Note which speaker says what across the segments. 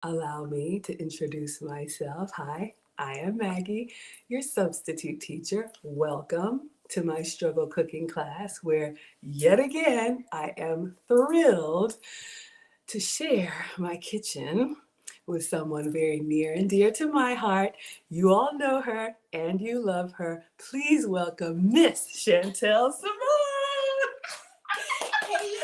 Speaker 1: Allow me to introduce myself. Hi, I am Maggie, your substitute teacher. Welcome to my struggle cooking class, where yet again I am thrilled to share my kitchen with someone very near and dear to my heart. You all know her and you love her. Please welcome Miss Chantelle Simone.
Speaker 2: Hey, you.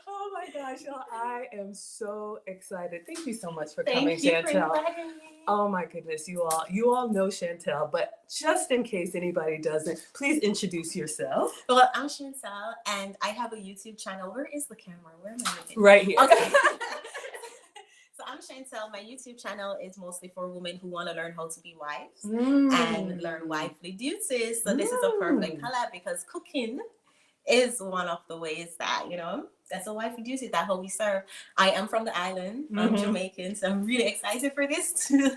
Speaker 1: Oh my gosh, y'all, I am so excited. Thank you so much for
Speaker 2: Thank
Speaker 1: coming,
Speaker 2: you
Speaker 1: Chantelle.
Speaker 2: for inviting me.
Speaker 1: Oh my goodness, you all know Chantelle, but just in case anybody doesn't, please introduce yourself.
Speaker 2: Well, I'm Chantelle, and I have a YouTube channel. Where is the camera? Where am I looking?
Speaker 1: Right here.
Speaker 2: Okay. So I'm Chantelle. My YouTube channel is mostly for women who want to learn how to be wives and learn wifely duties. So this is a perfect collab because cooking is one of the ways that, that's a wifey duty, that's how we serve. I am from the island. I'm Jamaican, so I'm really excited for this too.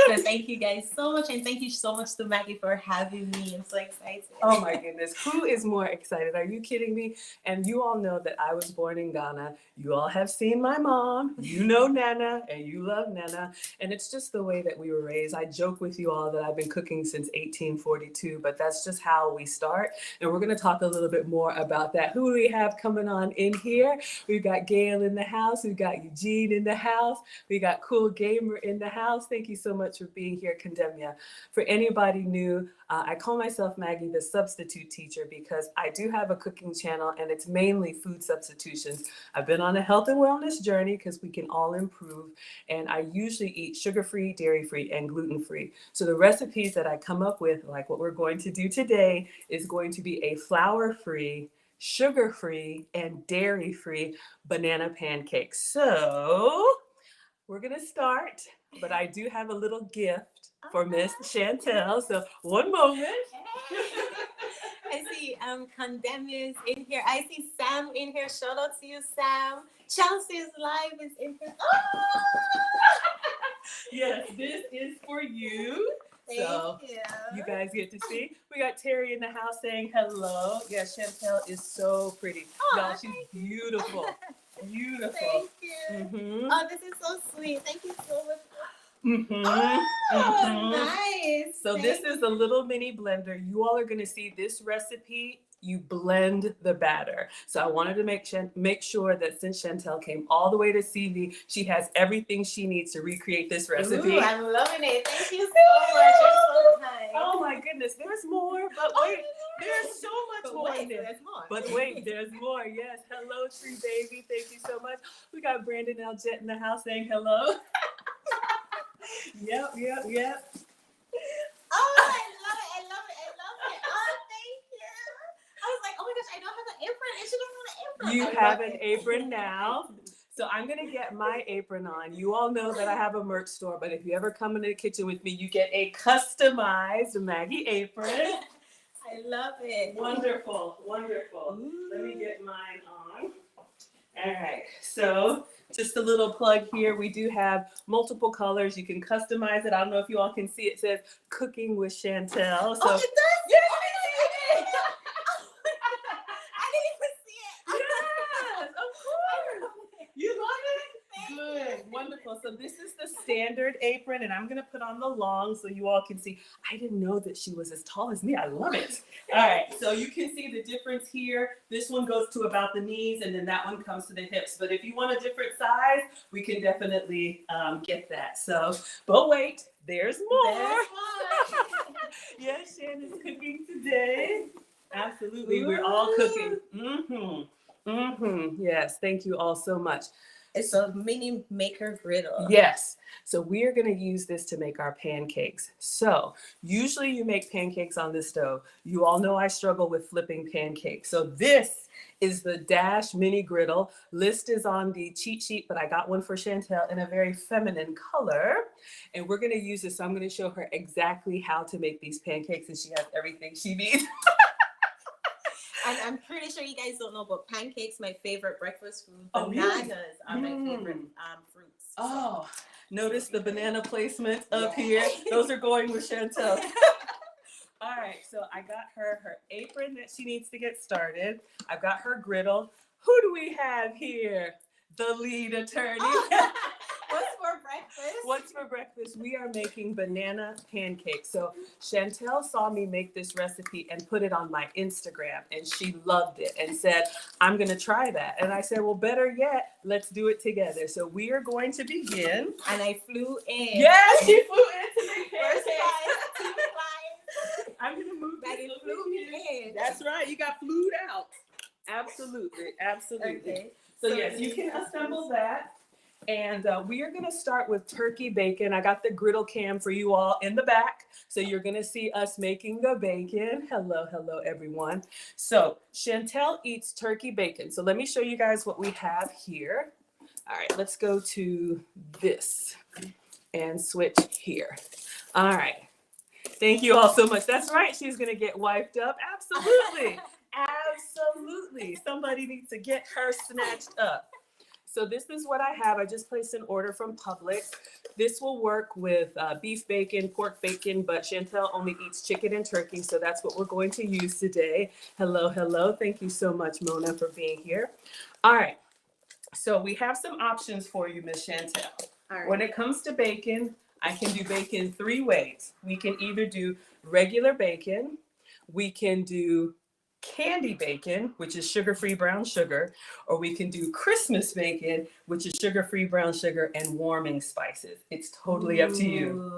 Speaker 2: So thank you guys so much, and thank you so much to Maggie for having me. I'm so excited.
Speaker 1: Oh my goodness, who is more excited? Are you kidding me? And you all know that I was born in Ghana. You all have seen my mom. You know Nana, and you love Nana. And it's just the way that we were raised. I joke with you all that I've been cooking since 1842, but that's just how we start. And we're going to talk a little bit more about that. Who do we have coming on in here? We've got Gail in the house. We've got Eugene in the house. We got Cool Gamer in the house. Thank you so much for being here, Condemnia. For anybody new, I call myself Maggie the substitute teacher because I do have a cooking channel and it's mainly food substitutions. I've been on a health and wellness journey because we can all improve, and I usually eat sugar-free, dairy-free, and gluten-free. So the recipes that I come up with, like what we're going to do today, is going to be a flour-free, sugar-free, and dairy-free banana pancake. So we're gonna start, but I do have a little gift for Miss Chantelle. So one moment.
Speaker 2: I see Condemnia's in here. I see Sam in here. Shout out to you, Sam. Chelsea's live is in here. Oh!
Speaker 1: Yes, this is for you. So you guys get to see. We got Terry in the house saying hello. Yeah, Chantelle is so pretty.
Speaker 2: Oh,
Speaker 1: y'all, she's beautiful. Beautiful.
Speaker 2: Thank you. Oh, this is so sweet. Thank you so much. Nice.
Speaker 1: So this is a little mini blender. You all are going to see this recipe. You blend the batter. So I wanted to make sure that since Chantelle came all the way to see me, she has everything she needs to recreate this recipe.
Speaker 2: Ooh, I'm loving it. Thank you so much. You're so kind.
Speaker 1: Oh my goodness, there's more, but wait, there's so much more in there.
Speaker 2: There's more.
Speaker 1: But wait, there's more. Yes, hello, Tree Baby. Thank you so much. We got Brandon L. Jet in the house saying hello. Yep.
Speaker 2: Oh, I love it. Oh, thank you. I was like, oh my gosh, I don't have an apron. I should have an apron.
Speaker 1: You have an apron now. So I'm going to get my apron on. You all know that I have a merch store, but if you ever come into the kitchen with me, you get a customized Maggie apron.
Speaker 2: I love it.
Speaker 1: Wonderful. Let me get mine on. All right. So just a little plug here. We do have multiple colors. You can customize it. I don't know if you all can see it. It says Cooking with Chantelle. So,
Speaker 2: oh, it does?
Speaker 1: Yeah,
Speaker 2: I didn't even see it.
Speaker 1: yes, of course. You love it? Good. Wonderful. So this is the standard apron, and I'm going to put on the long so you all can see. I didn't know that she was as tall as me. I love it. All right. So you can see the difference here. This one goes to about the knees, and then that one comes to the hips. But if you want a different size, we can definitely get that. So, but wait, there's more.
Speaker 2: There's more.
Speaker 1: Yes, Shan is cooking today. Absolutely. We're all cooking. Yes. Thank you all so much.
Speaker 2: It's a mini maker griddle.
Speaker 1: Yes. So we are going to use this to make our pancakes. So usually you make pancakes on the stove. You all know I struggle with flipping pancakes. So this is the Dash mini griddle. List is on the cheat sheet, but I got one for Chantelle in a very feminine color. And we're going to use this. So I'm going to show her exactly how to make these pancakes, and she has everything she needs.
Speaker 2: And I'm pretty sure you guys don't know, but pancakes, my favorite breakfast food. Bananas are my favorite fruits.
Speaker 1: Oh, notice the banana placement up here. Those are going with Chantelle. All right, so I got her apron that she needs to get started. I've got her griddle. Who do we have here? the lead attorney.
Speaker 2: What's for breakfast?
Speaker 1: What's for breakfast? We are making banana pancakes. So Chantelle saw me make this recipe and put it on my Instagram, and she loved it and said, I'm going to try that. And I said, well, better yet, let's do it together. So we are going to begin.
Speaker 2: And I flew in.
Speaker 1: Yes, she flew in to make
Speaker 2: First
Speaker 1: pancakes.
Speaker 2: time, two flies.
Speaker 1: I'm going to move
Speaker 2: That
Speaker 1: this
Speaker 2: it
Speaker 1: over
Speaker 2: flew
Speaker 1: here.
Speaker 2: me in.
Speaker 1: That's right. You got flued out. Absolutely. Absolutely.
Speaker 2: Okay.
Speaker 1: So yes, you can assemble that. And we are going to start with turkey bacon. I got the griddle cam for you all in the back. So you're going to see us making the bacon. Hello, hello, everyone. So Chantelle eats turkey bacon. So let me show you guys what we have here. All right, let's go to this and switch here. All right. Thank you all so much. That's right. She's going to get wiped up. Absolutely. Absolutely. Somebody needs to get her snatched up. So this is what I have. I just placed an order from Publix. This will work with beef bacon, pork bacon, but Chantelle only eats chicken and turkey, so that's what we're going to use today. Hello, hello. Thank you so much, Mona, for being here. All right. So we have some options for you, Miss Chantelle.
Speaker 2: All right.
Speaker 1: When it comes to bacon, I can do bacon 3 ways. We can either do regular bacon, we can do candy bacon, which is sugar-free brown sugar, or we can do Christmas bacon, which is sugar-free brown sugar and warming spices. It's totally up to you.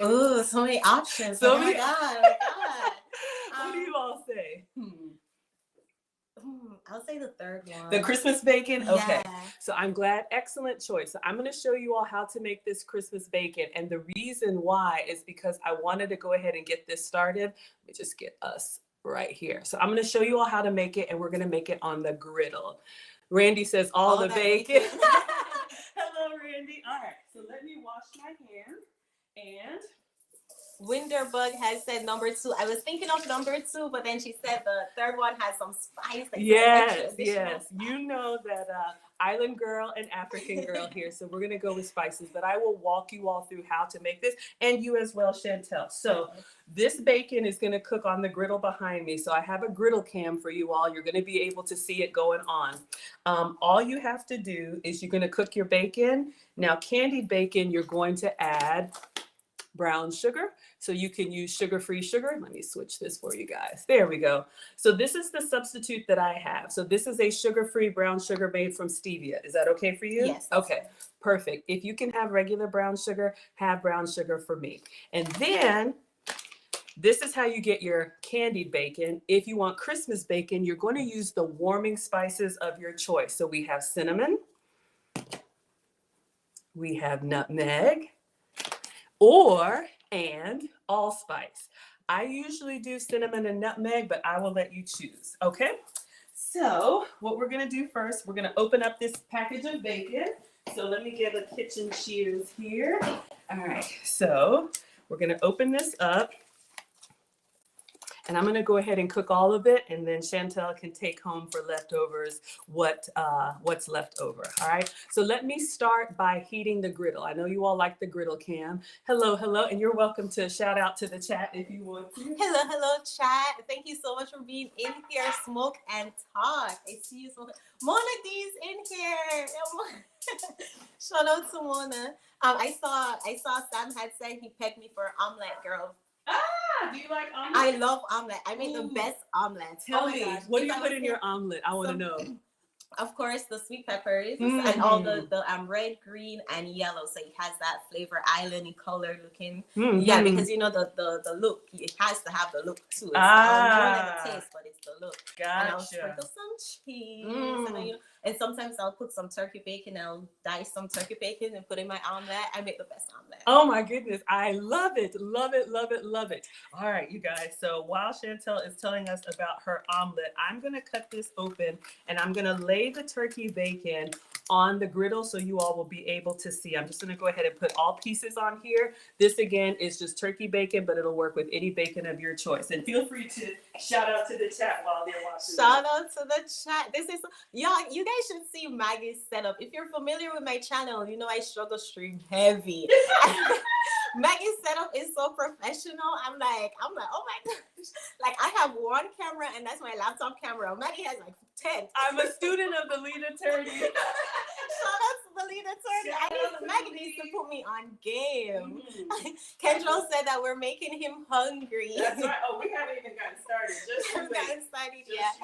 Speaker 2: Oh, so many options.
Speaker 1: So
Speaker 2: oh my
Speaker 1: many-
Speaker 2: God. Oh my God.
Speaker 1: What do you all say?
Speaker 2: I'll say the third one.
Speaker 1: The Christmas bacon? Okay.
Speaker 2: Yeah.
Speaker 1: So I'm glad. Excellent choice. So I'm going to show you all how to make this Christmas bacon. And the reason why is because I wanted to go ahead and get this started. Let me just get us right here. So I'm going to show you all how to make it, and we're going to make it on the griddle. Randy says all the bacon. Hello, Randy. All right. So let me wash my hands. And
Speaker 2: Winterbug has said number 2. I was thinking of number 2, but then she said the third one has some spice. Like
Speaker 1: yes, yes. You know that island girl and African girl here. So we're going to go with spices, but I will walk you all through how to make this, and you as well, Chantelle. So this bacon is going to cook on the griddle behind me. So I have a griddle cam for you all. You're going to be able to see it going on. All you have to do is you're going to cook your bacon. Now, candied bacon, you're going to add brown sugar. So you can use sugar-free sugar. Let me switch this for you guys. There we go. So this is the substitute that I have. So this is a sugar-free brown sugar made from stevia. Is that okay for you?
Speaker 2: Yes.
Speaker 1: Okay, perfect. If you can have regular brown sugar, have brown sugar for me. And then this is how you get your candied bacon. If you want Christmas bacon, you're going to use the warming spices of your choice. So we have cinnamon, we have nutmeg, and allspice. I usually do cinnamon and nutmeg, but I will let you choose. Okay. So what we're going to do first, we're going to open up this package of bacon. So let me get a kitchen shears here. All right. So we're going to open this up. And I'm going to go ahead and cook all of it, and then Chantelle can take home for leftovers what's left over. All right. So let me start by heating the griddle. I know you all like the griddle cam. Hello, hello, and you're welcome to shout out to the chat if you want to.
Speaker 2: Hello, hello, chat. Thank you so much for being in here. Smoke and talk. I see you. Mona D's in here. Shout out to Mona. I saw Sam had said he pegged me for omelet, girl.
Speaker 1: Ah, do you like omelet?
Speaker 2: I love omelet. I make the best omelets.
Speaker 1: Tell me, what do you put in your omelet? I want to know.
Speaker 2: Of course, the sweet peppers and all the red, green, and yellow. So it has that flavor, islandy color looking. Yeah, because you know the look. It has to have the look too. It's more than the taste, but it's the look.
Speaker 1: Gotcha.
Speaker 2: And I'll sprinkle some cheese. And sometimes I'll put some turkey bacon. I'll dice some turkey bacon and put in my omelet. I make the best omelet.
Speaker 1: Oh my goodness. I love it. Love it. Love it. Love it. All right, you guys. So while Chantelle is telling us about her omelet, I'm going to cut this open and I'm going to lay the turkey bacon on the griddle so you all will be able to see. I'm just going to go ahead and put all pieces on here. This again is just turkey bacon, but it'll work with any bacon of your choice. And feel free to shout out to the chat while they're watching.
Speaker 2: Shout out to the chat. This is y'all. You guys should see Maggie's setup. If you're familiar with my channel, you know I struggle stream heavy. Maggie's setup is so professional. I'm like, oh my gosh. Like I have one camera and that's my laptop camera. Maggie has like 10.
Speaker 1: I'm a student of the lead attorney.
Speaker 2: Shout out to the lead attorney. Maggie needs to put me on game. Kendra said that we're making him hungry.
Speaker 1: That's right. Oh, we haven't even gotten started. Just
Speaker 2: haven't gotten started yet.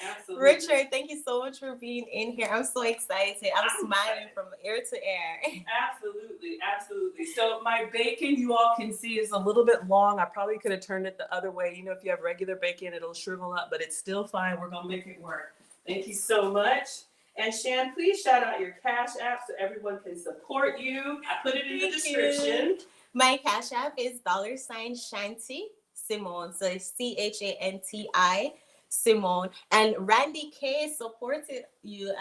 Speaker 1: Absolutely.
Speaker 2: Richard, thank you so much for being in here. I'm so excited. I'm smiling from ear to ear.
Speaker 1: Absolutely, absolutely. So my bacon, you all can see, is a little bit long. I probably could have turned it the other way. You know, if you have regular bacon, it'll shrivel up, but it's still fine. We're gonna make it work. Thank you so much. And Shan, please shout out your Cash App so everyone can support you. I put it in the description.
Speaker 2: My Cash App is $Shanti Simone. So it's CHANTI Simone. And Randy K supported you,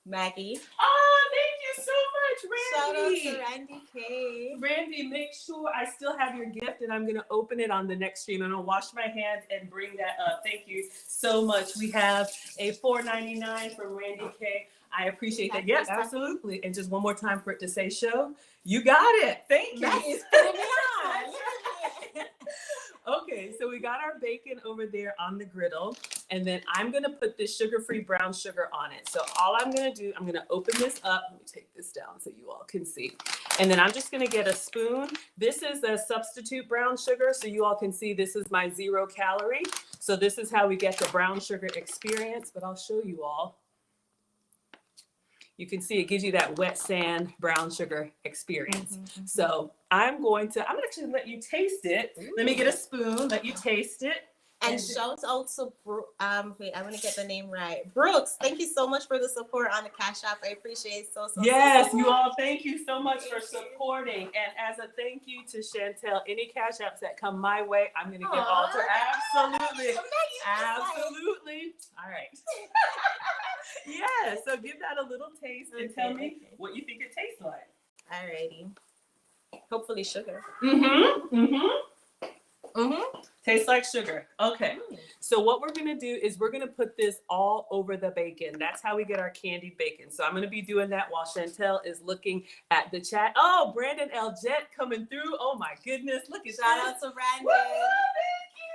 Speaker 2: Maggie.
Speaker 1: Oh, thank you so much, Randy.
Speaker 2: Shout out to Randy K.
Speaker 1: Randy, make sure I still have your gift and I'm going to open it on the next stream. I'm going to wash my hands and bring that up. Thank you so much. We have a $4.99 from Randy K. I appreciate that. Yes, absolutely. And just one more time for it to say show. You got it. Thank you.
Speaker 2: That is putting me on.
Speaker 1: Okay, so we got our bacon over there on the griddle, and then I'm gonna put this sugar-free brown sugar on it. So all I'm gonna do, I'm gonna open this up. Let me take this down so you all can see. And then I'm just gonna get a spoon. This is a substitute brown sugar, so you all can see this is my 0 calorie. So this is how we get the brown sugar experience, but I'll show you all. You can see it gives you that wet sand brown sugar experience. So I'm gonna actually let you taste it. Let me get a spoon, let you taste it.
Speaker 2: And shout out to wait, I want to get the name right. Brooks, thank you so much for the support on the Cash App. I appreciate it so
Speaker 1: Yes,
Speaker 2: so
Speaker 1: you all, thank you so much for supporting. And as a thank you to Chantelle, any Cash Apps that come my way, I'm gonna give all to absolutely. Absolutely. All right. Yeah, so give that a little taste and tell me what you think it tastes like.
Speaker 2: Alrighty. Hopefully sugar.
Speaker 1: Tastes like sugar. Okay. So what we're going to do is we're going to put this all over the bacon. That's how we get our candied bacon. So I'm going to be doing that while Chantelle is looking at the chat. Oh, Brandon L. Jet coming through. Oh my goodness. Look at
Speaker 2: Shout
Speaker 1: that.
Speaker 2: out to Brandon.
Speaker 1: Thank you.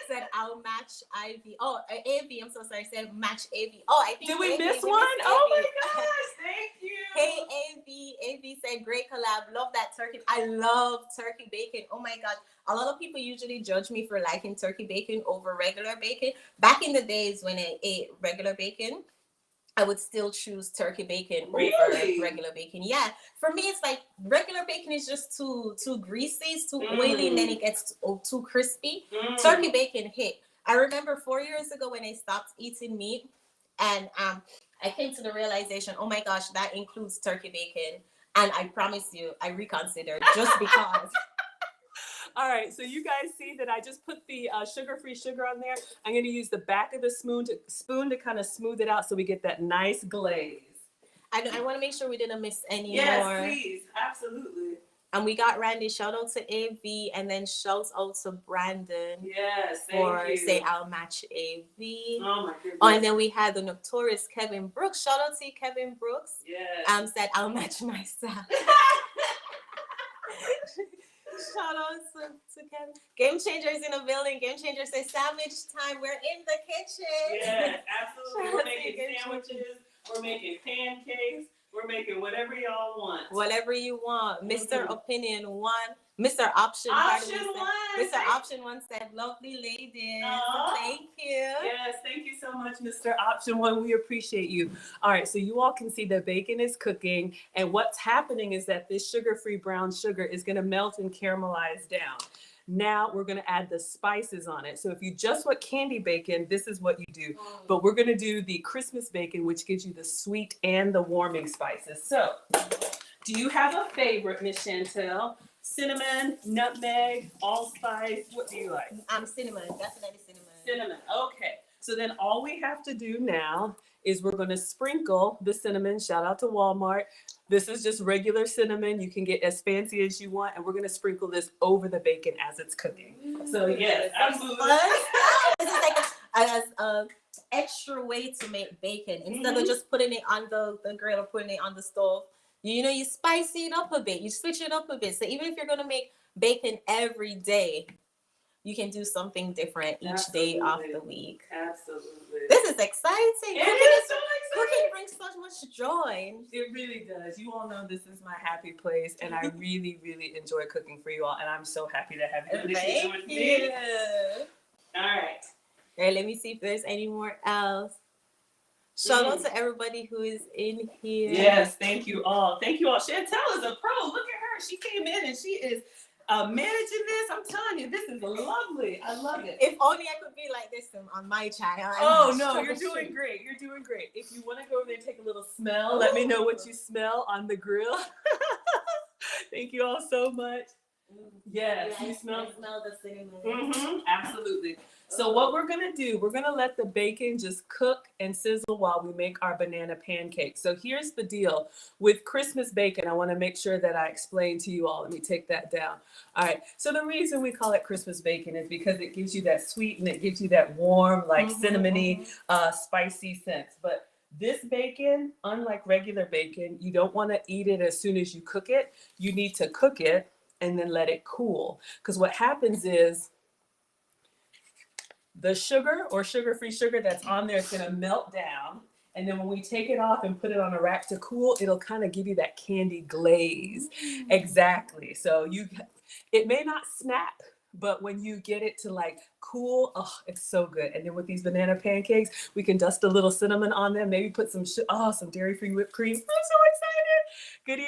Speaker 2: Said I'll match Ivy. Oh, AV. I'm so sorry. Said match AV. Oh, I think.
Speaker 1: Did we
Speaker 2: AV,
Speaker 1: miss
Speaker 2: we
Speaker 1: one?
Speaker 2: missed
Speaker 1: Oh
Speaker 2: AV.
Speaker 1: my gosh. Thank you.
Speaker 2: Hey, AV. AV said great collab. Love that turkey. I love turkey bacon. Oh my gosh. A lot of people usually judge me for liking turkey bacon over regular bacon. Back in the days when I ate regular bacon, I would still choose turkey bacon over regular bacon. Yeah, for me, it's like regular bacon is just too greasy, it's too oily, and then it gets too crispy. Turkey bacon hit. I remember 4 years ago when I stopped eating meat, and I came to the realization, oh my gosh, that includes turkey bacon. And I promise you, I reconsidered just because.
Speaker 1: All right, so you guys see that I just put the sugar-free sugar on there. I'm going to use the back of the spoon to kind of smooth it out so we get that nice glaze.
Speaker 2: I want to make sure we didn't miss any more.
Speaker 1: Yes, please. Absolutely.
Speaker 2: And we got Randy. Shout out to AV, and then shout out to Brandon.
Speaker 1: Yes,
Speaker 2: thank you. Say I'll match AV.
Speaker 1: Oh my goodness.
Speaker 2: Oh, and then we had the notorious Kevin Brooks. Shout out to Kevin Brooks.
Speaker 1: Yes.
Speaker 2: Said I'll match myself. Shout out to Kevin. Game Changers in the building. Game Changers say sandwich time. We're in the kitchen.
Speaker 1: Yes, absolutely. We're making sandwiches. We're making pancakes. We're making whatever y'all want.
Speaker 2: Whatever you want. Mr. Opinion 1. Mr. Option 1. Mr. Option 1 said, lovely ladies. Thank you.
Speaker 1: Yes, thank you so much, Mr. Option 1. We appreciate you. All right, so you all can see the bacon is cooking. And what's happening is that this sugar-free brown sugar is going to melt and caramelize down. Now we're going to add the spices on it. So if you just want candy bacon, this is what you do. But we're going to do the Christmas bacon, which gives you the sweet and the warming spices. So do you have a favorite, Miss Chantelle? Cinnamon, nutmeg, allspice. What do you like?
Speaker 2: Cinnamon. Definitely cinnamon.
Speaker 1: Cinnamon. Okay. So then all we have to do now is we're going to sprinkle the cinnamon. Shout out to Walmart. This is just regular cinnamon. You can get as fancy as you want. And we're going to sprinkle this over the bacon as it's cooking. So yes, absolutely.
Speaker 2: This is like an extra way to make bacon. Instead of just putting it on the grill or putting it on the stove, you spicy it up a bit, you switch it up a bit. So even if you're gonna make bacon every day, you can do something different each day of the week.
Speaker 1: Absolutely.
Speaker 2: This is exciting.
Speaker 1: It is so
Speaker 2: Cooking
Speaker 1: exciting.
Speaker 2: brings so much joy.
Speaker 1: It really does. You all know this is my happy place, and I really, really enjoy cooking for you all, and I'm so happy to have you in the kitchen with me. All right.
Speaker 2: All right, let me see if there's any more else. Shout out to everybody who is in here.
Speaker 1: Yes, thank you all. Thank you all. Chantelle is a pro. Look at her. She came in and she is managing this. I'm telling you, this is lovely. I love it.
Speaker 2: If only I could be like this on my channel.
Speaker 1: Oh, no, you're doing great. You're doing great. If you want to go over there and take a little smell, let me know what you smell on the grill. Thank you all so much. Yes, you smell
Speaker 2: the cinnamon.
Speaker 1: Absolutely. So what we're going to do, we're going to let the bacon just cook and sizzle while we make our banana pancakes. So here's the deal. With Christmas bacon, I want to make sure that I explain to you all. Let me take that down. All right. So the reason we call it Christmas bacon is because it gives you that sweet and it gives you that warm, like cinnamony, spicy sense. But this bacon, unlike regular bacon, you don't want to eat it as soon as you cook it. You need to cook it and then let it cool. Because what happens is the sugar or sugar-free sugar that's on there is going to melt down. And then when we take it off and put it on a rack to cool, it'll kind of give you that candy glaze. Exactly. So it may not snap, but when you get it to like cool, oh, it's so good. And then with these banana pancakes, we can dust a little cinnamon on them, maybe put some dairy-free whipped cream. I'm so excited. Good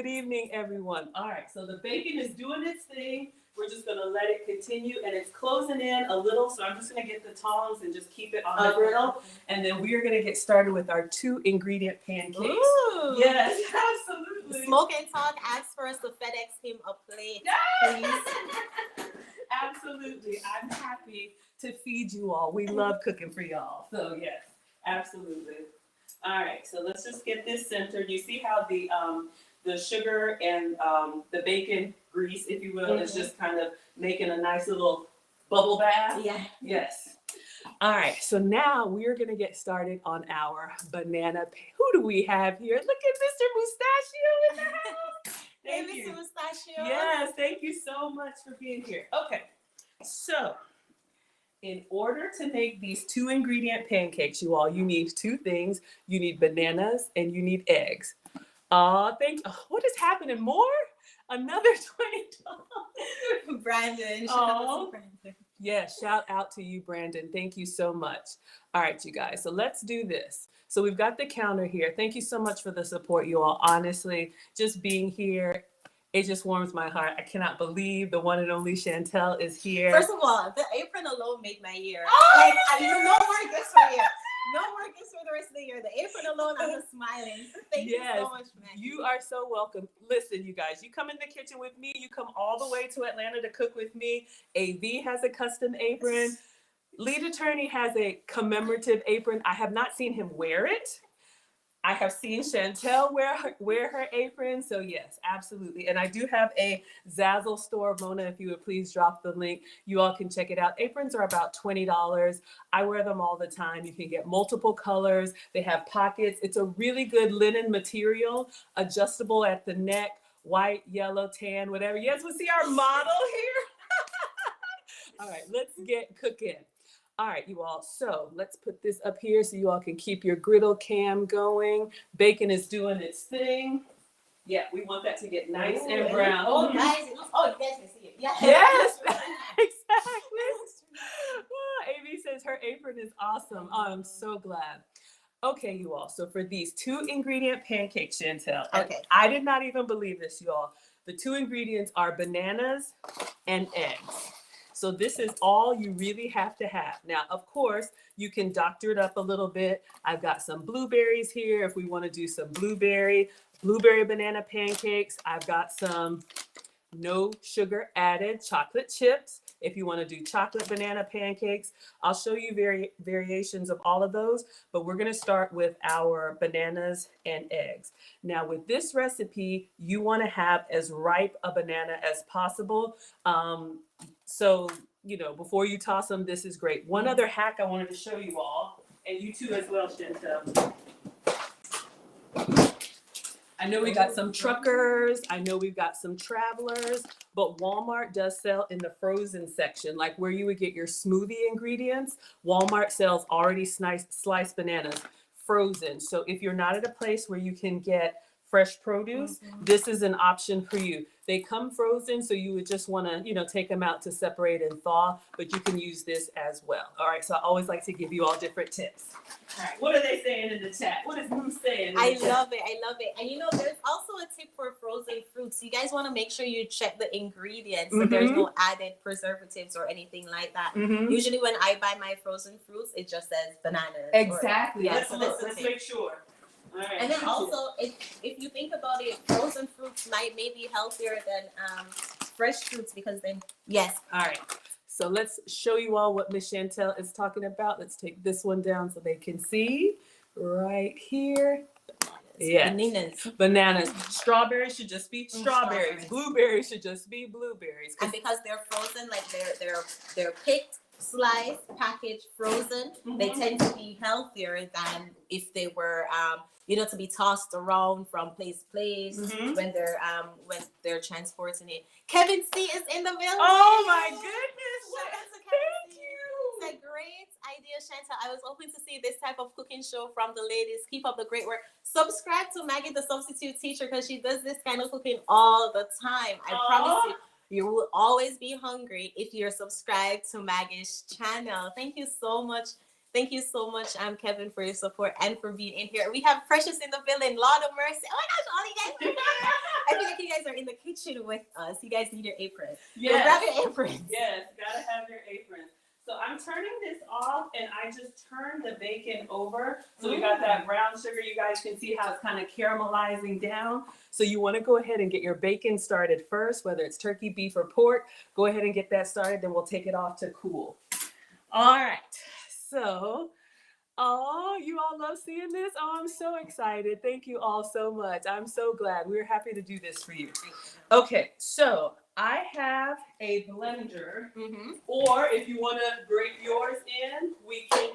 Speaker 1: evening, everyone. All right, so the bacon is doing its thing. We're just gonna let it continue, and it's closing in a little, so I'm just gonna get the tongs and just keep it on the griddle, and then we are gonna get started with our 2-ingredient pancakes.
Speaker 2: Ooh.
Speaker 1: Yes, absolutely.
Speaker 2: Smoke and Talk asks for us to FedEx him a plate, please.
Speaker 1: Absolutely, I'm happy to feed you all. We love cooking for y'all, so yes, absolutely. All right, so let's just get this centered. You see how the sugar and the bacon grease, if you will, is just kind of making a nice little bubble bath?
Speaker 2: Yeah.
Speaker 1: Yes. All right, so now we are going to get started on our banana. Who do we have here? Look at Mr. Mustachio in the house. Thank you.
Speaker 2: Mr. Mustachio.
Speaker 1: Yes, thank you so much for being here. Okay, so in order to make these 2-ingredient pancakes, you all, you need 2 things. You need bananas and you need eggs. What is happening? More? Another $20.
Speaker 2: Brandon.
Speaker 1: Yeah, shout out to you, Brandon. Thank you so much. All right, you guys. So let's do this. So we've got the counter here. Thank you so much for the support, you all. Honestly, just being here, it just warms my heart. I cannot believe the one and only Chantelle is here.
Speaker 2: First of all, the apron alone made my year.
Speaker 1: Oh,
Speaker 2: no more gifts for you. No more gifts for the rest of the year. The apron alone, I'm just smiling. Thank you so much, Maggie.
Speaker 1: You are so welcome. Listen, you guys, you come in the kitchen with me. You come all the way to Atlanta to cook with me. AV has a custom apron. Lead attorney has a commemorative apron. I have not seen him wear it. I have seen Chantelle wear her apron. So yes, absolutely. And I do have a Zazzle store. Mona, if you would please drop the link. You all can check it out. Aprons are about $20. I wear them all the time. You can get multiple colors. They have pockets. It's a really good linen material, adjustable at the neck, white, yellow, tan, whatever. Yes, we'll see our model here. All right, let's get cooking. All right, you all, so let's put this up here so you all can keep your griddle cam going. Bacon is doing its thing. Yeah, we want that to get nice and brown.
Speaker 2: Oh, guys, you guys can see it. Yeah.
Speaker 1: Yes, exactly. Oh, Amy says her apron is awesome. Oh, I'm so glad. Okay, you all, so for these 2-ingredient pancakes, Chantelle,
Speaker 2: okay.
Speaker 1: I did not even believe this, you all. The 2 ingredients are bananas and eggs. So this is all you really have to have. Now, of course, you can doctor it up a little bit. I've got some blueberries here if we want to do some blueberry banana pancakes. I've got some no sugar added chocolate chips if you want to do chocolate banana pancakes. I'll show you variations of all of those, but we're going to start with our bananas and eggs. Now, with this recipe, you want to have as ripe a banana as possible. So, you know, before you toss them, this is great. One other hack I wanted to show you all, and you too as well, Chantelle. I know we got some truckers. I know we've got some travelers, but Walmart does sell in the frozen section, like where you would get your smoothie ingredients. Walmart sells already sliced bananas frozen. So if you're not at a place where you can get fresh produce, this is an option for you. They come frozen, so you would just want to, take them out to separate and thaw, but you can use this as well. All right, so I always like to give you all different tips. All right, what are they saying in the chat? What is Moose saying?
Speaker 2: I love it. And there's also a tip for frozen fruits. You guys want to make sure you check the ingredients so there's no added preservatives or anything like that. Usually when I buy my frozen fruits, it just says bananas.
Speaker 1: Exactly.
Speaker 2: Let's
Speaker 1: make sure. All right.
Speaker 2: And then also, if you think about it, frozen fruits may be healthier than fresh fruits because then, yes.
Speaker 1: All right. So let's show you all what Miss Chantelle is talking about. Let's take this one down so they can see right here. Yes. Bananas. Strawberries should just be strawberries. Blueberries should just be blueberries.
Speaker 2: And because they're frozen, like they're picked, sliced, packaged, frozen, they tend to be healthier than if they were to be tossed around from place to place when they're transporting it. Kevin C is in the building.
Speaker 1: Oh my goodness.
Speaker 2: Thank you. It's a great idea, Chantelle. I was hoping to see this type of cooking show from the ladies. Keep up the great work. Subscribe to Maggie the Substitute Teacher because she does this kind of cooking all the time. I promise you. You will always be hungry if you're subscribed to Maggie's channel. Thank you so much. Thank you so much, Kevin, for your support and for being in here. We have Precious in the building. Lord of mercy. Oh my gosh, all you guys. I feel like you guys are in the kitchen with us. You guys need your aprons.
Speaker 1: Yes.
Speaker 2: Grab your aprons.
Speaker 1: Yes, gotta have your aprons. So I'm turning this off and I just turned the bacon over. So we got that brown sugar. You guys can see how it's kind of caramelizing down. So you want to go ahead and get your bacon started first, whether it's turkey, beef, or pork. Go ahead and get that started, then we'll take it off to cool. All right. So, you all love seeing this? Oh, I'm so excited. Thank you all so much. I'm so glad. We're happy to do this for you. Okay, so I have a blender, or if you want to break yours in, we can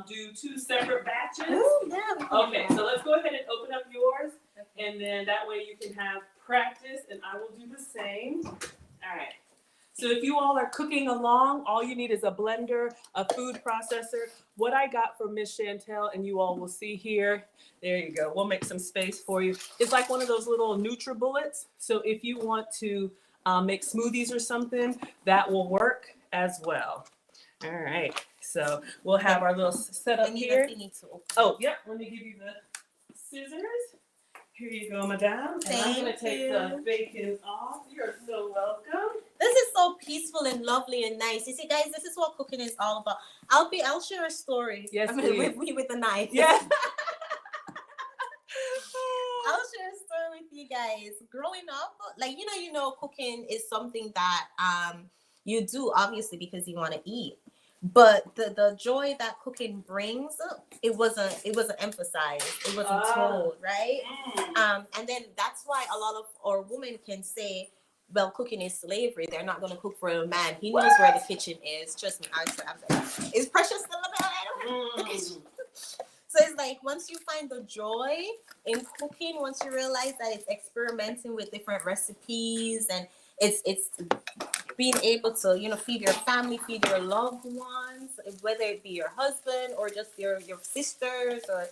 Speaker 1: do 2 separate batches.
Speaker 2: Ooh, yeah,
Speaker 1: okay, so let's go ahead and open up yours, and then that way you can have practice, and I will do the same. All right. So if you all are cooking along, all you need is a blender, a food processor. What I got from Miss Chantelle, and you all will see here, there you go. We'll make some space for you. It's like one of those little NutriBullets. So if you want to make smoothies or something, that will work as well. All right. So we'll have our little setup here. Oh, yep. Let me give you the scissors. Here you go, madame. And I'm going to take the bacon off. You're so welcome.
Speaker 2: This is so peaceful and lovely and nice. You see, guys, this is what cooking is all about. I'll share a story.
Speaker 1: Yes,
Speaker 2: with the knife.
Speaker 1: Yes.
Speaker 2: I'll share a story with you guys. Growing up, cooking is something that you do obviously because you want to eat. But the joy that cooking brings, it wasn't emphasized. It wasn't told, right? And then that's why a lot of our women can say, well, cooking is slavery. They're not going to cook for a man. He knows where the kitchen is. Trust me. Is Precious still in the kitchen? So it's like once you find the joy in cooking, once you realize that it's experimenting with different recipes and it's being able to, feed your family, feed your loved ones, whether it be your husband or just your sisters or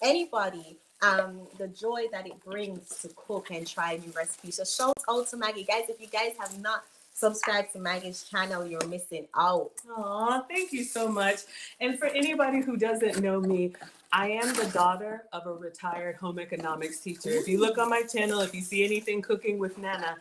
Speaker 2: anybody, the joy that it brings to cook and try new recipes. So shout out to Maggie. Guys, if you guys have not subscribed to Maggie's channel, you're missing out.
Speaker 1: Aw, thank you so much. And for anybody who doesn't know me, I am the daughter of a retired home economics teacher. If you look on my channel, if you see anything cooking with Nana,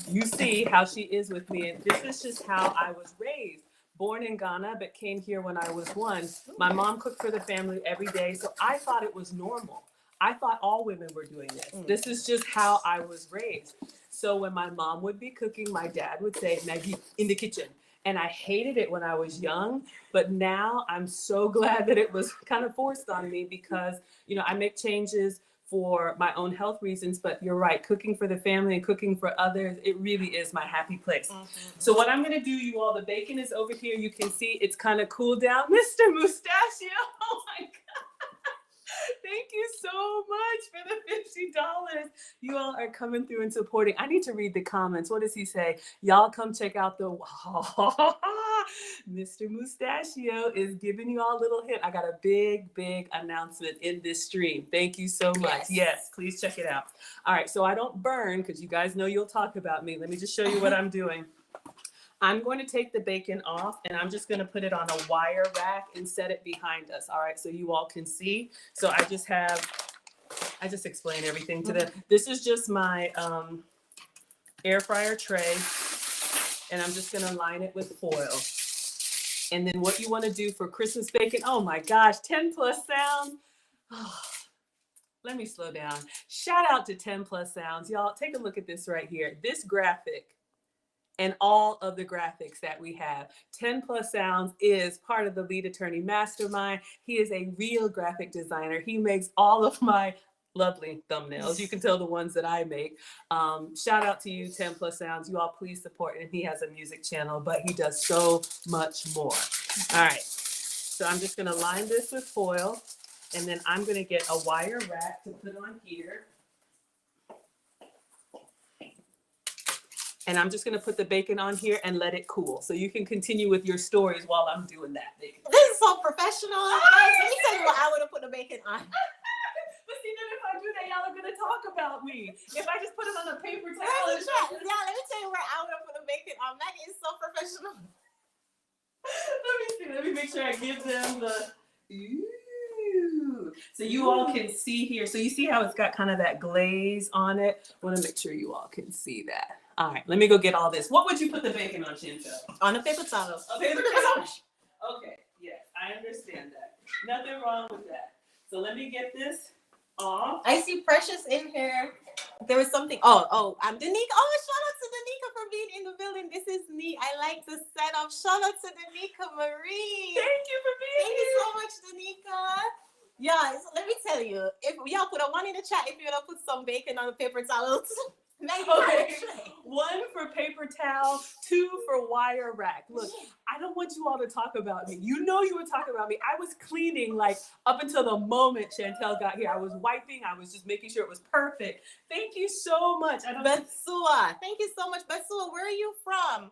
Speaker 1: you see how she is with me. And this is just how I was raised. Born in Ghana, but came here when I was 1. My mom cooked for the family every day, so I thought it was normal. I thought all women were doing this. This is just how I was raised. So when my mom would be cooking, my dad would say, Maggie, in the kitchen. And I hated it when I was young, but now I'm so glad that it was kind of forced on me because, I make changes for my own health reasons, but you're right, cooking for the family and cooking for others, it really is my happy place. So what I'm gonna do, you all, the bacon is over here. You can see it's kind of cooled down. Mr. Mustachio, oh my God. Thank you so much for the $50. You all are coming through and supporting. I need to read the comments. What does he say? Y'all come check out the Mr. Mustachio is giving you all a little hint. I got a big announcement in this stream. Thank you so much. Yes, please check it out. All right, so I don't burn because you guys know you'll talk about me. Let me just show you what I'm doing. I'm going to take the bacon off and I'm just going to put it on a wire rack and set it behind us. All right, so you all can see. So I just explain everything to them. This is just my air fryer tray and I'm just going to line it with foil. And then what you want to do for Christmas bacon, oh my gosh, 10 plus sounds. Oh, let me slow down. Shout out to 10 plus sounds. Y'all take a look at this right here. This graphic and all of the graphics that we have. 10 Plus Sounds is part of the Lead Attorney Mastermind. He is a real graphic designer. He makes all of my lovely thumbnails. You can tell the ones that I make. Shout out to you, 10 Plus Sounds. You all please support him. He has a music channel, but he does so much more. All right, so I'm just gonna line this with foil and then I'm gonna get a wire rack to put on here. And I'm just going to put the bacon on here and let it cool. So you can continue with your stories while I'm doing that.
Speaker 2: This is so professional. Let me tell you what I would have put the bacon on.
Speaker 1: But see, then if I do that, y'all are going to talk about me. If I just put it on a paper towel.
Speaker 2: Yeah, let me tell you where I would have put the bacon on. Maggie is so professional.
Speaker 1: Let me see. Let me make sure I give them the... Ooh. So you all can see here. So you see how it's got kind of that glaze on it? I want to make sure you all can see that. All right, let me go get all this. What would you put the bacon on, Chantelle?
Speaker 2: On a paper towel.
Speaker 1: A paper towel? Okay, yes, I understand that. Nothing wrong with that. So let me get this off.
Speaker 2: I see Precious in here. There was something. I'm Danica. Oh, shout out to Danica for being in the building. This is neat. I like the setup. Shout out to Danica Marie.
Speaker 1: Thank you for being
Speaker 2: here. Thank you so much, Danica. Yeah, so let me tell you, if y'all put a one in the chat, if you're gonna put some bacon on the paper towels.
Speaker 1: Okay. 1 for paper towel, 2 for wire rack. Look, I don't want you all to talk about me. You know you were talking about me. I was cleaning like up until the moment Chantelle got here. I was wiping. I was just making sure it was perfect. Thank you so much.
Speaker 2: Betsua. Thank you so much, Betsua. Where are you from?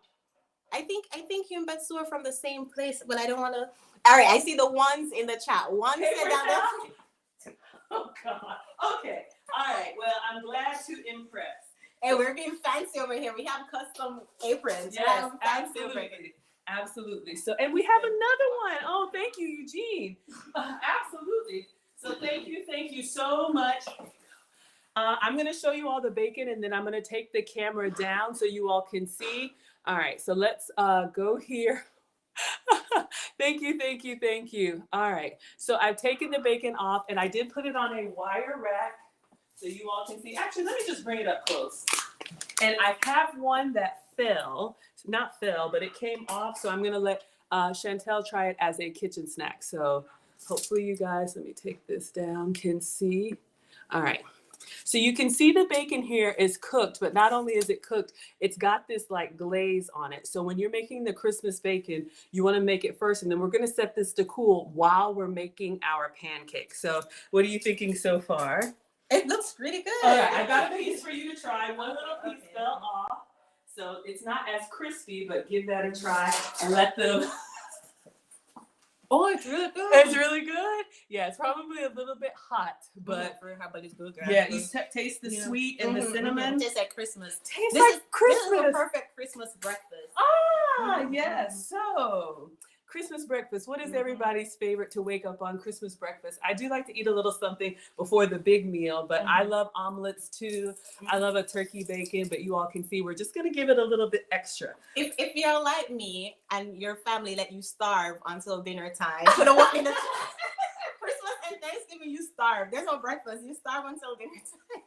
Speaker 2: I think you and Betsua are from the same place, but I don't want to. All right, I see the ones in the chat. One said down there.
Speaker 1: Oh God. Okay. All right. Well, I'm glad to impress.
Speaker 2: Hey, we're being fancy over here. We have custom aprons.
Speaker 1: Yes, absolutely. Absolutely. So, and we have another one. Oh, thank you, Eugene. Absolutely. So thank you so much. I'm going to show you all the bacon and then I'm going to take the camera down so you all can see. All right, so let's go here. Thank you. All right, so I've taken the bacon off and I did put it on a wire rack so you all can see. Actually, let me just bring it up close. And I have one that not fell, but it came off. So I'm gonna let Chantelle try it as a kitchen snack. So hopefully you guys, let me take this down, can see. All right. So you can see the bacon here is cooked, but not only is it cooked, it's got this like glaze on it. So when you're making the Christmas bacon, you want to make it first, and then we're going to set this to cool while we're making our pancakes. So what are you thinking so far?
Speaker 2: It looks pretty good.
Speaker 1: All right, I got a piece for you to try. One little piece fell off, so it's not as crispy, but give that a try and let them...
Speaker 2: Oh, it's really good.
Speaker 1: It's really good. Yeah, it's probably a little bit hot, but
Speaker 2: it's good.
Speaker 1: Yeah, you taste the sweet and the cinnamon.
Speaker 2: It tastes like Christmas.
Speaker 1: Tastes like Christmas.
Speaker 2: This is a perfect Christmas breakfast.
Speaker 1: Yes. So, Christmas breakfast. What is everybody's favorite to wake up on Christmas breakfast? I do like to eat a little something before the big meal, but I love omelets too. I love a turkey bacon, but you all can see we're just going to give it a little bit extra.
Speaker 2: If you're like me and your family let you starve until dinner time, put a one in the Christmas and Thanksgiving, you starve. There's no breakfast. You starve until dinner time.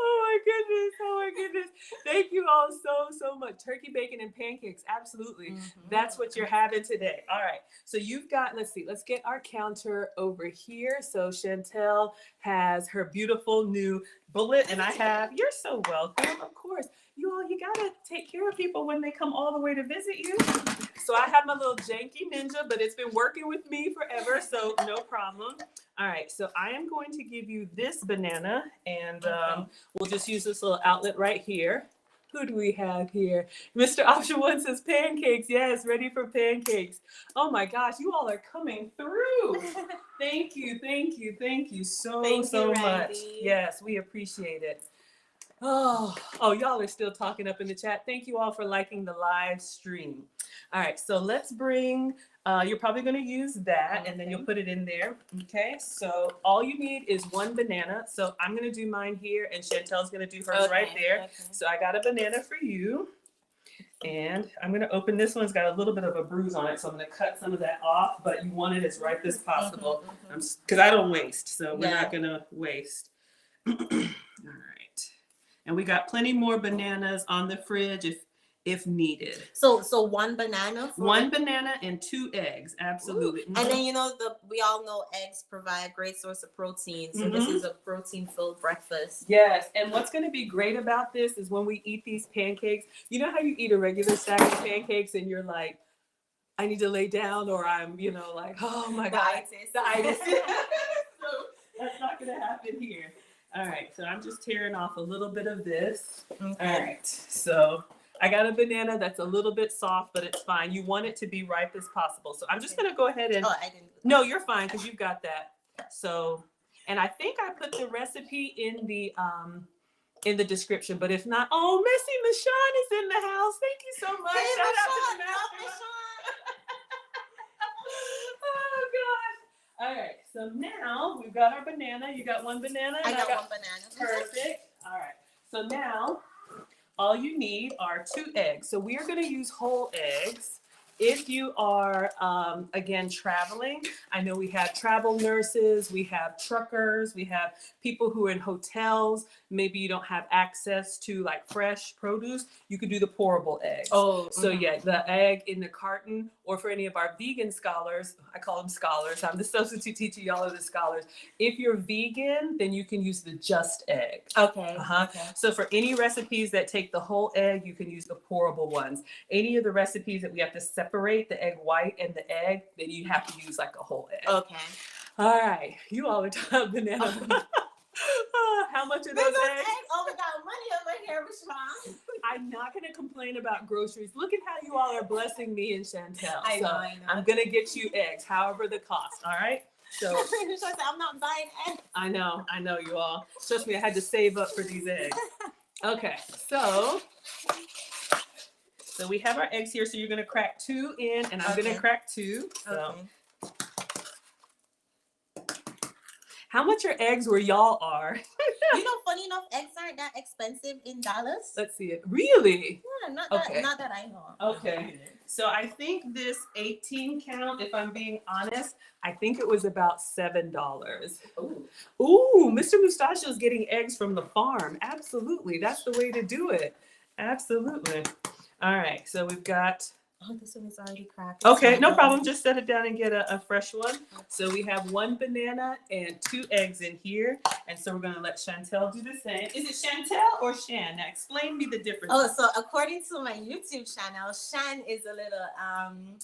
Speaker 1: Oh my goodness. Thank you all so much. Turkey, bacon, and pancakes. Absolutely. That's what you're having today. All right. So you've got, let's get our counter over here. So Chantelle has her beautiful new bullet and I have, you're so welcome. Of course. You you gotta take care of people when they come all the way to visit you. So I have my little janky ninja, but it's been working with me forever, so no problem. All right, so I am going to give you this banana, and we'll just use this little outlet right here. Who do we have here? Mr. Option 1 says pancakes. Yes, ready for pancakes. Oh my gosh, you all are coming through. Thank you, thank you, thank you so much. Yes, we appreciate it. Oh, y'all are still talking up in the chat. Thank you all for liking the live stream. All right, so let's bring, you're probably going to use that, and then you'll put it in there. Okay, so all you need is one banana. So I'm going to do mine here, and Chantel's going to do hers right there. Okay. So I got a banana for you, and I'm going to open this one. It's got a little bit of a bruise on it, so I'm going to cut some of that off, but you want it as ripe as possible, because I don't waste, so we're not going to waste. All right. And we got plenty more bananas on the fridge if needed.
Speaker 2: So one banana?
Speaker 1: One banana and 2 eggs, absolutely.
Speaker 2: And then, you know, we all know eggs provide a great source of protein. So this is a protein-filled breakfast.
Speaker 1: Yes, and what's going to be great about this is when we eat these pancakes, you know how you eat a regular stack of pancakes and you're like, I need to lay down, or I'm, you know, like, oh my God, the itis. So that's not going to happen here. All right, so I'm just tearing off a little bit of this. Okay. All right, so I got a banana that's a little bit soft, but it's fine. You want it to be ripe as possible. So I'm just gonna go ahead and,
Speaker 2: I didn't.
Speaker 1: No, you're fine, because you've got that. So, and I think I put the recipe in the description, but if not, oh, Missy Michonne is in the house. Thank you so much.
Speaker 2: Hey,
Speaker 1: Shout out
Speaker 2: Michonne,
Speaker 1: to the master. Oh, gosh. All right, so now we've got our banana. You got one banana?
Speaker 2: I got one banana.
Speaker 1: Perfect. All right, so now all you need are 2 eggs. So we are going to use whole eggs. If you are, again, traveling, I know we have travel nurses, we have truckers, we have people who are in hotels. Maybe you don't have access to like fresh produce. You could do the pourable eggs. Oh, so yeah, the egg in the carton, or for any of our vegan scholars, I call them scholars. I'm the substitute teacher. Y'all are the scholars. If you're vegan, then you can use the just egg.
Speaker 2: Okay.
Speaker 1: Okay. So for any recipes that take the whole egg, you can use the pourable ones. Any of the recipes that we have to separate the egg white and the egg, then you have to use like a whole egg.
Speaker 2: Okay.
Speaker 1: All right. You all are talking banana. How much are those eggs?
Speaker 2: Oh, we got money over here, Michonne.
Speaker 1: I'm not going to complain about groceries. Look at how you all are blessing me and Chantelle.
Speaker 2: I know.
Speaker 1: I'm going to get you eggs, however the cost. All right. So
Speaker 2: I'm not buying eggs.
Speaker 1: I know you all. Trust me, I had to save up for these eggs. Okay, so we have our eggs here. So you're going to crack 2 in, and I'm going to crack 2. So. Okay. How much are eggs where y'all are?
Speaker 2: You know, funny enough, eggs aren't that expensive in Dallas.
Speaker 1: Let's see it. Really?
Speaker 2: Yeah, not that I know.
Speaker 1: Okay. So I think this 18 count, if I'm being honest, I think it was about $7. Ooh, Mr. Mustachio's getting eggs from the farm. Absolutely. That's the way to do it. Absolutely. All right. So we've got...
Speaker 2: Oh, this one is already cracked.
Speaker 1: Okay, no problem. Just set it down and get a fresh one. So we have 1 banana and 2 eggs in here. And so we're going to let Chantelle do the same. Is it Chantelle or Shan? Now explain me the difference.
Speaker 2: Oh, so according to my YouTube channel, Shan is a little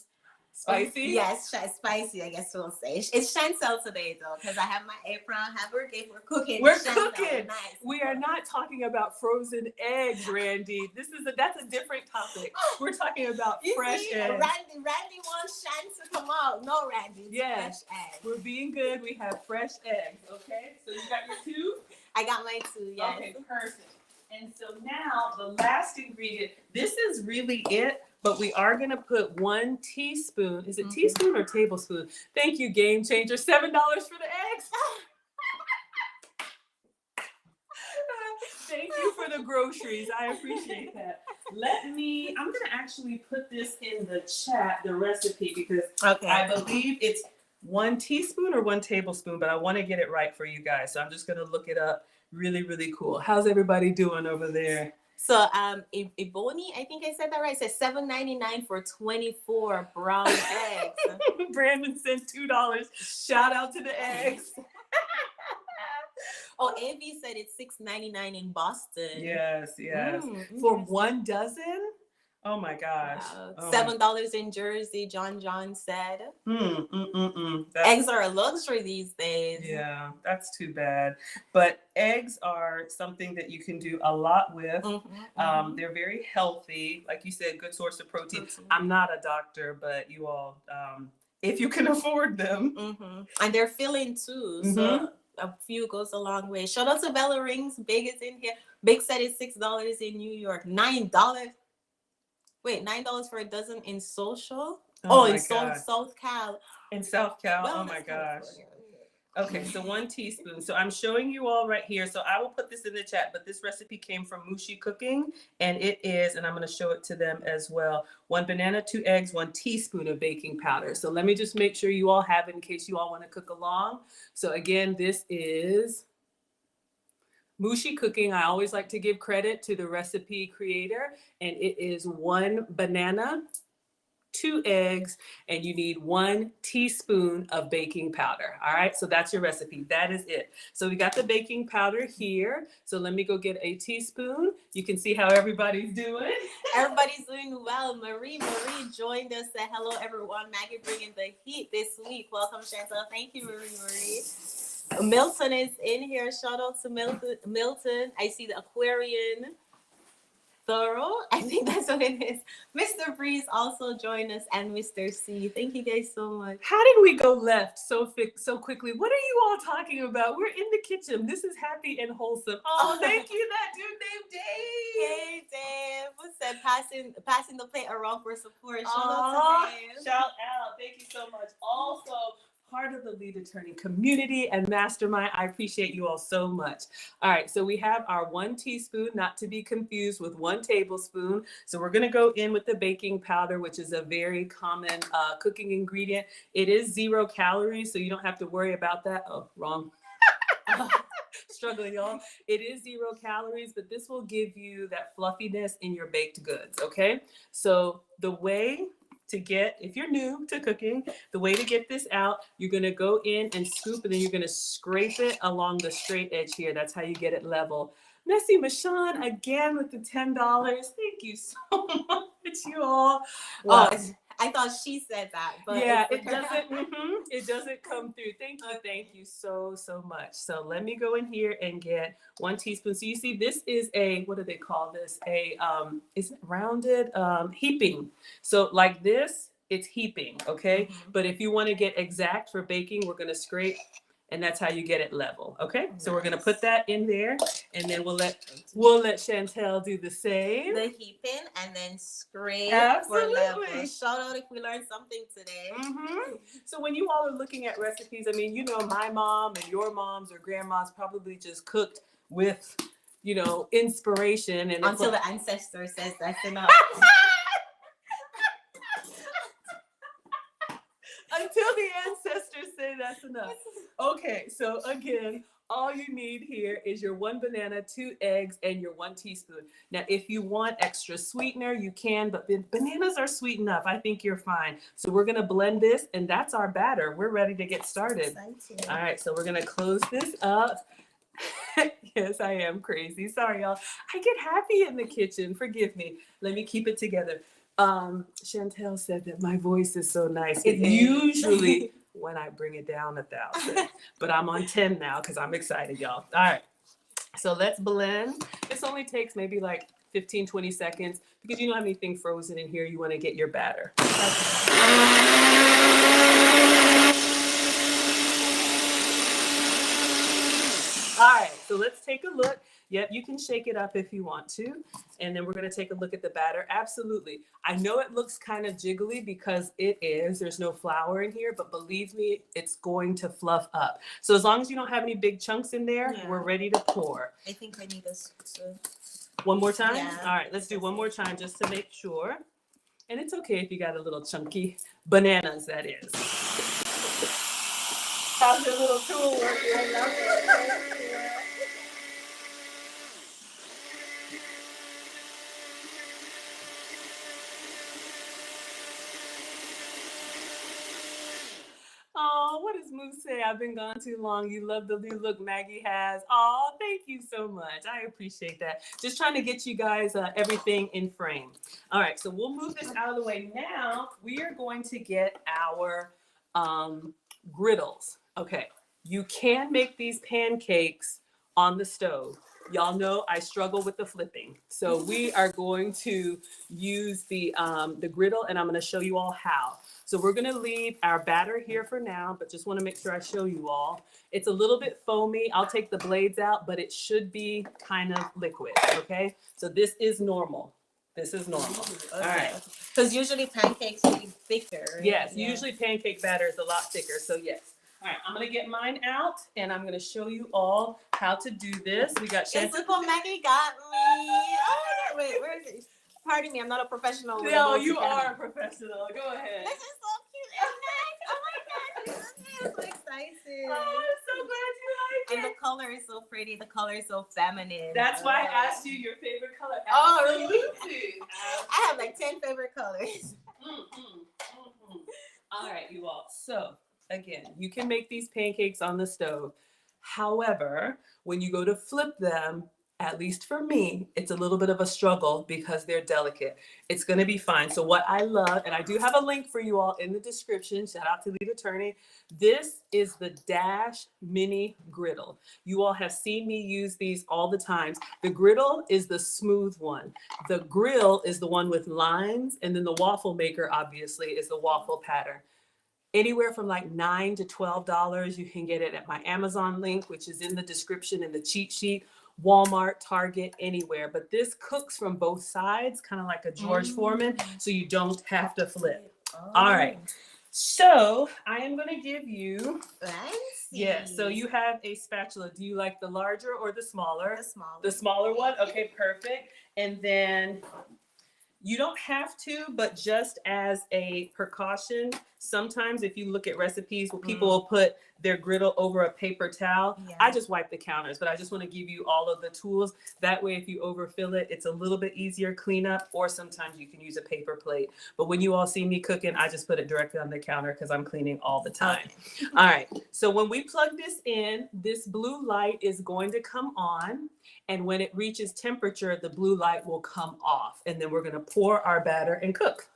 Speaker 1: spicy?
Speaker 2: Yes, spicy, I guess we'll say. It's Chantelle today, though, because I have my apron, have her gift. We're cooking.
Speaker 1: We're cooking. Nice. We are not talking about frozen eggs, Randy. That's a different topic. We're talking about fresh eggs.
Speaker 2: Randy wants Shan to come out. No, Randy.
Speaker 1: Yes.
Speaker 2: Fresh eggs.
Speaker 1: We're being good. We have fresh eggs. Okay. So you got your 2?
Speaker 2: I got my 2. Yes.
Speaker 1: Okay. Perfect. And so now the last ingredient. This is really it. But we are going to put 1 teaspoon. Is it teaspoon or tablespoon? Thank you, Game Changer. $7 for the eggs. Thank you for the groceries. I appreciate that. I'm going to actually put this in the chat, the recipe, because I believe it's 1 teaspoon or 1 tablespoon, but I want to get it right for you guys. So I'm just going to look it up. Really, really cool. How's everybody doing over there?
Speaker 2: So, Ebony, I think I said that right. It says $7.99 for 24 brown eggs.
Speaker 1: Brandon sent $2. Shout out to the eggs.
Speaker 2: Oh, AV said it's $6.99 in Boston.
Speaker 1: Yes, yes. For
Speaker 2: Interesting.
Speaker 1: 1 dozen? Oh my gosh.
Speaker 2: Wow.
Speaker 1: Oh
Speaker 2: $7 in Jersey, John said.
Speaker 1: That's,
Speaker 2: Eggs are a luxury these days.
Speaker 1: yeah, that's too bad. But eggs are something that you can do a lot with. They're very healthy. Like you said, good source of protein. I'm not a doctor, but you all, if you can afford them.
Speaker 2: And they're filling too. So a few goes a long way. Shout out to Bella Rings. Big is in here. Big said it's $6 in New York. $9. Wait, $9 for a dozen in Social? In South Cal.
Speaker 1: In South Cal,
Speaker 2: Well,
Speaker 1: oh my gosh.
Speaker 2: California.
Speaker 1: Okay, so 1 teaspoon. So I'm showing you all right here. So I will put this in the chat, but this recipe came from Mushi Cooking, and it is, and I'm going to show it to them as well. 1 banana, 2 eggs, 1 teaspoon of baking powder. So let me just make sure you all have it in case you all want to cook along. So again, this is Mushi Cooking. I always like to give credit to the recipe creator, and it is 1 banana, 2 eggs, and you need 1 teaspoon of baking powder. All right, so that's your recipe. That is it. So we got the baking powder here. So let me go get a teaspoon. You can see how everybody's doing.
Speaker 2: Everybody's doing well. Marie joined us. Said hello, everyone. Maggie bringing the heat this week. Welcome, Chantelle. Thank you, Marie. Milton is in here. Shout out to Milton. I see the Aquarian. Thorough. I think that's what it is. Mr. Breeze also joined us, and Mr. C. Thank you guys so much.
Speaker 1: How did we go left so quickly? What are you all talking about? We're in the kitchen. This is happy and wholesome. Oh, thank you, that dude named Dave.
Speaker 2: Hey, Dave. Who said passing the plate around for support? Shout out to Dave.
Speaker 1: Shout out. Thank you so much. Also, part of the lead attorney community and mastermind. I appreciate you all so much. All right, so we have our 1 teaspoon, not to be confused with 1 tablespoon. So we're gonna go in with the baking powder, which is a very common cooking ingredient. It is 0 calories, so you don't have to worry about that. Oh, wrong. Struggling, y'all. It is 0 calories, but this will give you that fluffiness in your baked goods, okay? So the way to get, if you're new to cooking, the way to get this out, you're gonna go in and scoop, and then you're gonna scrape it along the straight edge here. That's how you get it level. Messy Michonne again with the $10. Thank you so much, you all.
Speaker 2: Wow. Oh, I thought she said that, but
Speaker 1: yeah, it doesn't. It doesn't come through. Thank you so much. So let me go in here and get 1 teaspoon. So you see, this is a, what do they call this? A is it rounded heaping? So like this, it's heaping, okay? But if you want to get exact for baking, we're gonna scrape. And that's how you get it level. Okay, so we're gonna put that in there, and then we'll let Chantelle do the same.
Speaker 2: The heaping and then scrape
Speaker 1: Absolutely.
Speaker 2: for level. Shout out if we learned something today.
Speaker 1: So when you all are looking at recipes, I mean, you know, my mom and your moms or grandmas probably just cooked with, you know, inspiration and
Speaker 2: until the ancestor says that's enough.
Speaker 1: Until the ancestors say that's enough. Okay, so again, all you need here is your 1 banana, 2 eggs, and your 1 teaspoon. Now, if you want extra sweetener, you can, but the bananas are sweet enough. I think you're fine. So we're gonna blend this, and that's our batter. We're ready to get started.
Speaker 2: Exciting.
Speaker 1: All right, so we're gonna close this up. Yes, I am crazy. Sorry, y'all. I get happy in the kitchen. Forgive me. Let me keep it together. Chantelle said that my voice is so nice. It usually when I bring it down 1,000, but I'm on 10 now because I'm excited, y'all. All right, so let's blend. This only takes maybe like 15, 20 seconds because you don't have anything frozen in here. You want to get your batter. All right, so let's take a look. Yep, you can shake it up if you want to. And then we're going to take a look at the batter. Absolutely. I know it looks kind of jiggly because it is. There's no flour in here, but believe me, it's going to fluff up. So as long as you don't have any big chunks in there, we're ready to pour.
Speaker 2: I think I need a spoon.
Speaker 1: One more time?
Speaker 2: Yeah.
Speaker 1: All right, let's do one more time just to make sure. And it's okay if you got a little chunky bananas, that is. How's your little tool working? Oh, what is say I've been gone too long. You love the new look Maggie has. Oh, thank you so much. I appreciate that. Just trying to get you guys everything in frame. All right, so we'll move this out of the way. Now we are going to get our griddles. Okay, you can make these pancakes on the stove. Y'all know I struggle with the flipping. So we are going to use the griddle, and I'm going to show you all how. So we're going to leave our batter here for now, but just want to make sure I show you all. It's a little bit foamy. I'll take the blades out, but it should be kind of liquid, okay? So this is normal. This is normal. Okay. All right.
Speaker 2: Because usually pancakes will be thicker. Right?
Speaker 1: Yes, usually pancake batter is a lot thicker, so yes. All right, I'm gonna get mine out, and I'm gonna show you all how to do this. We got Chantelle.
Speaker 2: Maggie got me. Oh my God. Wait, where is it? Pardon me, I'm not a professional.
Speaker 1: No, you are a professional. Go ahead.
Speaker 2: This is so cute and nice. Oh my God. I'm so excited.
Speaker 1: Oh, I'm so glad you like
Speaker 2: And
Speaker 1: it.
Speaker 2: the color is so pretty. The color is so feminine.
Speaker 1: That's why I asked you your favorite color.
Speaker 2: Oh, really?
Speaker 1: Absolutely.
Speaker 2: I have like 10 favorite colors.
Speaker 1: All right, you all. So again, you can make these pancakes on the stove. However, when you go to flip them, at least for me, it's a little bit of a struggle because they're delicate. It's going to be fine. So what I love, and I do have a link for you all in the description, shout out to Lead Attorney. This is the Dash Mini Griddle. You all have seen me use these all the times. The griddle is the smooth one. The grill is the one with lines, and then the waffle maker, obviously, is the waffle pattern. Anywhere from like $9 to $12. You can get it at my Amazon link, which is in the description in the cheat sheet. Walmart, Target, anywhere. But this cooks from both sides, kind of like a George Foreman, so you don't have to flip.
Speaker 2: Oh.
Speaker 1: All right. So I am going to give you.
Speaker 2: Fancy.
Speaker 1: Yeah. So you have a spatula. Do you like the larger or the smaller?
Speaker 2: The smaller.
Speaker 1: The smaller one. Okay, perfect. And then you don't have to, but just as a precaution, sometimes if you look at recipes where people will put their griddle over a paper towel, I just wipe the counters, but I just want to give you all of the tools. That way, if you overfill it, it's a little bit easier cleanup, or sometimes you can use a paper plate. But when you all see me cooking, I just put it directly on the counter because I'm cleaning all the time. Okay. All right, so when we plug this in, this blue light is going to come on. And when it reaches temperature, the blue light will come off. And then we're going to pour our batter and cook.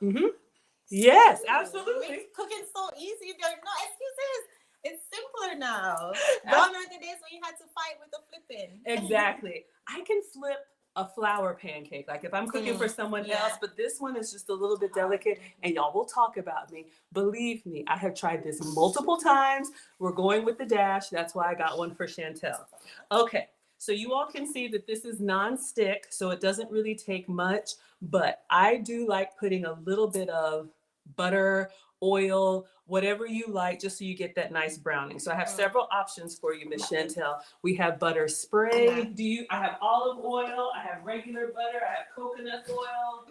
Speaker 1: Yes, absolutely.
Speaker 2: It makes cooking so easy. No excuses. It's simpler now. Gone are the days when you had to fight with the flipping.
Speaker 1: Exactly. I can flip a flour pancake, like if I'm cooking for someone else, but this one is just a little bit delicate, and y'all will talk about me. Believe me, I have tried this multiple times. We're going with the Dash. That's why I got one for Chantelle. Okay. So you all can see that this is non-stick, so it doesn't really take much, but I do like putting a little bit of butter, oil, whatever you like, just so you get that nice browning. So I have several options for you, Miss Chantelle. We have butter spray. I have olive oil, I have regular butter, I have coconut oil.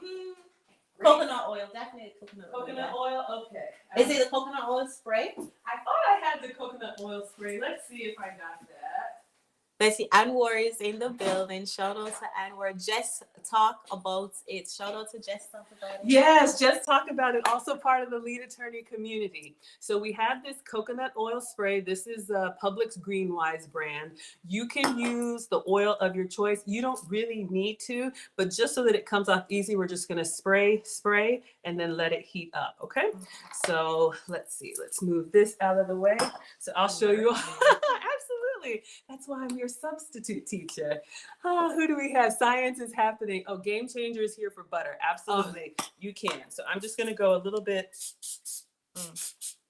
Speaker 2: Coconut oil, definitely coconut oil.
Speaker 1: Coconut oil, okay.
Speaker 2: Is it the coconut oil spray?
Speaker 1: I thought I had the coconut oil spray. Let's see if I got that.
Speaker 2: Let's see, Anwar is in the building. Shout out to Anwar. Jess talk about it. Shout out to Jess talk about it.
Speaker 1: Yes, Jess talk about it. Also part of the Lead Attorney community. So we have this coconut oil spray. This is Publix Greenwise brand. You can use the oil of your choice. You don't really need to, but just so that it comes off easy, we're just gonna spray, and then let it heat up, okay? So let's see, let's move this out of the way. So I'll show you. Absolutely. That's why I'm your substitute teacher. Who do we have? Science is happening. Oh, Game Changer is here for butter. Absolutely. You can. So I'm just going to go a little bit,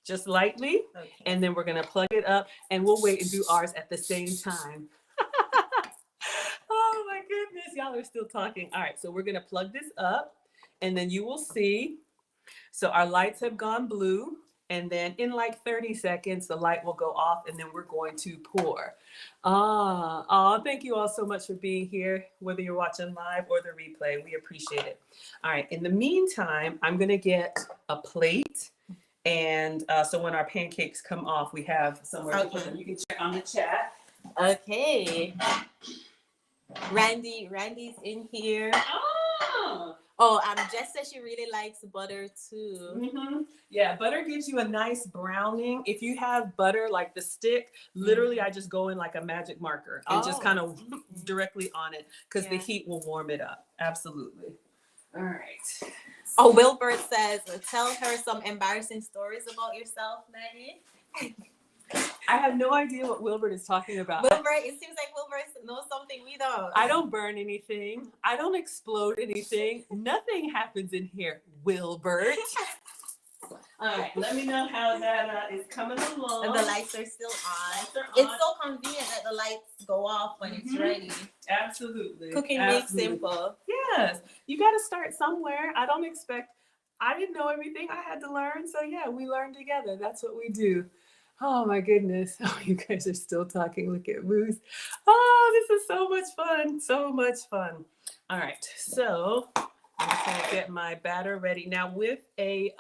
Speaker 1: just lightly, and then we're going to plug it up, and we'll wait and do ours at the same time. Oh my goodness. Y'all are still talking. All right. So we're going to plug this up, and then you will see. So our lights have gone blue. And then in like 30 seconds, the light will go off, and then we're going to pour. Thank you all so much for being here, whether you're watching live or the replay. We appreciate it. All right. In the meantime, I'm going to get a plate. And so when our pancakes come off, we have somewhere to put them. You can check on the chat.
Speaker 2: Okay. Randy's in here. Oh, Jess said she really likes butter too.
Speaker 1: Mm-hmm. Yeah, butter gives you a nice browning. If you have butter like the stick, literally I just go in like a magic marker and just kind of directly on it because the heat will warm it up. Absolutely. All right.
Speaker 2: Oh, Wilbert says, tell her some embarrassing stories about yourself, Maggie.
Speaker 1: I have no idea what Wilbert is talking about.
Speaker 2: Wilbert, it seems like Wilbert knows something we don't.
Speaker 1: I don't burn anything. I don't explode anything. Nothing happens in here, Wilbert. All right, let me know how that is coming along.
Speaker 2: And the lights are still on. It's so convenient that the lights go off when it's ready.
Speaker 1: Absolutely.
Speaker 2: Cooking makes simple.
Speaker 1: Yes, you got to start somewhere. I didn't know everything I had to learn. So yeah, we learn together. That's what we do. Oh my goodness. Oh, you guys are still talking. Look at Moose. Oh, this is so much fun. So much fun. All right. So I'm just going to get my batter ready. Now with a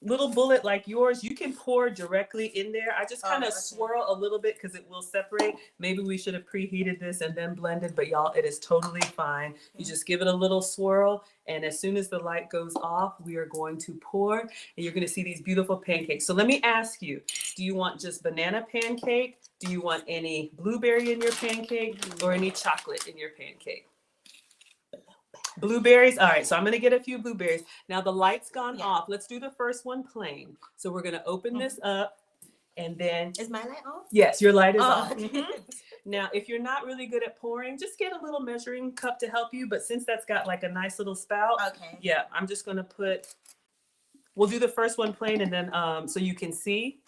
Speaker 1: little bullet like yours, you can pour directly in there. I just kind of swirl a little bit because it will separate. Maybe we should have preheated this and then blended, but y'all, it is totally fine. You just give it a little swirl, and as soon as the light goes off, we are going to pour, and you're going to see these beautiful pancakes. So let me ask you, do you want just banana pancake? Do you want any blueberry in your pancake or any chocolate in your pancake? Blueberries. All right, so I'm going to get a few blueberries. Now the light's gone off. Let's do the first one plain. So we're going to open this up, and then...
Speaker 2: Is my light off?
Speaker 1: Yes, your light is off. Now, if you're not really good at pouring, just get a little measuring cup to help you. But since that's got like a nice little spout, yeah, I'm just going to put... We'll do the first one plain, and then so you can see.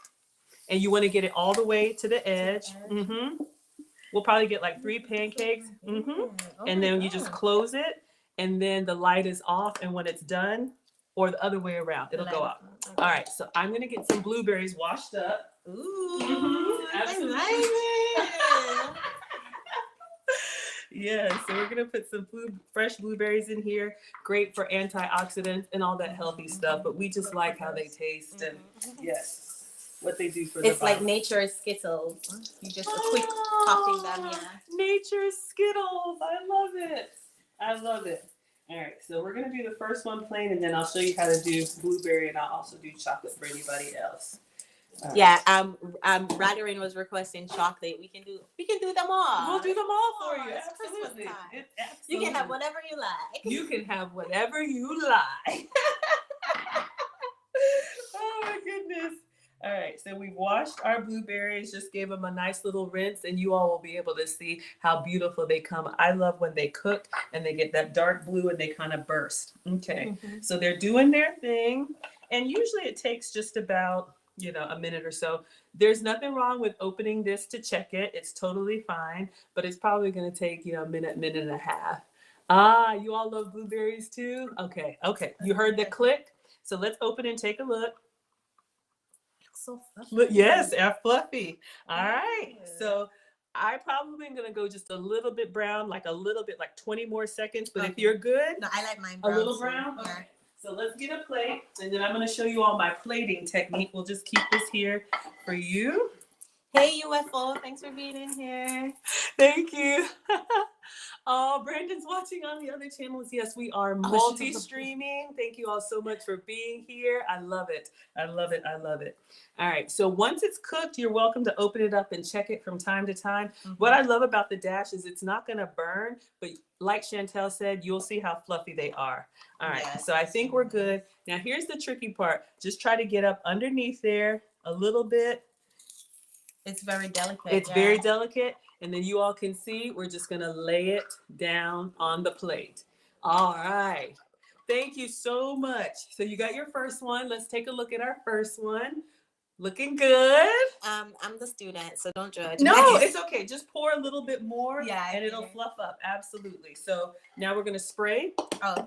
Speaker 1: And you want to get it all the way to the edge. We'll probably get like 3 pancakes. And then you just close it. And then the light is off, and when it's done, or the other way around, it'll go out. All right, so I'm gonna get some blueberries washed up.
Speaker 2: Ooh,
Speaker 1: absolutely.
Speaker 2: I like it.
Speaker 1: Yeah, so we're gonna put some fresh blueberries in here. Great for antioxidants and all that healthy stuff, but we just like how they taste and what they do for the body.
Speaker 2: It's like nature's Skittles. You just a quick popping them,
Speaker 1: Nature's Skittles. I love it. I love it. All right, so we're gonna do the first one plain, and then I'll show you how to do blueberry, and I'll also do chocolate for anybody else.
Speaker 2: Yeah, Radarin was requesting chocolate. We can do them all.
Speaker 1: We'll do them all for you.
Speaker 2: It's
Speaker 1: Absolutely.
Speaker 2: Christmas time. You can have whatever you like.
Speaker 1: You can have whatever you like. Oh my goodness. All right, so we washed our blueberries, just gave them a nice little rinse, and you all will be able to see how beautiful they come. I love when they cook and they get that dark blue and they kind of burst. Okay, so they're doing their thing, and usually it takes just about, a minute or so. There's nothing wrong with opening this to check it. It's totally fine, but it's probably going to take, a minute and a half. You all love blueberries too? Okay. You heard the click? So let's open and take a look.
Speaker 2: So fluffy.
Speaker 1: Look, yes, they're fluffy. All right. So I probably am going to go just a little bit brown, like 20 more seconds. But if you're good.
Speaker 2: No, I like mine brown.
Speaker 1: A little brown?
Speaker 2: Yeah.
Speaker 1: Okay. So let's get a plate, and then I'm going to show you all my plating technique. We'll just keep this here for you.
Speaker 2: Hey, UFO. Thanks for being in here.
Speaker 1: Thank you. Oh, Brandon's watching on the other channels. Yes, we are multi-streaming. Thank you all so much for being here. I love it. I love it. I love it. All right. So once it's cooked, you're welcome to open it up and check it from time to time. What I love about the dash is it's not going to burn, but like Chantelle said, you'll see how fluffy they are. All right. So I think we're good. Now, here's the tricky part. Just try to get up underneath there a little bit.
Speaker 2: It's very delicate.
Speaker 1: It's very delicate. And then you all can see, we're just going to lay it down on the plate. All right. Thank you so much. So you got your first one. Let's take a look at our first one. Looking good.
Speaker 2: I'm the student, so don't judge.
Speaker 1: No, it's okay. Just pour a little bit more and it'll fluff up. Absolutely. So now we're going to spray.
Speaker 2: Okay.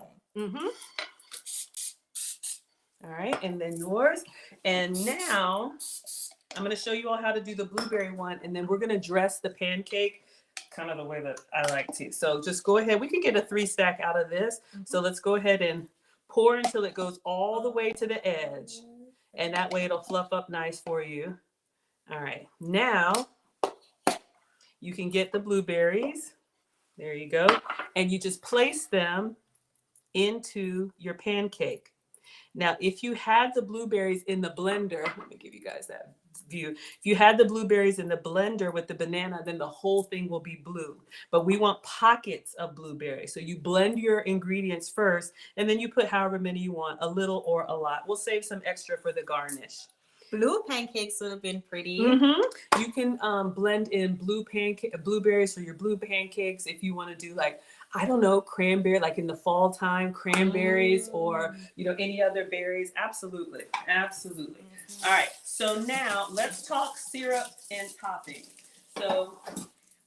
Speaker 1: All right. And then yours. And now I'm going to show you all how to do the blueberry one, and then we're going to dress the pancake kind of the way that I like to. So just go ahead. We can get a 3-stack out of this. So let's go ahead and pour until it goes all the way to the edge. And that way it'll fluff up nice for you. All right. Now you can get the blueberries. There you go. And you just place them into your pancake. Now, if you had the blueberries in the blender, let me give you guys that view. If you had the blueberries in the blender with the banana, then the whole thing will be blue. But we want pockets of blueberries. So you blend your ingredients first, and then you put however many you want, a little or a lot. We'll save some extra for the garnish.
Speaker 2: Blue pancakes would have been pretty.
Speaker 1: Mm-hmm. You can blend in blueberries for your blue pancakes if you want to do like, I don't know, cranberry, like in the fall time, cranberries or, you know, any other berries. Absolutely. Absolutely. All right. So now let's talk syrup and topping. So,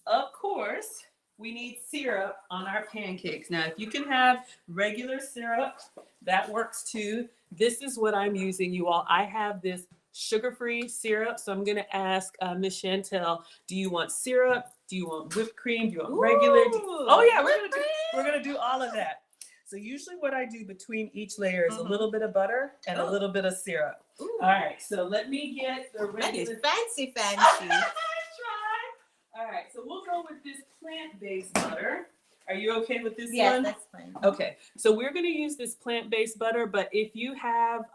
Speaker 1: of course, we need syrup on our pancakes. Now, if you can have regular syrup, that works too. This is what I'm using, you all. I have this sugar-free syrup. So I'm going to ask Miss Chantelle, do you want syrup? Do you want whipped cream? Do you want regular? Oh yeah, we're gonna do all of that. So usually what I do between each layer is a little bit of butter and a little bit of syrup. All right, so let me get the regular.
Speaker 2: That is fancy.
Speaker 1: Try. All right, so we'll go with this plant-based butter. Are you okay with this one?
Speaker 2: Yes, that's fine.
Speaker 1: Okay, so we're going to use this plant-based butter, but if you have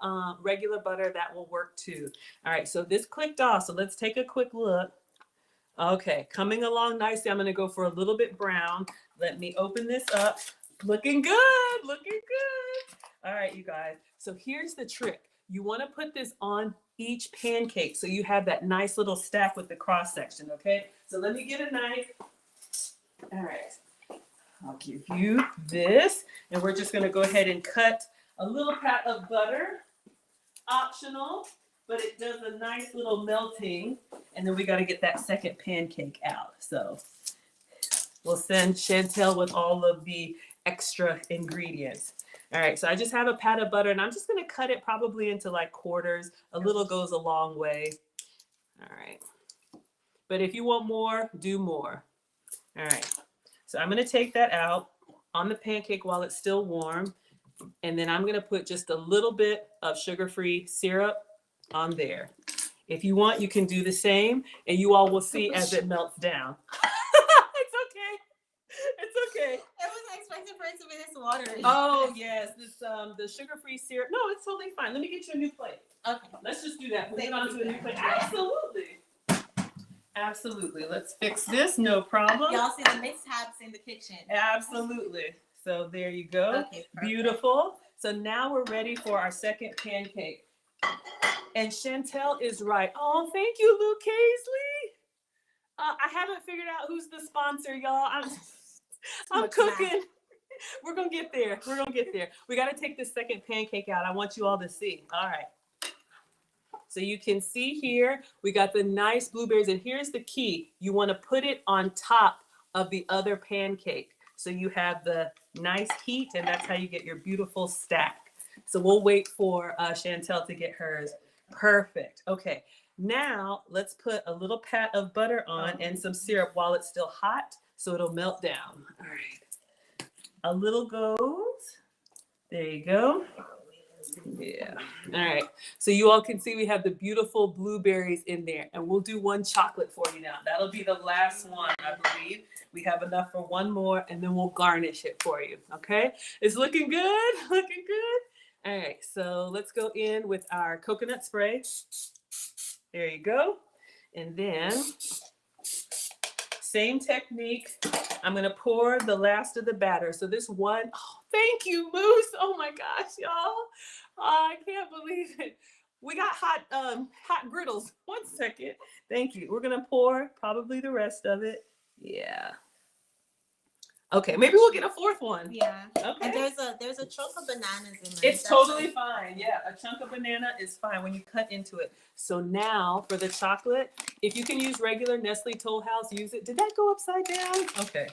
Speaker 1: regular butter, that will work too. All right, so this clicked off, so let's take a quick look. Okay, coming along nicely. I'm going to go for a little bit brown. Let me open this up. Looking good, looking good. All right, you guys. So here's the trick. You want to put this on each pancake so you have that nice little stack with the cross section, okay? So let me get a knife. All right. I'll give you this, and we're just going to go ahead and cut a little pat of butter. Optional, but it does a nice little melting, and then we got to get that second pancake out. So we'll send Chantelle with all of the extra ingredients. All right, so I just have a pat of butter, and I'm just going to cut it probably into like quarters. A little goes a long way. All right, but if you want more, do more. All right. So I'm going to take that out on the pancake while it's still warm. And then I'm going to put just a little bit of sugar-free syrup on there. If you want, you can do the same, and you all will see as it melts down. It's okay. It's okay.
Speaker 2: It was expected for it to be this watery.
Speaker 1: Oh, yes. This the sugar-free syrup. No, it's totally fine. Let me get you a new plate.
Speaker 2: Okay.
Speaker 1: Let's just do that. We'll get on to a new plate. Absolutely. Absolutely. Let's fix this. No problem.
Speaker 2: Y'all see the mishaps in the kitchen.
Speaker 1: Absolutely. So there you go.
Speaker 2: Okay,
Speaker 1: beautiful. So now we're ready for our second pancake. And Chantelle is right. Oh, thank you, Luke Casely. I haven't figured out who's the sponsor, y'all. I'm cooking. We're going to get there. We're going to get there. We got to take this second pancake out. I want you all to see. All right. So you can see here, we got the nice blueberries, and here's the key. You want to put it on top of the other pancake. So you have the nice heat, and that's how you get your beautiful stack. So we'll wait for Chantelle to get hers. Perfect. Okay, now let's put a little pat of butter on and some syrup while it's still hot, so it'll melt down. All right. A little goes. There you go. Yeah. All right. So you all can see we have the beautiful blueberries in there, and we'll do one chocolate for you now. That'll be the last one, I believe. We have enough for one more, and then we'll garnish it for you. Okay. It's looking good. Looking good. All right. So let's go in with our coconut spray. There you go. And then same technique. I'm going to pour the last of the batter. So this one, oh, thank you, Moose. Oh my gosh, y'all. Oh, I can't believe it. We got hot griddles. 1 second. Thank you. We're going to pour probably the rest of it. Yeah. Okay, maybe we'll get a fourth one.
Speaker 2: Yeah.
Speaker 1: Okay.
Speaker 2: And there's a chunk of bananas in there.
Speaker 1: It's totally fine. Yeah, a chunk of banana is fine when you cut into it. So now for the chocolate, if you can use regular Nestle Toll House, use it. Did that go upside down? Okay.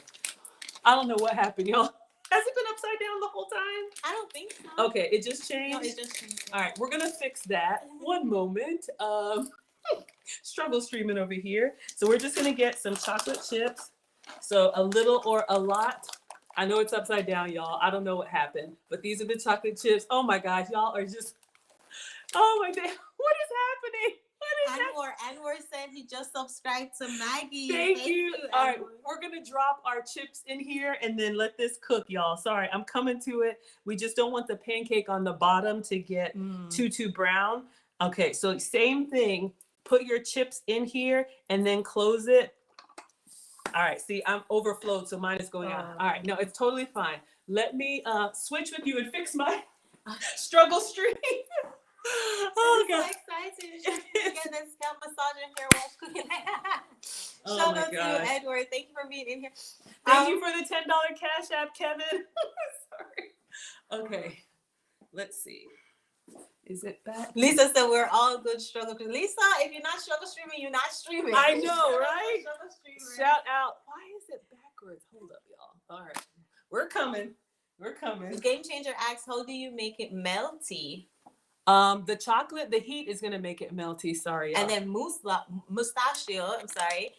Speaker 1: I don't know what happened, y'all. Has it been upside down the whole time?
Speaker 2: I don't think so.
Speaker 1: Okay, it just changed?
Speaker 2: No, it just changed.
Speaker 1: All right, we're going to fix that. One moment. Struggle streaming over here. So we're just going to get some chocolate chips. So a little or a lot. I know it's upside down, y'all. I don't know what happened, but these are the chocolate chips. Oh my gosh, y'all are just, oh my God. What is happening? What
Speaker 2: Anwar said he just subscribed to Maggie.
Speaker 1: Thank you. All right,
Speaker 2: Anwar.
Speaker 1: we're gonna drop our chips in here and then let this cook, y'all. Sorry, I'm coming to it. We just don't want the pancake on the bottom to get too brown. Okay, so same thing. Put your chips in here and then close it. All right, see, I'm overflowed, so mine is going out. All right, no, it's totally fine. Let me switch with you and fix my struggle stream. Oh,
Speaker 2: I'm
Speaker 1: God.
Speaker 2: so excited to get this scalp massage in here while cooking.
Speaker 1: Oh,
Speaker 2: Shout
Speaker 1: my
Speaker 2: out to you,
Speaker 1: gosh.
Speaker 2: Edward. Thank you for being in here.
Speaker 1: Thank you for the $10 Cash App, Kevin. Sorry. Okay, let's see. Is it back?
Speaker 2: Lisa said we're all good struggle. Lisa, if you're not struggle streaming, you're not streaming.
Speaker 1: I know, right?
Speaker 2: Struggle streamer.
Speaker 1: Shout out. Why is it backwards? Hold up, y'all. All right. We're coming. We're coming.
Speaker 2: Game Changer asks, how do you make it melty?
Speaker 1: The chocolate, the heat is gonna make it melty. Sorry, y'all.
Speaker 2: And then Mustachio, I'm sorry,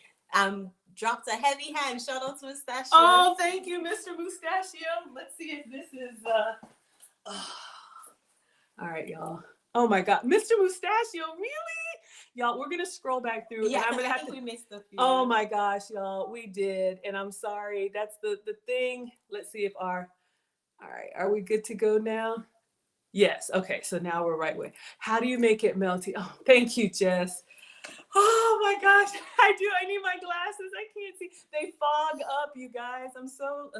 Speaker 2: dropped a heavy hand. Shout out to Mustachio.
Speaker 1: Oh, thank you, Mr. Mustachio. Let's see if this is all right, y'all. Oh my God, Mr. Mustachio, really? Y'all, we're gonna scroll back through.
Speaker 2: Yeah,
Speaker 1: and I'm gonna have to.
Speaker 2: we missed a few.
Speaker 1: Oh my gosh, y'all, we did, and I'm sorry. That's the thing. Let's see if our. All right, are we good to go now? Yes. Okay, so now we're right way. How do you make it melty? Oh, thank you, Jess. Oh my gosh, I need my glasses. I can't see. They fog up, you guys. I'm so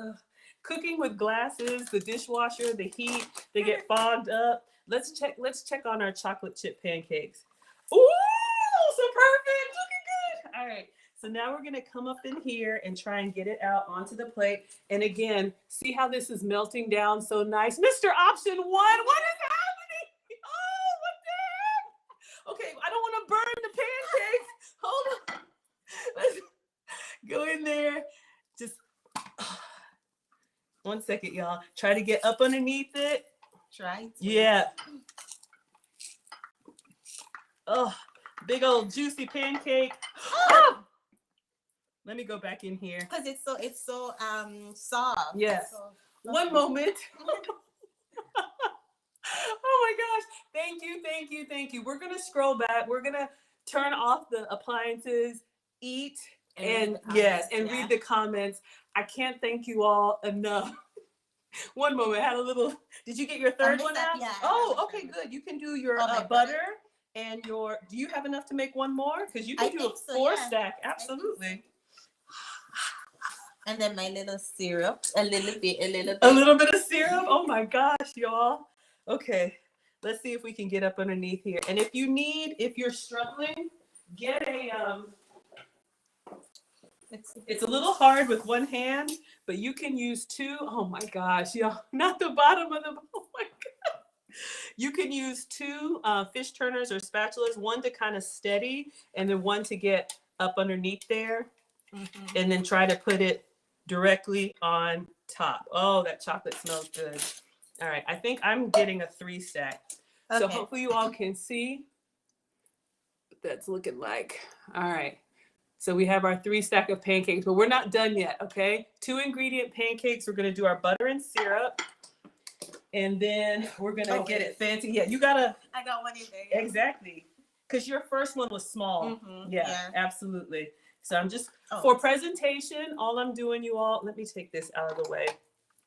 Speaker 1: cooking with glasses, the dishwasher, the heat, they get fogged up. Let's check on our chocolate chip pancakes. Ooh, so perfect. Looking good. All right. So now we're gonna come up in here and try and get it out onto the plate. And again, see how this is melting down so nice. Mr. Option 1, what is happening? Oh, what the heck? Okay, I don't want to burn the pancakes. Hold on. Let's go in there. Just 1 second, y'all. Try to get up underneath it.
Speaker 2: Try.
Speaker 1: Yeah. Oh, big old juicy pancake. Oh! Let me go back in here.
Speaker 2: Because it's so soft.
Speaker 1: Yes.
Speaker 2: So,
Speaker 1: One moment. Oh my gosh. Thank you. We're gonna scroll back. We're gonna turn off the appliances, eat, and read the comments. I can't thank you all enough. One moment. I had a little. Did you get your third one out?
Speaker 2: Yeah.
Speaker 1: Oh, okay, good. You can do your butter and your. Do you have enough to make one more? Because you can do a 4-stack. Absolutely.
Speaker 2: And then my little syrup, a little bit.
Speaker 1: A little bit of syrup. Oh my gosh, y'all. Okay, let's see if we can get up underneath here. And if you're struggling, get a. It's a little hard with one hand, but you can use two. Oh my gosh, y'all! Not the bottom of the. Oh my god. You can use two fish turners or spatulas. One to kind of steady, and then one to get up underneath there, and then try to put it directly on top. Oh, that chocolate smells good. All right, I think I'm getting a 3-stack. Okay. So hopefully you all can see what that's looking like. All right, so we have our 3-stack of pancakes, but we're not done yet, okay? 2-ingredient pancakes. We're gonna do our butter and syrup, and then we're gonna get it fancy. Yeah, you gotta.
Speaker 2: I got one in there.
Speaker 1: Yeah. Exactly, because your first one was small. Yeah, absolutely. So I'm just, for presentation, all I'm doing, you all, let me take this out of the way.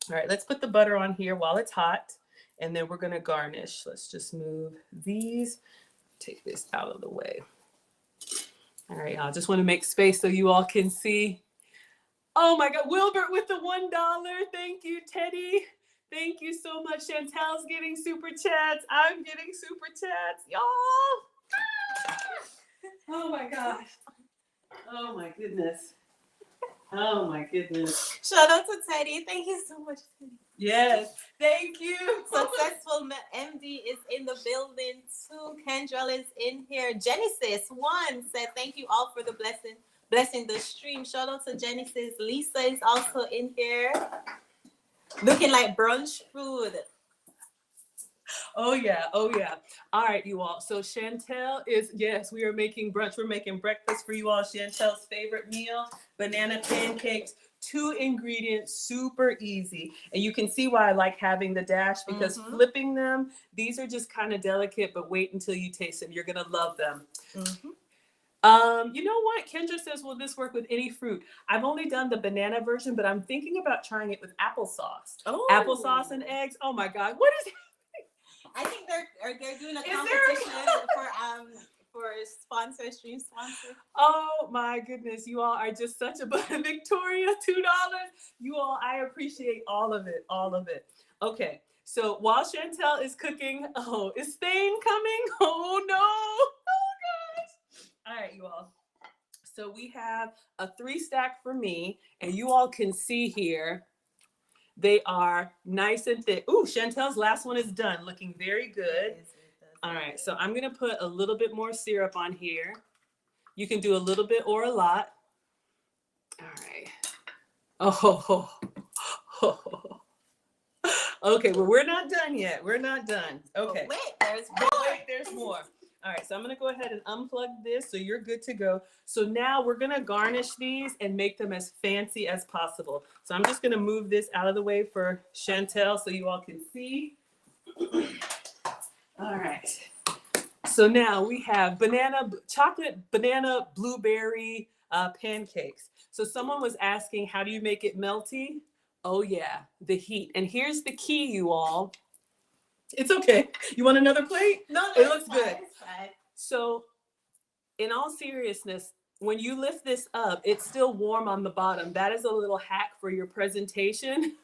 Speaker 1: All right, let's put the butter on here while it's hot, and then we're gonna garnish. Let's just move these, take this out of the way. All right, y'all, just wanna make space so you all can see. Oh my God, Wilbert with the $1. Thank you, Teddy. Thank you so much. Chantel's getting super chats. I'm getting super chats, y'all. Oh my gosh. Oh my goodness. Oh my goodness.
Speaker 2: Shout out to Teddy. Thank you so much, Teddy.
Speaker 1: Yes. Thank you.
Speaker 2: Successful MD is in the building too. Kendrell is in here. Genesis 1 said, thank you all for the blessing the stream. Shout out to Genesis. Lisa is also in here. Looking like brunch food.
Speaker 1: Oh yeah. All right, you all. So Chantelle is, yes, we are making brunch. We're making breakfast for you all. Chantelle's favorite meal, banana pancakes, 2 ingredients, super easy. And you can see why I like having the dash, because flipping them, these are just kind of delicate, but wait until you taste them. You're gonna love them. You know what? Kendra says, will this work with any fruit? I've only done the banana version, but I'm thinking about trying it with applesauce.
Speaker 2: Oh.
Speaker 1: Applesauce and eggs. Oh my God. What is it?
Speaker 2: I think they're doing a
Speaker 1: Is there
Speaker 2: competition for sponsor, stream sponsor.
Speaker 1: Oh my goodness, you all are just such a Victoria, $2. You all, I appreciate all of it, all of it. Okay, so while Chantelle is cooking, oh, is Thane coming? Oh no, oh gosh. All right, you all. So we have a 3 stack for me, and you all can see here, they are nice and thick. Ooh, Chantel's last one is done, looking very good. All right, so I'm gonna put a little bit more syrup on here. You can do a little bit or a lot. All right. Oh. Okay, well, we're not done yet. We're not done. Okay.
Speaker 2: Oh, wait, there's more.
Speaker 1: Wait, there's more. All right, so I'm gonna go ahead and unplug this so you're good to go. So now we're gonna garnish these and make them as fancy as possible. So I'm just gonna move this out of the way for Chantelle so you all can see. All right. So now we have chocolate banana blueberry pancakes. So someone was asking, how do you make it melty? Oh yeah, the heat. And here's the key, you all. It's okay. You want another plate?
Speaker 2: No,
Speaker 1: it looks good.
Speaker 2: It's fine.
Speaker 1: So in all seriousness, when you lift this up, it's still warm on the bottom. That is a little hack for your presentation.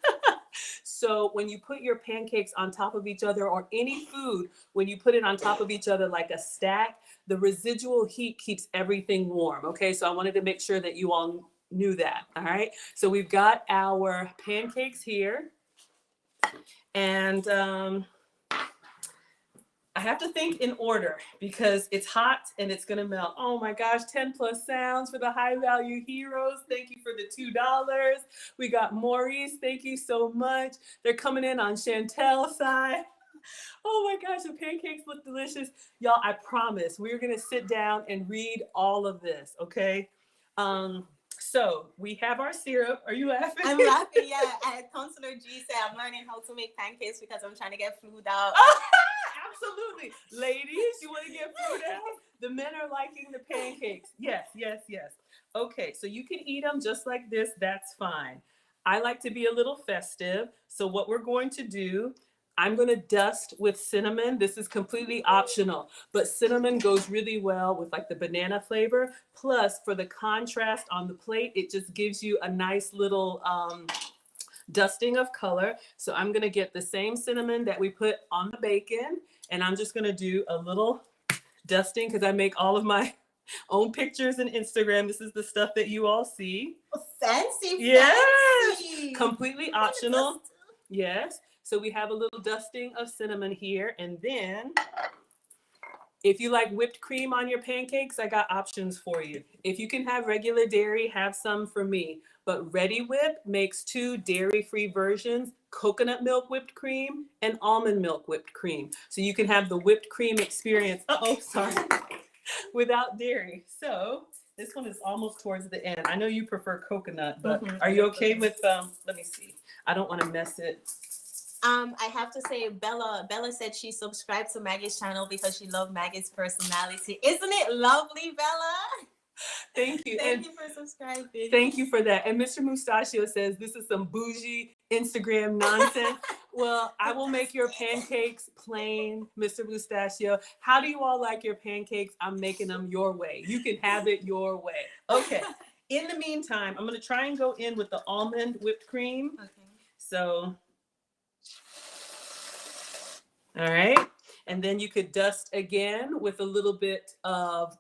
Speaker 1: So when you put your pancakes on top of each other, or any food, when you put it on top of each other like a stack, the residual heat keeps everything warm. Okay, so I wanted to make sure that you all knew that. All right, so we've got our pancakes here, and I have to think in order because it's hot and it's gonna melt. Oh my gosh, 10 plus sounds for the high value heroes. Thank you for the $2. We got Maurice, thank you so much. They're coming in on Chantel's side. Oh my gosh, the pancakes look delicious. Y'all, I promise we're gonna sit down and read all of this, okay? So we have our syrup. Are you laughing?
Speaker 2: I'm laughing, yeah. Counselor G said I'm learning how to make pancakes because I'm trying to get flued out.
Speaker 1: Absolutely. Ladies, you want to get food out? The men are liking the pancakes. Yes. Okay, so you can eat them just like this. That's fine. I like to be a little festive. So what we're going to do, I'm going to dust with cinnamon. This is completely optional, but cinnamon goes really well with like the banana flavor. Plus, for the contrast on the plate, it just gives you a nice little dusting of color. So I'm going to get the same cinnamon that we put on the bacon, and I'm just going to do a little dusting because I make all of my own pictures and Instagram. This is the stuff that you all see.
Speaker 2: Fancy.
Speaker 1: Yes.
Speaker 2: Fancy.
Speaker 1: Completely optional. Yes. So we have a little dusting of cinnamon here. And then if you like whipped cream on your pancakes, I got options for you. If you can have regular dairy, have some for me. But Ready Whip makes 2 dairy-free versions, coconut milk whipped cream and almond milk whipped cream. So you can have the whipped cream experience, without dairy. So this one is almost towards the end. I know you prefer coconut, but are you okay with, let me see. I don't want to mess it.
Speaker 2: I have to say, Bella said she subscribed to Maggie's channel because she loved Maggie's personality. Isn't it lovely, Bella?
Speaker 1: Thank you.
Speaker 2: Thank you for subscribing.
Speaker 1: Thank you for that. And Mr. Mustachio says, this is some bougie Instagram nonsense. Well, I will make your pancakes plain, Mr. Mustachio. How do you all like your pancakes? I'm making them your way. You can have it your way. Okay. In the meantime, I'm going to try and go in with the almond whipped cream.
Speaker 2: Okay.
Speaker 1: So, all right. And then you could dust again with a little bit of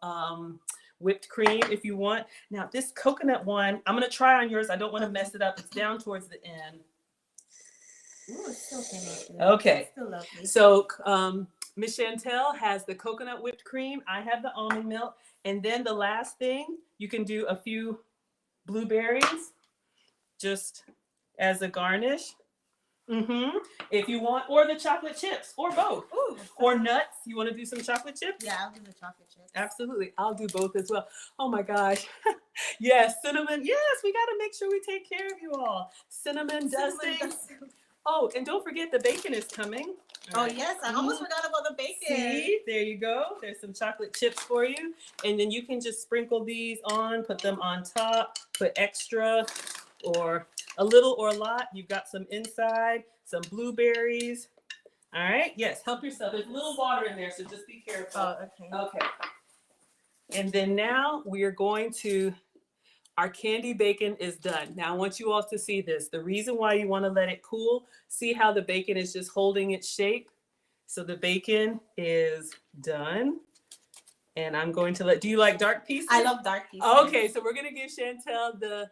Speaker 1: whipped cream if you want. Now this coconut one, I'm gonna try on yours. I don't want to mess it up. It's down towards the end.
Speaker 2: Ooh, it's still finished.
Speaker 1: Okay.
Speaker 2: It's still lovely.
Speaker 1: So Miss Chantelle has the coconut whipped cream. I have the almond milk. And then the last thing, you can do a few blueberries just as a garnish. If you want, or the chocolate chips, or both.
Speaker 2: Ooh.
Speaker 1: Or nuts. You want to do some chocolate chips?
Speaker 2: Yeah, I'll do the chocolate chips.
Speaker 1: Absolutely. I'll do both as well. Oh my gosh. Yes, cinnamon. Yes, we got to make sure we take care of you all. Cinnamon dusting. Oh, and don't forget the bacon is coming.
Speaker 2: Oh, yes. I almost forgot about the bacon.
Speaker 1: See, there you go. There's some chocolate chips for you. And then you can just sprinkle these on, put them on top, put extra or a little or a lot. You've got some inside, some blueberries. All right. Yes, help yourself. There's a little water in there, so just be careful.
Speaker 2: Oh, okay.
Speaker 1: Okay. And then now we are going to, our candy bacon is done. Now I want you all to see this. The reason why you want to let it cool, see how the bacon is just holding its shape. So the bacon is done. And I'm going to let, do you like dark pieces?
Speaker 2: I love dark pieces.
Speaker 1: Okay, so we're going to give Chantelle the,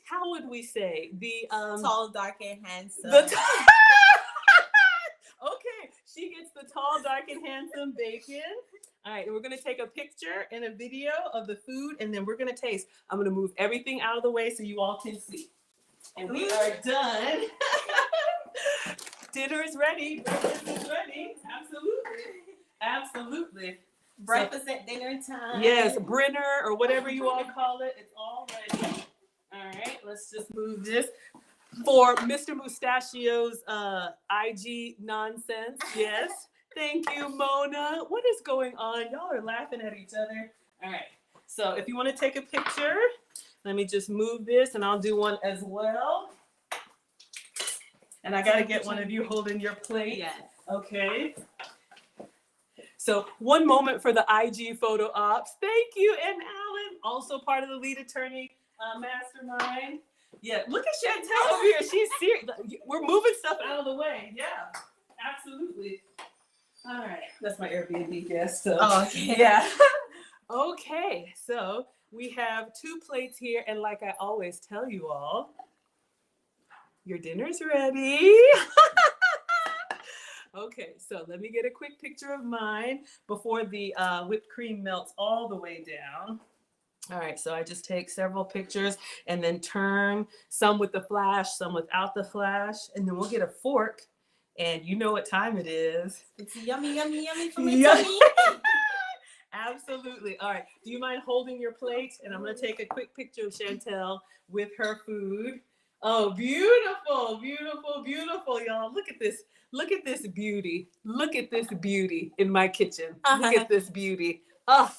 Speaker 1: how would we say? The
Speaker 2: tall, dark, and handsome.
Speaker 1: Okay, she gets the tall, dark, and handsome bacon. All right, and we're gonna take a picture and a video of the food, and then we're gonna taste. I'm gonna move everything out of the way so you all can see. And we are done. Dinner is ready. Breakfast is ready. Absolutely. Absolutely.
Speaker 2: Breakfast at dinner time.
Speaker 1: Yes, Brenner or whatever you all call it. It's all ready. All right, let's just move this. For Mr. Mustachio's IG nonsense. Yes. Thank you, Mona. What is going on? Y'all are laughing at each other. All right. So if you want to take a picture, let me just move this and I'll do one as well. And I got to get one of you holding your plate.
Speaker 2: Yes.
Speaker 1: Okay. So one moment for the IG photo ops. Thank you. And Alan, also part of the lead attorney mastermind. Yeah, look at Chantelle over here. She's serious. We're moving stuff out of the way. Yeah, absolutely. All right, that's my Airbnb guest. So.
Speaker 2: Oh, okay.
Speaker 1: Yeah. Okay, so we have 2 plates here, and like I always tell you all, your dinner's ready. Okay, so let me get a quick picture of mine before the whipped cream melts all the way down. All right, so I just take several pictures and then turn some with the flash, some without the flash, and then we'll get a fork. And you know what time it is.
Speaker 2: It's yummy, yummy, yummy for my tummy.
Speaker 1: Absolutely. All right. Do you mind holding your plate? And I'm going to take a quick picture of Chantelle with her food. Oh, beautiful, beautiful, beautiful, y'all. Look at this. Look at this beauty. Look at this beauty in my kitchen. Look at this beauty. Oh.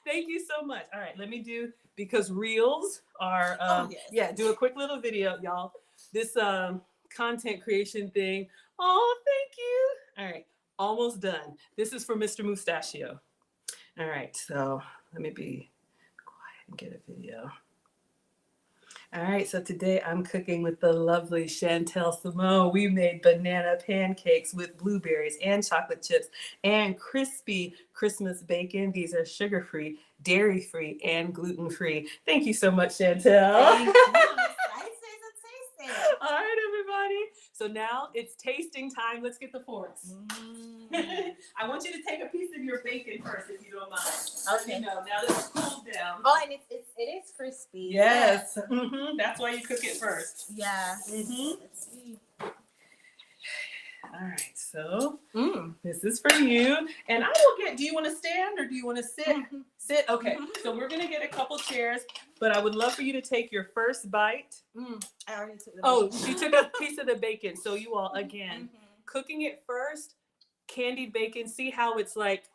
Speaker 1: Thank you so much. All right, let me do, because reels are,
Speaker 2: yes.
Speaker 1: Yeah, do a quick little video, y'all. This content creation thing. Oh, thank you. All right, almost done. This is for Mr. Mustachio. All right, so let me be quiet and get a video. All right, so today I'm cooking with the lovely Chantelle Simone. We made banana pancakes with blueberries and chocolate chips and crispy Christmas bacon. These are sugar-free, dairy-free, and gluten-free. Thank you so much, Chantelle.
Speaker 2: Thank you.
Speaker 1: All right, everybody. So now it's tasting time. Let's get the forks. I want you to take a piece of your bacon first, if you don't mind.
Speaker 2: Okay.
Speaker 1: You know, now that it's cooled down.
Speaker 2: Oh, and it is crispy.
Speaker 1: Yes. Mm-hmm. That's why you cook it first.
Speaker 2: Yeah.
Speaker 1: Mm-hmm.
Speaker 2: Let's see.
Speaker 1: All right, so this is for you. And I will get, do you want to stand or do you want to sit? Sit? Okay, so we're going to get a couple chairs, but I would love for you to take your first bite.
Speaker 2: I already took the
Speaker 1: Oh,
Speaker 2: bacon.
Speaker 1: she took a piece of the bacon. So you all, again, cooking it first, candied bacon, see how it's like.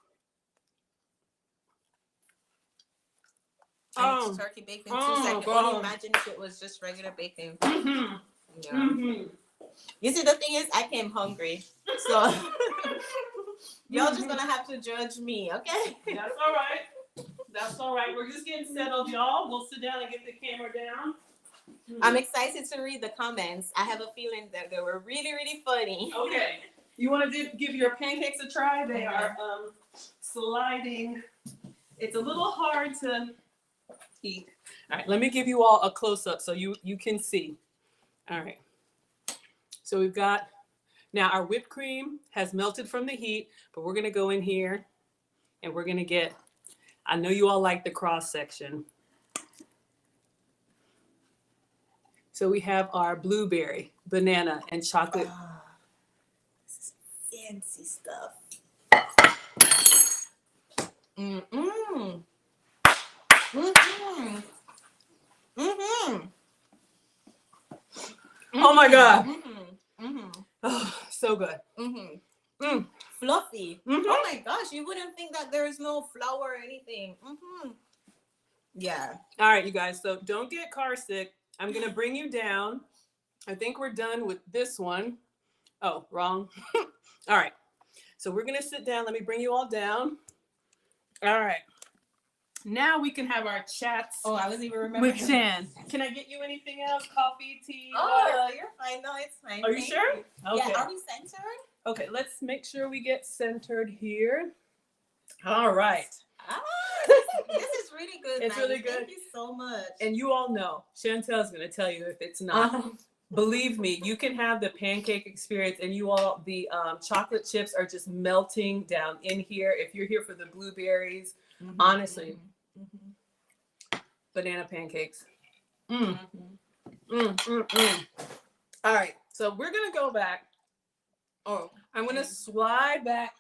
Speaker 2: And it's turkey bacon too. So I can only imagine if it was just regular bacon. Yeah. You see, the thing is, I came hungry, so y'all just gonna have to judge me, okay?
Speaker 1: That's all right. That's all right. We're just getting settled, y'all. We'll sit down and get the camera down.
Speaker 2: I'm excited to read the comments. I have a feeling that they were really, really funny.
Speaker 1: Okay. You want to give your pancakes a try? They are sliding. It's a little hard to eat. All right. Let me give you all a close-up so you can see. All right. So we've got, now our whipped cream has melted from the heat, but we're going to go in here and we're going to get, I know you all like the cross section. So we have our blueberry, banana, and chocolate.
Speaker 2: This is fancy stuff. Mm-mm. Mm-hmm. Mm-hmm.
Speaker 1: Oh my God.
Speaker 2: Mm-hmm. Mm-hmm.
Speaker 1: Oh, so good.
Speaker 2: Mm-hmm.
Speaker 1: Mm.
Speaker 2: Fluffy.
Speaker 1: Mhm.
Speaker 2: Oh my gosh, you wouldn't think that there is no flour or anything. Mm-hmm. Yeah.
Speaker 1: All right, you guys. So don't get car sick. I'm going to bring you down. I think we're done with this one. Oh, wrong. All right. So we're going to sit down. Let me bring you all down. All right. Now we can have our chats
Speaker 2: Oh, I wasn't even remembering.
Speaker 1: with Chan. Can I get you anything else? Coffee, tea, water?
Speaker 2: Oh, you're fine. No, it's fine.
Speaker 1: Are you
Speaker 2: Thank
Speaker 1: sure?
Speaker 2: you.
Speaker 1: Okay.
Speaker 2: Yeah, are we centered?
Speaker 1: Okay, let's make sure we get centered here. All right.
Speaker 2: Ah, this is really good.
Speaker 1: It's
Speaker 2: Maggie.
Speaker 1: really good.
Speaker 2: Thank you so much.
Speaker 1: And you all know, Chantel's going to tell you if it's not. Believe me, you can have the pancake experience, and you all, the chocolate chips are just melting down in here. If you're here for the blueberries,
Speaker 2: Mm-hmm.
Speaker 1: honestly,
Speaker 2: Mm-hmm.
Speaker 1: banana pancakes.
Speaker 2: Mm-hmm.
Speaker 1: All right, so we're going to go back.
Speaker 2: Oh,
Speaker 1: I'm going to slide back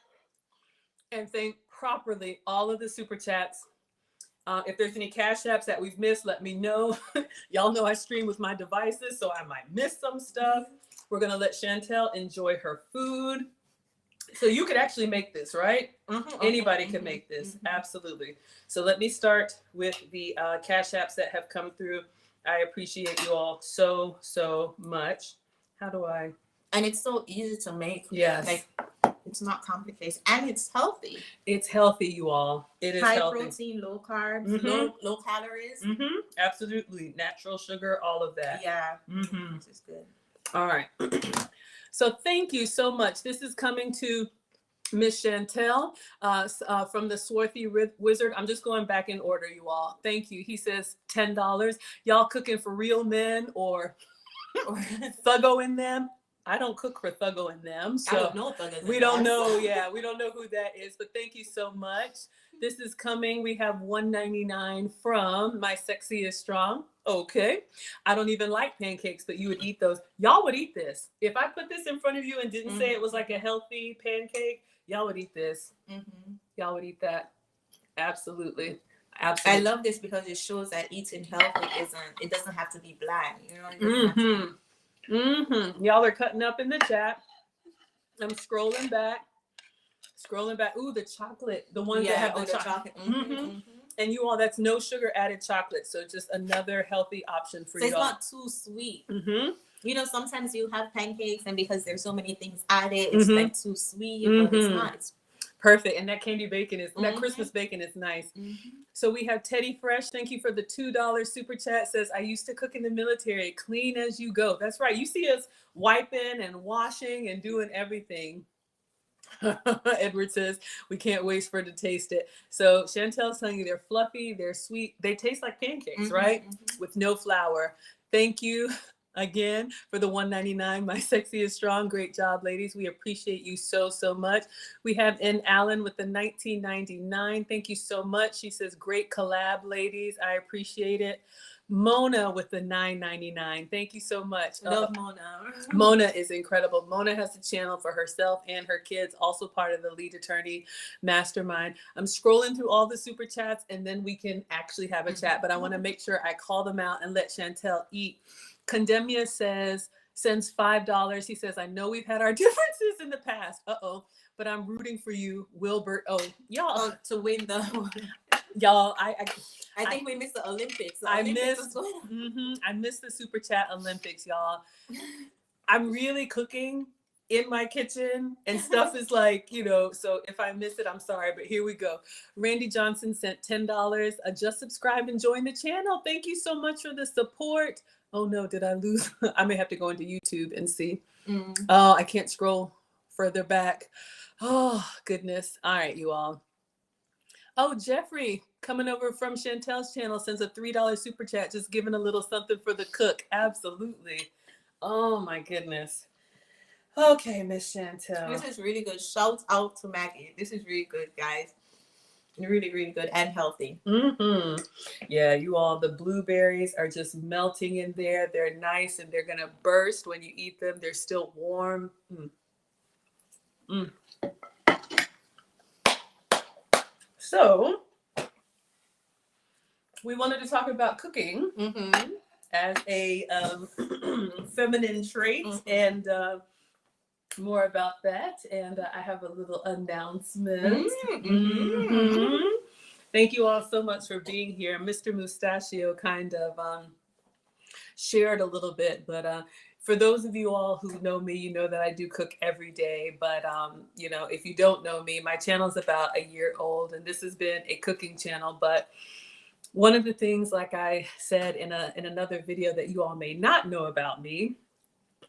Speaker 1: and thank properly all of the super chats. If there's any cash apps that we've missed, let me know. Y'all know I stream with my devices, so I might miss some stuff. We're going to let Chantelle enjoy her food. So you could actually make this, right?
Speaker 2: mm-hmm.
Speaker 1: Anybody can make this.
Speaker 2: Mm-hmm.
Speaker 1: Absolutely. So let me start with the cash apps that have come through. I appreciate you all so, so much. How do I?
Speaker 2: And it's so easy to make.
Speaker 1: Yes.
Speaker 2: Like, it's not complicated. And it's healthy.
Speaker 1: It's healthy, you all. It is
Speaker 2: high
Speaker 1: healthy.
Speaker 2: Protein, low carbs,
Speaker 1: Mhm.
Speaker 2: low calories.
Speaker 1: Mm-hmm. Absolutely. Natural sugar, all of that.
Speaker 2: Yeah.
Speaker 1: Mm-hmm.
Speaker 2: This is good.
Speaker 1: All right. So thank you so much. This is coming to Miss Chantelle from the Swarthy Wizard. I'm just going back in order, you all. Thank you. He says $10. Y'all cooking for real men or Thuggo in them? I don't cook for Thuggo in them. So
Speaker 2: I don't know if
Speaker 1: we don't know. Yeah, we don't know who that is. But thank you so much. This is coming. We have $1.99 from My Sexy is Strong. Okay. I don't even like pancakes, but you would eat those. Y'all would eat this. If I put this in front of you and didn't say it was like a healthy pancake, y'all would eat this. Mm-hmm. Y'all would eat that. Absolutely. Absolutely.
Speaker 2: I love this because it shows that eating healthy it doesn't have to be bland. You know,
Speaker 1: Y'all are cutting up in the chat. I'm scrolling back. Ooh, the chocolate. The ones that have the chocolate. And you all, that's no sugar added chocolate. So just another healthy option for you.
Speaker 2: So it's not too sweet. You know, sometimes you have pancakes and because there's so many things added, it's like too sweet, but it's not. It's
Speaker 1: perfect. And that candy bacon is, that Christmas bacon is nice. So we have Teddy Fresh. Thank you for the $2 super chat. Says, I used to cook in the military, clean as you go. That's right. You see us wiping and washing and doing everything. Edward says, we can't wait for it to taste it. So Chantel's telling you they're fluffy, they're sweet. They taste like pancakes, right? With no flour. Thank you again for the $1.99. My Sexy is Strong. Great job, ladies. We appreciate you so, so much. We have N. Allen with the $19.99. Thank you so much. She says, great collab, ladies. I appreciate it. Mona with the $9.99. Thank you so much.
Speaker 2: Love Mona.
Speaker 1: Mona is incredible. Mona has a channel for herself and her kids, also part of the Lead Attorney Mastermind. I'm scrolling through all the super chats and then we can actually have a chat, but I want to make sure I call them out and let Chantelle eat. Condemnia sends $5. He says, I know we've had our differences in the past. But I'm rooting for you, Wilbert. Oh, y'all.
Speaker 2: To win the...
Speaker 1: Y'all,
Speaker 2: I think we missed the Olympics.
Speaker 1: I missed the Super Chat Olympics, y'all. I'm really cooking in my kitchen and stuff is like, you know, so if I miss it, I'm sorry, but here we go. Randy Johnson sent $10. Just subscribe and join the channel. Thank you so much for the support. Oh no, did I lose? I may have to go into YouTube and see. Oh, I can't scroll further back. Oh, goodness. All right, you all. Oh, Jeffrey, coming over from Chantel's channel, sends a $3 super chat, just giving a little something for the cook. Absolutely. Oh, my goodness. Okay, Miss Chantelle.
Speaker 2: This is really good. Shout out to Maggie. This is really good, guys. Really, really good and healthy.
Speaker 1: Mm-hmm. Yeah, you all, the blueberries are just melting in there. They're nice and they're gonna burst when you eat them. They're still warm. Mm. Mm. So, we wanted to talk about cooking as a feminine trait, and more about that. And I have a little announcement. Thank you all so much for being here. Mr. Mustachio kind of shared a little bit, but for those of you all who know me, you know that I do cook every day. But you know, if you don't know me, my channel's about a year old, and this has been a cooking channel. But one of the things, like I said in another video that you all may not know about me,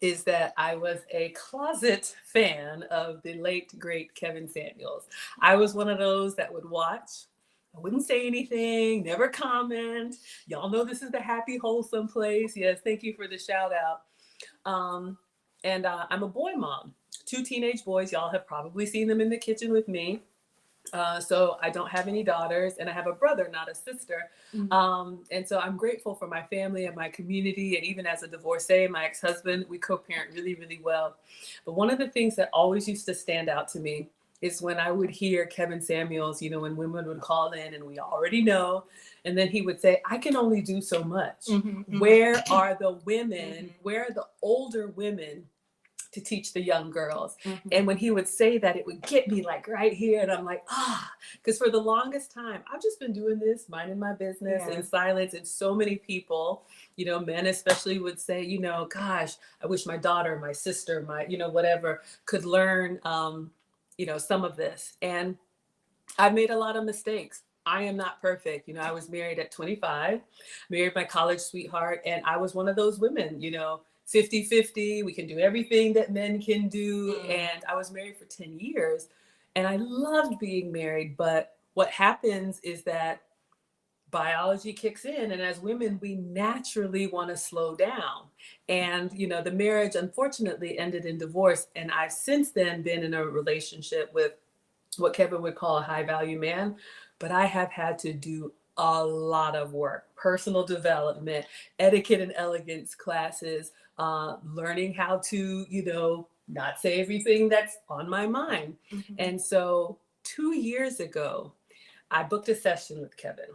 Speaker 1: is that I was a closet fan of the late, great Kevin Samuels. I was one of those that would watch. I wouldn't say anything, never comment. Y'all know this is the happy, wholesome place. Yes, thank you for the shout out. And I'm a boy mom, 2 teenage boys. Y'all have probably seen them in the kitchen with me. So I don't have any daughters, and I have a brother, not a sister. And so I'm grateful for my family and my community. And even as a divorcee, my ex-husband, we co-parent really, really well. But one of the things that always used to stand out to me is when I would hear Kevin Samuels, you know, when women would call in, and we already know, and then he would say, I can only do so much. Where are the women? Where are the older women to teach the young girls? And when he would say that, it would get me like right here. And I'm like, because for the longest time, I've just been doing this, minding my business in silence. And so many people, you know, men especially, would say, you know, gosh, I wish my daughter, my sister, my, you know, whatever, could learn, you know, some of this. And I've made a lot of mistakes. I am not perfect. You know, I was married at 25, married my college sweetheart, and I was one of those women, you know, 50-50, we can do everything that men can do. And I was married for 10 years, and I loved being married. But what happens is that biology kicks in, and as women, we naturally want to slow down. And, you know, the marriage unfortunately ended in divorce. And I've since then been in a relationship with what Kevin would call a high value man, but I have had to do a lot of work, personal development, etiquette and elegance classes, learning how to, you know, not say everything that's on my mind. And so 2 years ago, I booked a session with Kevin,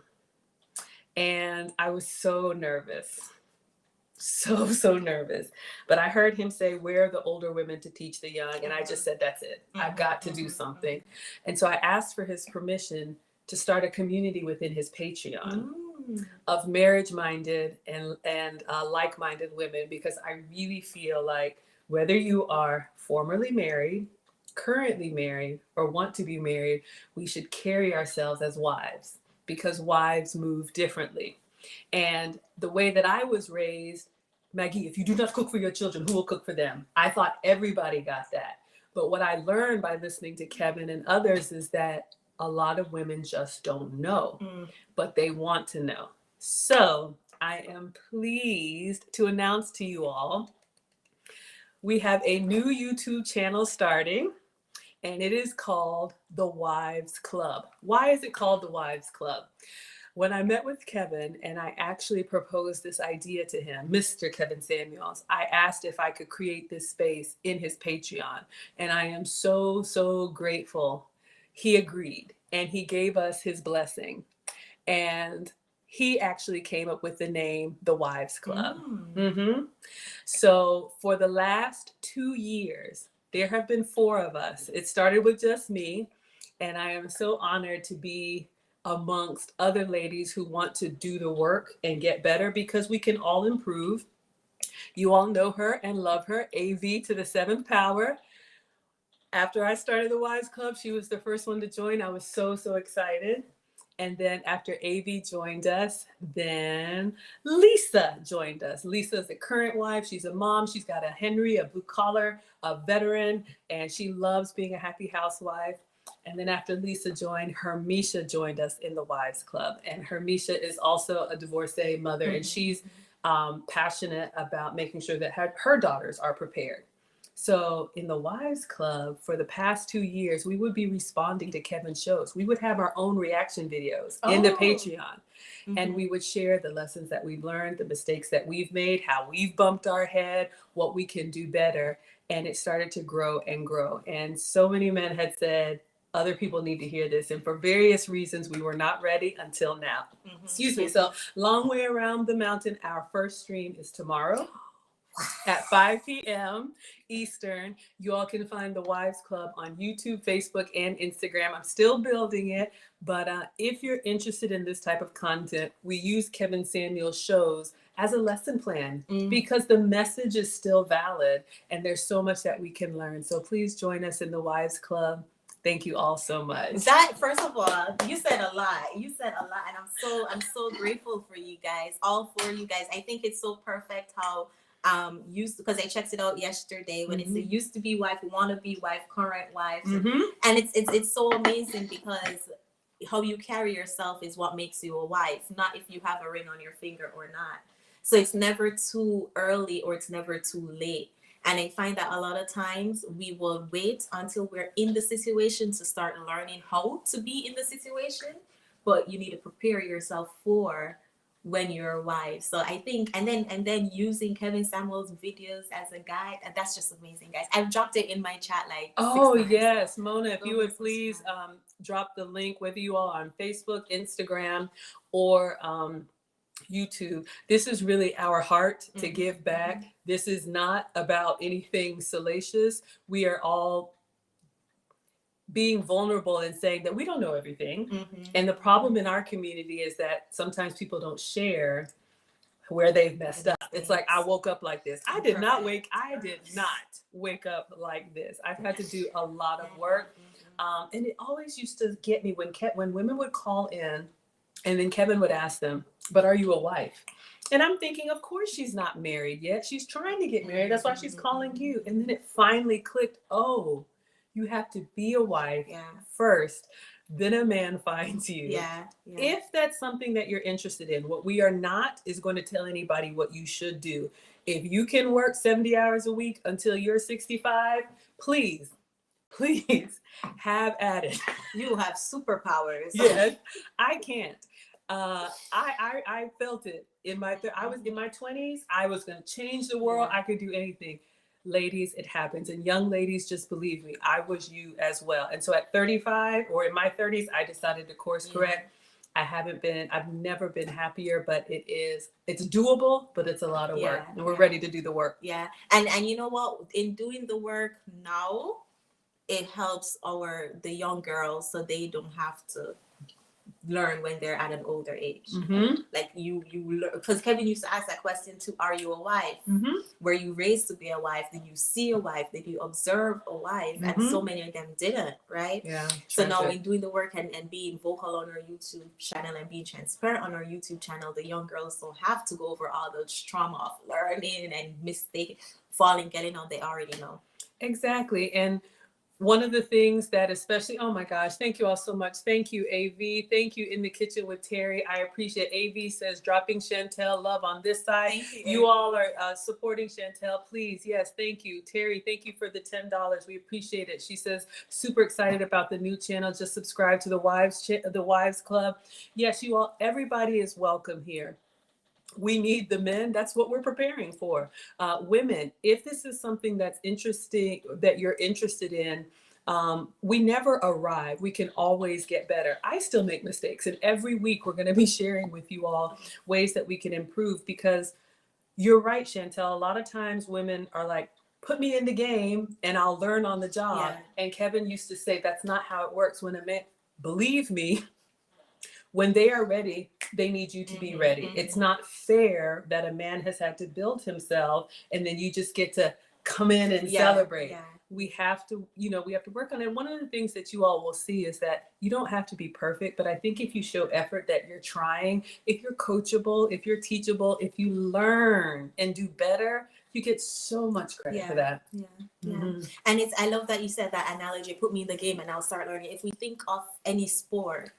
Speaker 1: and I was so nervous. So nervous. But I heard him say, where are the older women to teach the young? And I just said, that's it. I've got to do something. And so I asked for his permission to start a community within his Patreon of marriage-minded and like-minded women, because I really feel like whether you are formerly married, currently married, or want to be married, we should carry ourselves as wives, because wives move differently. And the way that I was raised, Maggie, if you do not cook for your children, who will cook for them? I thought everybody got that. But what I learned by listening to Kevin and others is that a lot of women just don't know, but they want to know. So I am pleased to announce to you all, we have a new YouTube channel starting, and it is called The Wives Club. Why is it called The Wives Club? When I met with Kevin and I actually proposed this idea to him, Mr. Kevin Samuels, I asked if I could create this space in his Patreon. And I am so grateful. He agreed, and he gave us his blessing. And he actually came up with the name The Wives Club. So for the last 2 years, there have been 4 of us. It started with just me, and I am so honored to be amongst other ladies who want to do the work and get better, because we can all improve. You all know her and love her, AV to the 7th power. After I started the Wives Club, she was the first one to join. I was so excited. And then after AV joined us, then Lisa joined us. Lisa's the current wife. She's a mom. She's got a Henry, a blue collar, a veteran, and she loves being a happy housewife. And then after Lisa joined, Hermisha joined us in the Wives Club. And Hermisha is also a divorcee mother, and she's passionate about making sure that her daughters are prepared. So in the Wives Club, for the past 2 years, we would be responding to Kevin's shows. We would have our own reaction videos in the Patreon. And we would share the lessons that we've learned, the mistakes that we've made, how we've bumped our head, what we can do better. And it started to grow and grow. And so many men had said, other people need to hear this. And for various reasons, we were not ready until now. Excuse me. So long way around the mountain. Our first stream is tomorrow at 5 p.m. Eastern. You all can find the Wives Club on YouTube, Facebook, and Instagram. I'm still building it, but if you're interested in this type of content, we use Kevin Samuel's shows as a lesson plan because the message is still valid and there's so much that we can learn. So please join us in the Wives Club. Thank you all so much.
Speaker 2: That, first of all, you said a lot. You said a lot, and I'm so grateful for you guys, all for you guys. I think it's so perfect how because I checked it out yesterday when it's a used to be wife, want to be wife, current wife, and it's so amazing because how you carry yourself is what makes you a wife, not if you have a ring on your finger or not. So it's never too early or it's never too late. And I find that a lot of times we will wait until we're in the situation to start learning how to be in the situation, but you need to prepare yourself for when you're a wife. So I think, and then using Kevin Samuel's videos as a guide, and that's just amazing, guys. I've dropped it in my chat like 6 times.
Speaker 1: Yes, Mona, if you would please drop the link, whether you are on Facebook, Instagram, or YouTube. This is really our heart to give back. This is not about anything salacious. We are all being vulnerable and saying that we don't know everything. And the problem in our community is that sometimes people don't share where they've messed up. It's like, I woke up like this. I did not wake up like this. I've had to do a lot of work. And it always used to get me when women would call in and then Kevin would ask them, but are you a wife? And I'm thinking, of course she's not married yet. She's trying to get married. That's why she's calling you. And then it finally clicked. Oh, you have to be a wife first, then a man finds you. If that's something that you're interested in, what we are not is going to tell anybody what you should do. If you can work 70 hours a week until you're 65, please have at it.
Speaker 2: You have superpowers.
Speaker 1: Yes, I can't. I felt it in I was in my 20s. I was going to change the world. I could do anything. Ladies, it happens. And young ladies, just believe me, I was you as well. And so at 35 or in my 30s, I decided to course correct. I've never been happier, but it's doable, but it's a lot of work. And we're ready to do the work.
Speaker 2: And you know what? In doing the work now, it helps the young girls so they don't have to learn when they're at an older age. Like you learn, because Kevin used to ask that question too, are you a wife? Were you raised to be a wife? Did you see a wife? Did you observe a wife? And so many of them didn't, right? So now in doing the work and being vocal on our YouTube channel and being transparent on our YouTube channel, the young girls don't have to go over all the trauma of learning and getting on, they already know.
Speaker 1: Exactly. And one of the things that especially, oh my gosh, thank you all so much. Thank you, AV. Thank you, In the Kitchen with Terry. I appreciate AV says dropping Chantelle love on this side.
Speaker 2: Thank
Speaker 1: you all are supporting Chantelle. Please. Yes. Thank you. Terry, thank you for the $10. We appreciate it. She says, super excited about the new channel. Just subscribe to the Wives Club. Yes, you all, everybody is welcome here. We need the men. That's what we're preparing for. Women, if this is something that's interesting, that you're interested in, we never arrive. We can always get better. I still make mistakes. And every week we're going to be sharing with you all ways that we can improve, because you're right, Chantelle. A lot of times women are like, put me in the game and I'll learn on the job. And Kevin used to say, that's not how it works. When a man, believe me, when they are ready, they need you to be ready. It's not fair that a man has had to build himself and then you just get to come in and celebrate. We have to, we have to work on it. One of the things that you all will see is that you don't have to be perfect, but I think if you show effort, that you're trying, if you're coachable, if you're teachable, if you learn and do better, you get so much credit for that.
Speaker 2: And I love that you said that analogy, put me in the game and I'll start learning. If we think of any sport,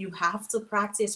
Speaker 2: you have to practice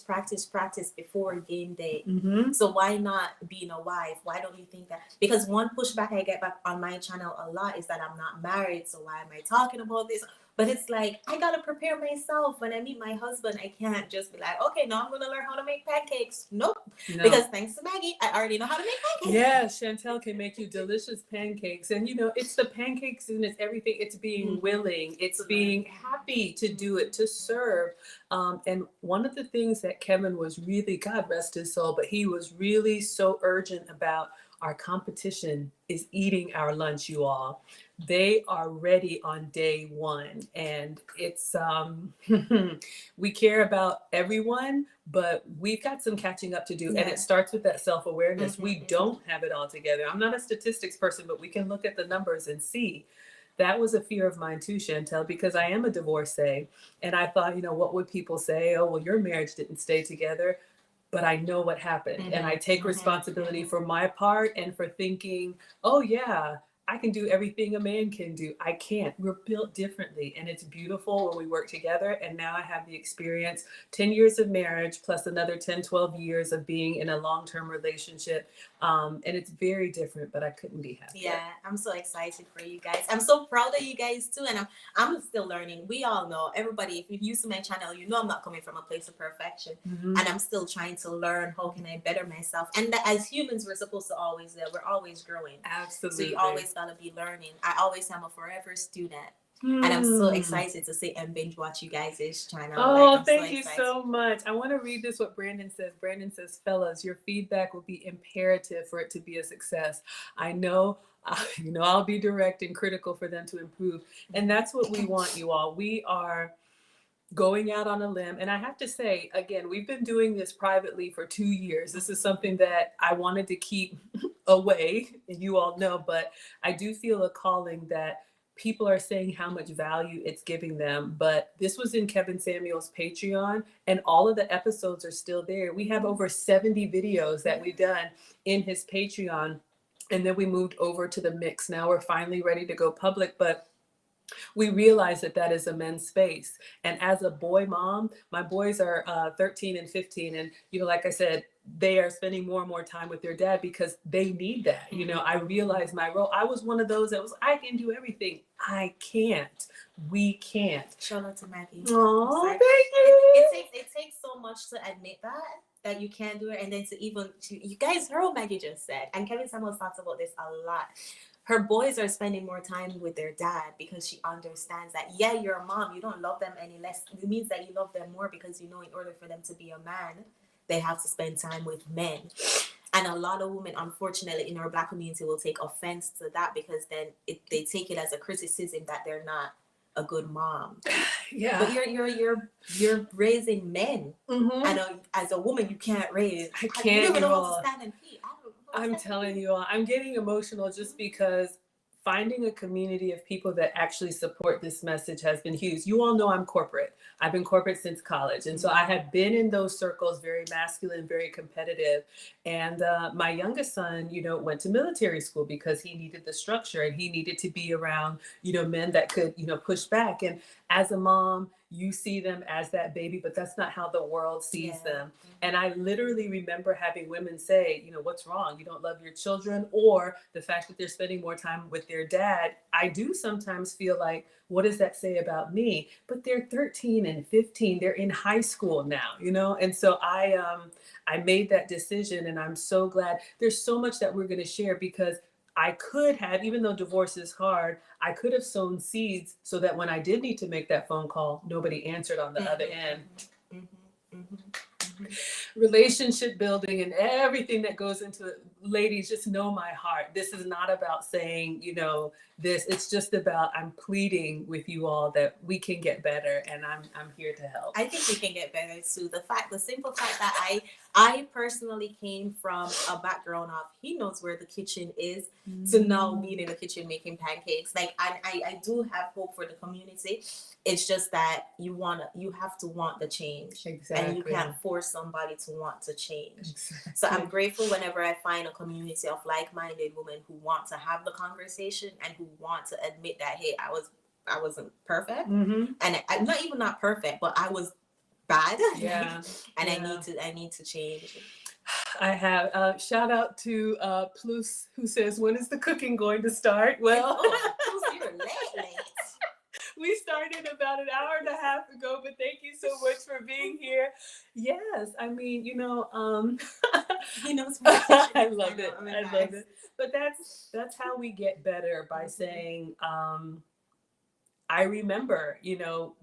Speaker 2: before game day.
Speaker 1: Mm-hmm.
Speaker 2: So why not being a wife? Why don't you think that? Because one pushback I get back on my channel a lot is that I'm not married, so why am I talking about this? But it's like, I gotta prepare myself. When I meet my husband, I can't just be like, okay, now I'm gonna learn how to make pancakes. Nope.
Speaker 1: No.
Speaker 2: Because thanks to Maggie, I already know how to make pancakes.
Speaker 1: Yeah, Chantelle can make you delicious pancakes. And, you know, it's the pancakes and it's everything. It's being willing. It's being happy to do it, to serve. And one of the things that Kevin was really, God rest his soul, but he was really so urgent about our competition is eating our lunch, you all. They are ready on day one. And it's, we care about everyone, but we've got some catching up to do.
Speaker 2: Yeah.
Speaker 1: And it starts with that self-awareness.
Speaker 2: Mm-hmm,
Speaker 1: We don't have it all together. I'm not a statistics person, but we can look at the numbers and see. That was a fear of mine too, Chantelle, because I am a divorcee. And I thought, you know, what would people say? Oh, well, your marriage didn't stay together. But I know what happened. And I take responsibility for my part and for thinking, oh, yeah, I can do everything a man can do. I can't. We're built differently. And it's beautiful when we work together. And now I have the experience, 10 years of marriage plus another 10, 12 years of being in a long-term relationship. And it's very different, but I couldn't be happier.
Speaker 2: Yeah, I'm so excited for you guys. I'm so proud of you guys too. And I'm still learning. We all know, everybody, if you're used to my channel, you know I'm not coming from a place of perfection.
Speaker 1: Mm-hmm.
Speaker 2: And I'm still trying to learn how can I better myself. And that as humans, we're supposed to always we're always growing.
Speaker 1: Absolutely.
Speaker 2: So you always gotta be learning. I always am a forever student. And I'm so excited to sit and binge watch you guys' channel.
Speaker 1: Oh, thank you so much. I want to read this, what Brandon says. Brandon says, fellas, your feedback will be imperative for it to be a success. I know, I'll be direct and critical for them to improve. And that's what we want, you all. We are going out on a limb. And I have to say, again, we've been doing this privately for 2 years. This is something that I wanted to keep away, and you all know, but I do feel a calling that people are saying how much value it's giving them. But this was in Kevin Samuel's Patreon, and all of the episodes are still there. We have over 70 videos that we've done in his Patreon, and then we moved over to the mix. Now we're finally ready to go public, but we realize that that is a men's space. And as a boy mom, my boys are 13 and 15. And, like I said, they are spending more and more time with their dad because they need that. I realize my role. I was one of those that was, I can do everything. I can't. We can't.
Speaker 2: Shout out to Maggie.
Speaker 1: Oh, thank you.
Speaker 2: It takes so much to admit that you can't do it. And then you guys heard what Maggie just said. And Kevin Samuels talks about this a lot. Her boys are spending more time with their dad because she understands that, yeah, you're a mom. You don't love them any less. It means that you love them more because in order for them to be a man, they have to spend time with men. And a lot of women, unfortunately, in our Black community will take offense to that because then they take it as a criticism that they're not a good mom.
Speaker 1: Yeah.
Speaker 2: But you're raising men.
Speaker 1: Mm-hmm.
Speaker 2: And as a woman, you can't raise.
Speaker 1: I can't.
Speaker 2: You don't even know how to stand and pee.
Speaker 1: I'm telling you all, I'm getting emotional just because finding a community of people that actually support this message has been huge. You all know I'm corporate. I've been corporate since college. And so I have been in those circles, very masculine, very competitive. And my youngest son, went to military school because he needed the structure and he needed to be around, men that could, push back. And as a mom, you see them as that baby, but that's not how the world sees them. And I literally remember having women say, what's wrong? You don't love your children, or the fact that they're spending more time with their dad. I do sometimes feel like, what does that say about me? But they're 13 and 15. They're in high school now, And so I made that decision, and I'm so glad. There's so much that we're going to share because I could have, even though divorce is hard, I could have sown seeds so that when I did need to make that phone call, nobody answered on the other end. Relationship building and everything that goes into it. Ladies, just know my heart. This is not about saying, this. It's just about I'm pleading with you all that we can get better, and I'm here to help.
Speaker 2: I think we can get better too. The simple fact that I personally came from a background of he knows where the kitchen is to now being in the kitchen making pancakes. Like I do have hope for the community. It's just that you have to want the change.
Speaker 1: Exactly.
Speaker 2: And you can't force somebody to want to change.
Speaker 1: Exactly.
Speaker 2: So I'm grateful whenever I find a community of like-minded women who want to have the conversation and who want to admit that, hey, I wasn't perfect. And I'm not perfect, but I was bad.
Speaker 1: Yeah.
Speaker 2: And
Speaker 1: Yeah.
Speaker 2: I need to change.
Speaker 1: I have shout out to Plus, who says, when is the cooking going to start? Well,
Speaker 2: Plus, you're late.
Speaker 1: we started about an hour and a half ago, but thank you so much for being here. Yes, I mean,
Speaker 2: He knows.
Speaker 1: I love it. I love it. But that's how we get better, by saying, I remember,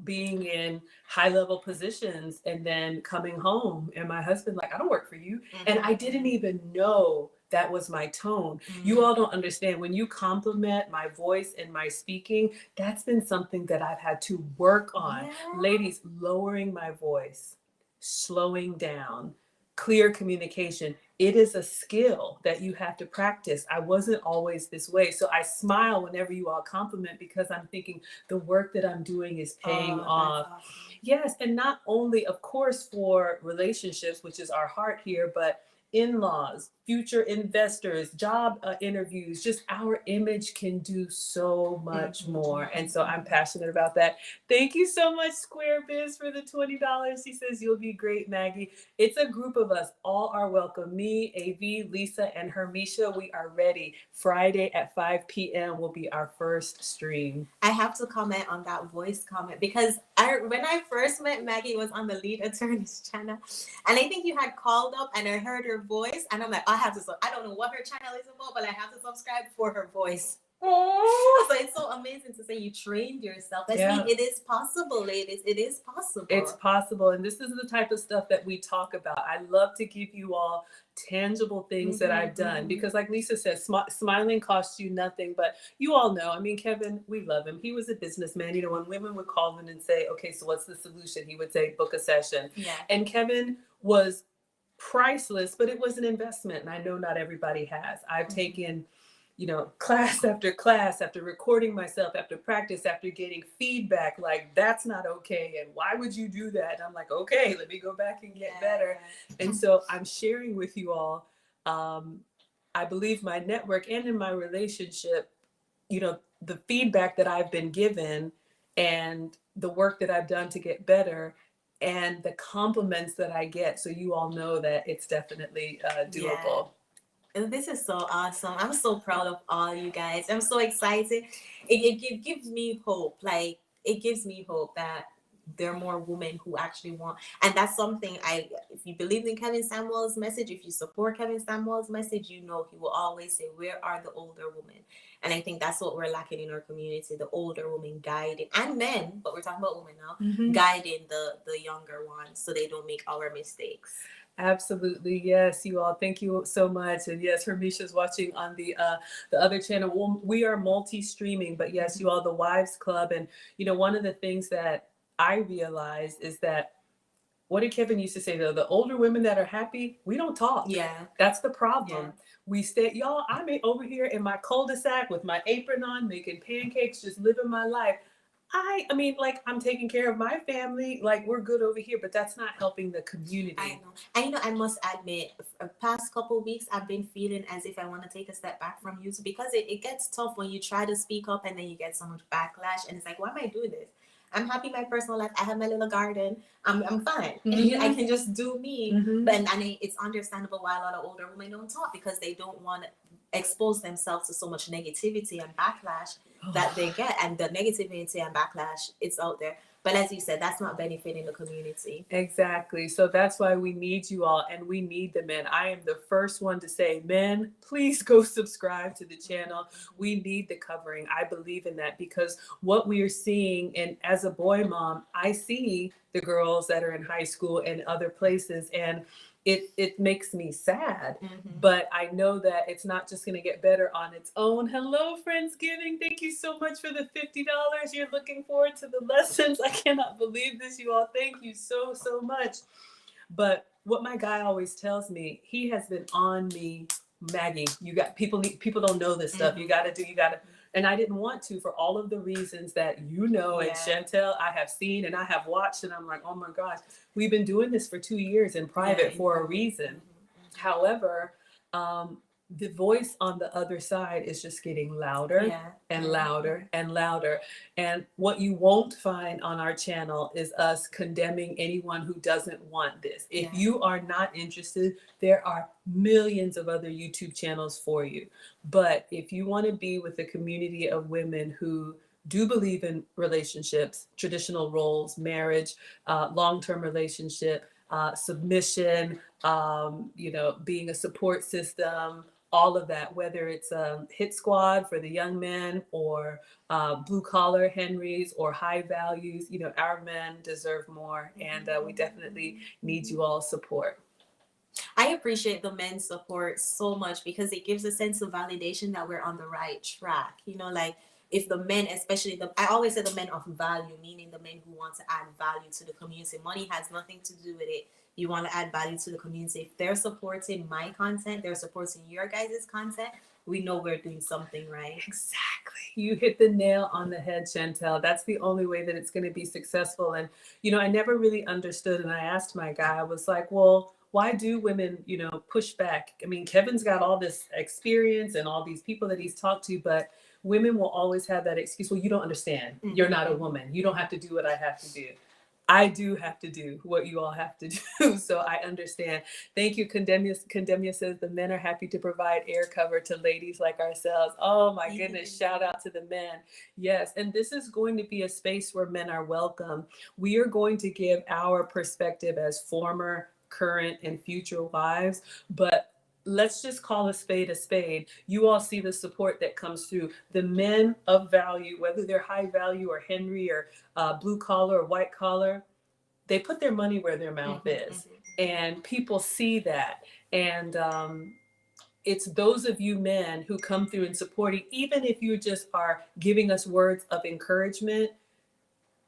Speaker 1: being in high level positions and then coming home and my husband like, I don't work for you. And I didn't even know that was my tone. You all don't understand. When you compliment my voice and my speaking, that's been something that I've had to work on.
Speaker 2: Yeah.
Speaker 1: Ladies, lowering my voice, slowing down, clear communication. It is a skill that you have to practice. I wasn't always this way. So I smile whenever you all compliment, because I'm thinking the work that I'm doing is paying off.
Speaker 2: That's awesome.
Speaker 1: Yes, and not only, of course, for relationships, which is our heart here, but in-laws, future investors, job interviews, just our image can do so much more. And so I'm passionate about that. Thank you so much, Square Biz, for the $20. She says, you'll be great, Maggie. It's a group of us. All are welcome. Me, AV, Lisa, and Hermisha, we are ready. Friday at 5 p.m. will be our first stream.
Speaker 2: I have to comment on that voice comment, because when I first met Maggie, it was on the Lead Attorney's channel. And I think you had called up and I heard her voice. And I'm like, I don't know what her channel is about, but I have to subscribe for her voice. Oh, so it's so amazing to say you trained yourself. I mean, it is possible, ladies. It is possible.
Speaker 1: It's possible. And this is the type of stuff that we talk about. I love to give you all tangible things that I've done, because like Lisa says, smiling costs you nothing. But you all know, I mean, Kevin, we love him. He was a businessman. When women would call in and say, okay, so what's the solution? He would say, book a session.
Speaker 2: Yeah.
Speaker 1: And Kevin was priceless, but it was an investment. And I know not everybody has. I've taken class after class, after recording myself, after practice, after getting feedback, like, that's not okay. And why would you do that? And I'm like, okay, let me go back and get better. And so I'm sharing with you all, I believe my network and in my relationship, the feedback that I've been given and the work that I've done to get better and the compliments that I get. So you all know that it's definitely doable.
Speaker 2: This is so awesome. I'm so proud of all you guys. I'm so excited. It gives me hope. Like, it gives me hope that there are more women who actually want. And that's something if you believe in Kevin Samuel's message, if you support Kevin Samuel's message, he will always say, where are the older women? And I think that's what we're lacking in our community, the older women guiding, and men, but we're talking about women now, guiding the younger ones so they don't make our mistakes.
Speaker 1: Absolutely. Yes, you all. Thank you so much. And yes, Hermisha's watching on the other channel. We are multi-streaming, but yes, you all, the Wives Club. And, one of the things that I realized is that, what did Kevin used to say though? The older women that are happy, we don't talk. Yeah. That's the problem. Yeah. We stay, y'all, I'm over here in my cul-de-sac with my apron on, making pancakes, just living my life. I mean, like, I'm taking care of my family, like, we're good over here, but that's not helping the community.
Speaker 2: I know. And I must admit, the past couple of weeks, I've been feeling as if I want to take a step back from YouTube, because it gets tough when you try to speak up and then you get so much backlash, and it's like, why am I doing this? I'm happy in my personal life. I have my little garden. I'm fine. I can just do me. But and it's understandable why a lot of older women don't talk, because they don't want to expose themselves to so much negativity and backlash that they get. And the negativity and backlash, it's out there. But as you said, that's not benefiting the community.
Speaker 1: Exactly. So that's why we need you all, and we need the men. I am the first one to say, men, please go subscribe to the channel. We need the covering. I believe in that, because what we are seeing, and as a boy mom, I see the girls that are in high school and other places, and it makes me sad. But I know that it's not just going to get better on its own. Hello, Friendsgiving. Thank you so much for the $50. You're looking forward to the lessons. I cannot believe this, you all. Thank you so, so much. But what my guy always tells me, he has been on me, Maggie, people don't know this stuff. You got to. And I didn't want to, for all of the reasons that and Chantelle, I have seen and I have watched, and I'm like, oh my gosh, we've been doing this for 2 years in private for a reason. However, the voice on the other side is just getting louder
Speaker 2: Yeah.
Speaker 1: and
Speaker 2: Yeah.
Speaker 1: louder and louder. And what you won't find on our channel is us condemning anyone who doesn't want this. If
Speaker 2: Yeah.
Speaker 1: you are not interested, there are millions of other YouTube channels for you. But if you want to be with a community of women who do believe in relationships, traditional roles, marriage, long-term relationship, submission, being a support system, all of that, whether it's Hit Squad for the young men or blue collar Henrys or high values, our men deserve more, and we definitely need you all support.
Speaker 2: I appreciate the men's support so much because it gives a sense of validation that we're on the right track. Like if the men, especially I always say the men of value, meaning the men who want to add value to the community. Money has nothing to do with it. You want to add value to the community. If they're supporting my content, they're supporting your guys' content, we know we're doing something right.
Speaker 1: Exactly. You hit the nail on the head, Chantelle. That's the only way that it's going to be successful. And, I never really understood. And I asked my guy, I was like, well, why do women, push back? I mean, Kevin's got all this experience and all these people that he's talked to, but women will always have that excuse. Well, you don't understand. Mm-hmm. You're not a woman. You don't have to do what I have to do. I do have to do what you all have to do, so I understand. Thank you, Condemnia says the men are happy to provide air cover to ladies like ourselves. Oh my goodness, shout out to the men. Yes, and this is going to be a space where men are welcome. We are going to give our perspective as former, current, and future wives, but let's just call a spade a spade. You all see the support that comes through. The men of value, whether they're high value or Henry or blue collar or white collar, they put their money where their mouth is. And people see that. And it's those of you men who come through and supporting, even if you just are giving us words of encouragement.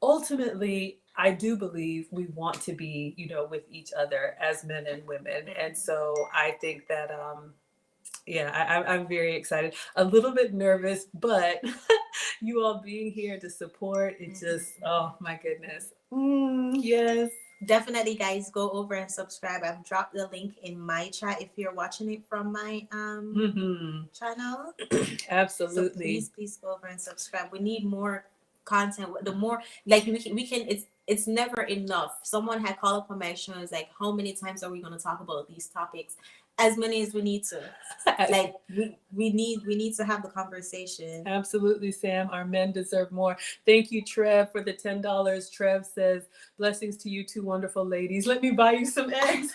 Speaker 1: Ultimately, I do believe we want to be, with each other as men and women. And so I think that, I'm very excited, a little bit nervous, but you all being here to support, it just, oh my goodness. Yes.
Speaker 2: Definitely, guys, go over and subscribe. I've dropped the link in my chat if you're watching it from my channel.
Speaker 1: Absolutely.
Speaker 2: So please go over and subscribe. We need more content. The more, like, we can it's never enough. Someone had called up on my show and was like, how many times are we going to talk about these topics? As many as we need to. Like we need to have the conversation.
Speaker 1: Absolutely, Sam. Our men deserve more. Thank you, Trev, for the $10. Trev says, blessings to you two wonderful ladies. Let me buy you some eggs.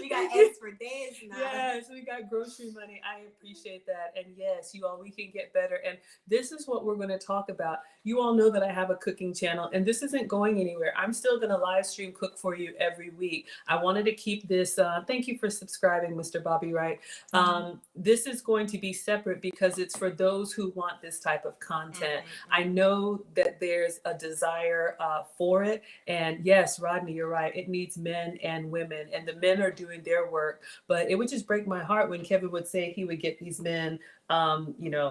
Speaker 2: We got eggs for days now.
Speaker 1: Yes, we got grocery money. I appreciate that. And yes, you all, we can get better. And this is what we're going to talk about. You all know that I have a cooking channel, and this isn't going anywhere. I'm still going to live stream cook for you every week. I wanted to keep this. Thank you for subscribing, Mr. Bobby Wright. This is going to be separate because it's for those who want this type of content. I know that there's a desire for it. And yes, Rodney, you're right. It needs men and women, and the men are doing their work. But it would just break my heart when Kevin would say he would get these men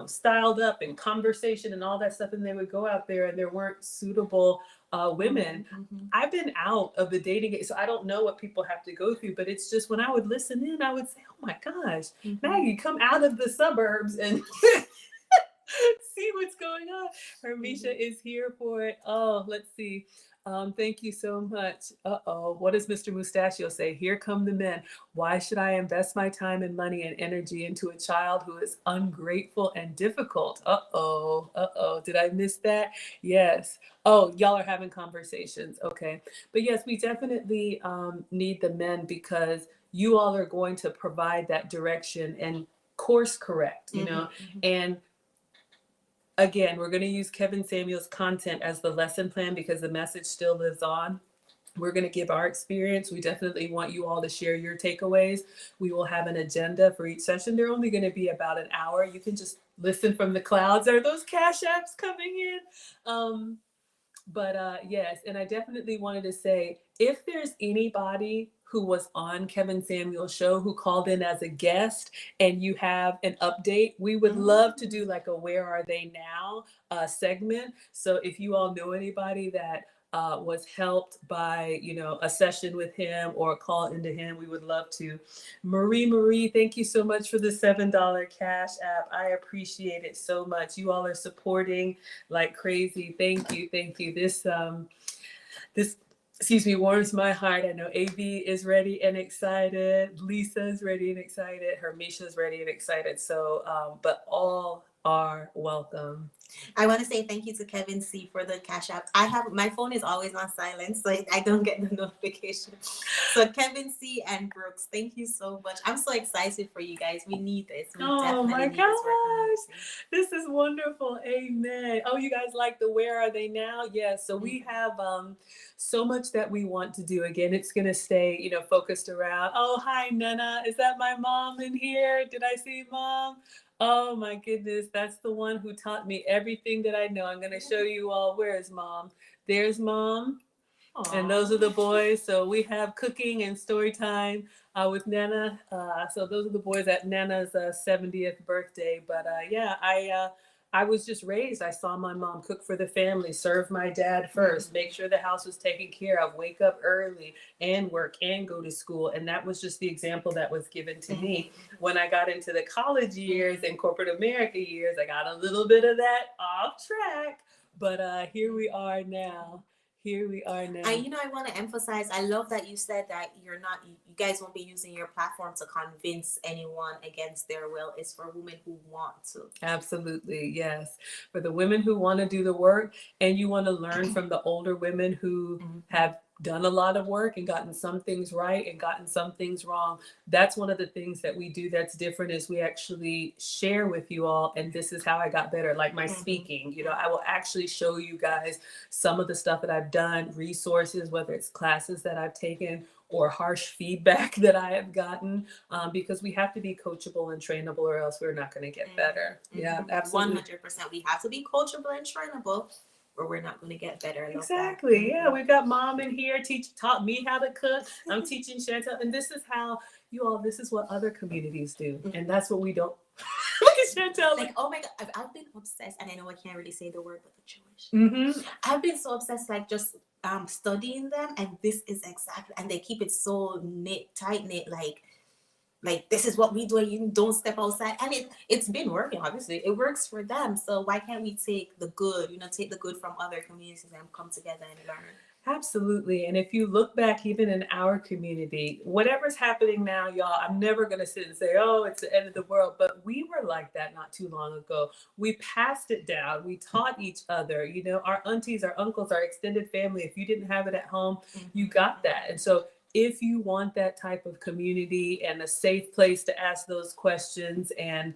Speaker 1: styled up in conversation and all that stuff, and they would go out there and there weren't suitable women. I've been out of the dating game, so I don't know what people have to go through, but it's just when I would listen in, I would say, oh my gosh, Maggie, come out of the suburbs and see what's going on. Hermisha is here for it. Oh, let's see. Thank you so much. What does Mr. Mustachio say? Here come the men. Why should I invest my time and money and energy into a child who is ungrateful and difficult? Did I miss that? Yes. Oh, y'all are having conversations. Okay. But yes, we definitely need the men because you all are going to provide that direction and course correct, and again, we're going to use Kevin Samuel's content as the lesson plan because the message still lives on. We're going to give our experience. We definitely want you all to share your takeaways. We will have an agenda for each session. They're only going to be about an hour. You can just listen from the clouds. Are those cash apps coming in? Yes, and I definitely wanted to say, if there's anybody who was on Kevin Samuel's show who called in as a guest and you have an update, we would love to do like a Where Are They Now segment. So if you all know anybody that was helped by, a session with him or a call into him, we would love to. Marie, thank you so much for the $7 Cash App. I appreciate it so much. You all are supporting like crazy. Thank you. This warms my heart. I know AB is ready and excited. Lisa's ready and excited. Hermisha's ready and excited. So, but all are welcome.
Speaker 2: I want to say thank you to Kevin C for the Cash App. My phone is always on silent, so I don't get the notification. So Kevin C and Brooks, thank you so much. I'm so excited for you guys. We need this. We
Speaker 1: Oh my
Speaker 2: need this
Speaker 1: gosh, this is wonderful. Amen. Oh, you guys like the Where Are They Now? Yes. So we have so much that we want to do. Again, it's going to stay, focused around. Oh, hi, Nana. Is that my mom in here? Did I see mom? Oh my goodness, that's the one who taught me everything that I know. I'm going to show you all. Where is mom? There's mom. Aww. And those are the boys. So we have cooking and story time with Nana. So those are the boys at Nana's 70th birthday. But I was just raised. I saw my mom cook for the family, serve my dad first, make sure the house was taken care of, wake up early and work and go to school. And that was just the example that was given to me. When I got into the college years and corporate America years, I got a little bit of that off track. But here we are now. And
Speaker 2: I want to emphasize, I love that you said that you guys won't be using your platform to convince anyone against their will. It's for women who want to.
Speaker 1: Absolutely, yes. For the women who want to do the work, and you want to learn from the older women who have done a lot of work and gotten some things right and gotten some things wrong. That's one of the things that we do that's different, is we actually share with you all, and this is how I got better. Like my speaking, I will actually show you guys some of the stuff that I've done, resources, whether it's classes that I've taken or harsh feedback that I have gotten, because we have to be coachable and trainable, or else we're not going to get better. Yeah, absolutely.
Speaker 2: 100%. We have to be coachable and trainable, or we're not going to get better.
Speaker 1: Exactly. Yeah, we've got mom in here taught me how to cook. I'm teaching Chantelle, and this is how this is what other communities do, and that's what we don't. Look at Chantelle.
Speaker 2: Like, oh my God, I've been obsessed, and I know I can't really say the word, but the Jewish. I've been so obsessed, like just studying them, and this is exactly, and they keep it so tight knit, like this is what we do, and you don't step outside. And it's been working, obviously. It works for them. So why can't we take the good, take the good from other communities and come together and learn?
Speaker 1: Absolutely. And if you look back, even in our community, whatever's happening now, y'all, I'm never going to sit and say, oh, it's the end of the world. But we were like that not too long ago. We passed it down. We taught each other, our aunties, our uncles, our extended family. If you didn't have it at home, you got that. And so if you want that type of community and a safe place to ask those questions, and,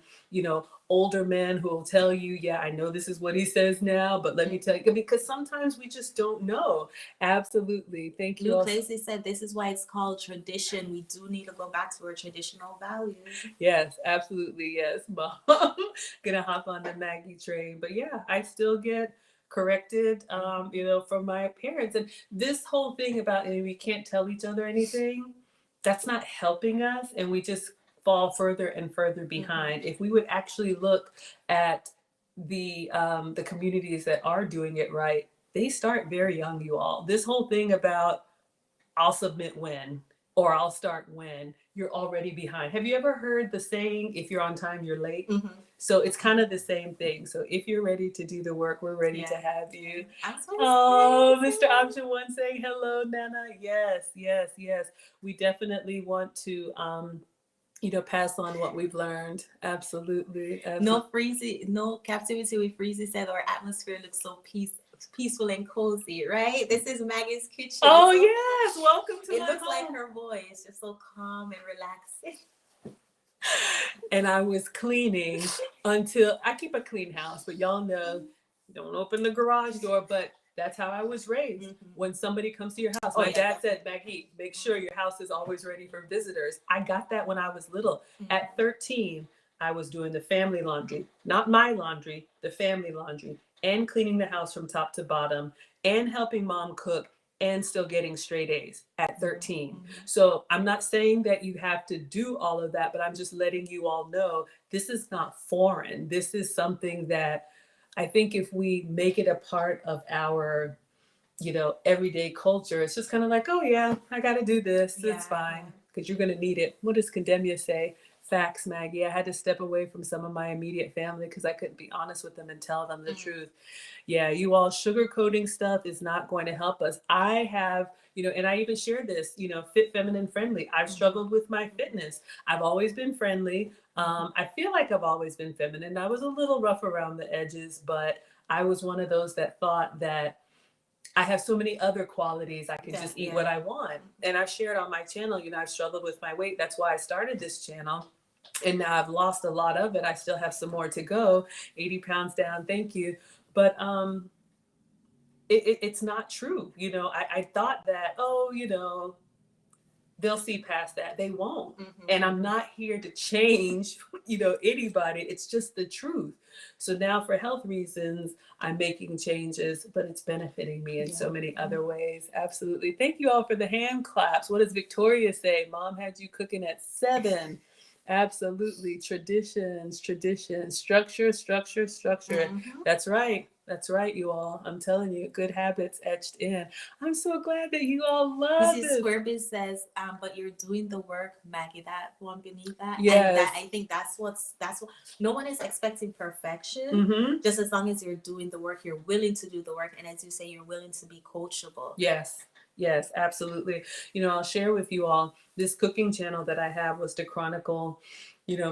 Speaker 1: older men who will tell you, yeah, I know this is what he says now, but let me tell you, because sometimes we just don't know. Absolutely. Thank you.
Speaker 2: Luke Lacey said, this is why it's called tradition. We do need to go back to our traditional values.
Speaker 1: Yes, absolutely. Yes, Mom. Gonna hop on the Maggie train. But yeah, I still get corrected, from my parents. And this whole thing about, we can't tell each other anything, that's not helping us. And we just fall further and further behind. If we would actually look at the communities that are doing it right, they start very young, you all. This whole thing about I'll submit when, or I'll start when, you're already behind. Have you ever heard the saying, if you're on time, you're late? So it's kind of the same thing. So if you're ready to do the work, we're ready to have you. Oh, Mr. Option One saying hello, Nana. Yes. We definitely want to pass on what we've learned. Absolutely.
Speaker 2: No captivity with Freezy said our atmosphere looks so peaceful and cozy, right? This is Maggie's kitchen.
Speaker 1: Oh, yes. Welcome to my home. It looks
Speaker 2: like her voice, just so calm and relaxing.
Speaker 1: And I was cleaning until I keep a clean house, but y'all know, don't open the garage door, but that's how I was raised. When somebody comes to your house, my dad said, Maggie, make sure your house is always ready for visitors. I got that when I was little. At 13, I was doing the family laundry, not my laundry, the family laundry, and cleaning the house from top to bottom, and helping mom cook, and still getting straight A's at 13. So I'm not saying that you have to do all of that, but I'm just letting you all know this is not foreign. This is something that I think if we make it a part of our everyday culture. It's just kind of like, oh yeah, I got to do this.
Speaker 2: Yeah,
Speaker 1: It's fine because you're going to need it. What does Condemnia say? Facts, Maggie. I had to step away from some of my immediate family because I couldn't be honest with them and tell them the truth. Yeah, you all, sugarcoating stuff is not going to help us. I have, and I even shared this, fit, feminine, friendly. I've struggled with my fitness. I've always been friendly. I feel like I've always been feminine. I was a little rough around the edges, but I was one of those that thought that I have so many other qualities. I can just eat what I want. And I shared on my channel, I've struggled with my weight. That's why I started this channel. And now I've lost a lot of it. I still have some more to go. 80 pounds down. Thank you. But it's not true. I thought that, they'll see past that. They won't. And I'm not here to change, anybody. It's just the truth. So now for health reasons, I'm making changes, but it's benefiting me in so many other ways. Absolutely. Thank you all for the hand claps. What does Victoria say? Mom had you cooking at 7. Absolutely. Traditions, structure. That's right. That's right, you all. I'm telling you, good habits etched in. I'm so glad that you all love
Speaker 2: Mrs.
Speaker 1: this.
Speaker 2: Squarebiz says, but you're doing the work, Maggie, that one beneath that.
Speaker 1: Yes.
Speaker 2: And I think that's what, no one is expecting perfection. Just as long as you're doing the work, you're willing to do the work. And as you say, you're willing to be coachable.
Speaker 1: Yes, absolutely. I'll share with you all, this cooking channel that I have was to chronicle,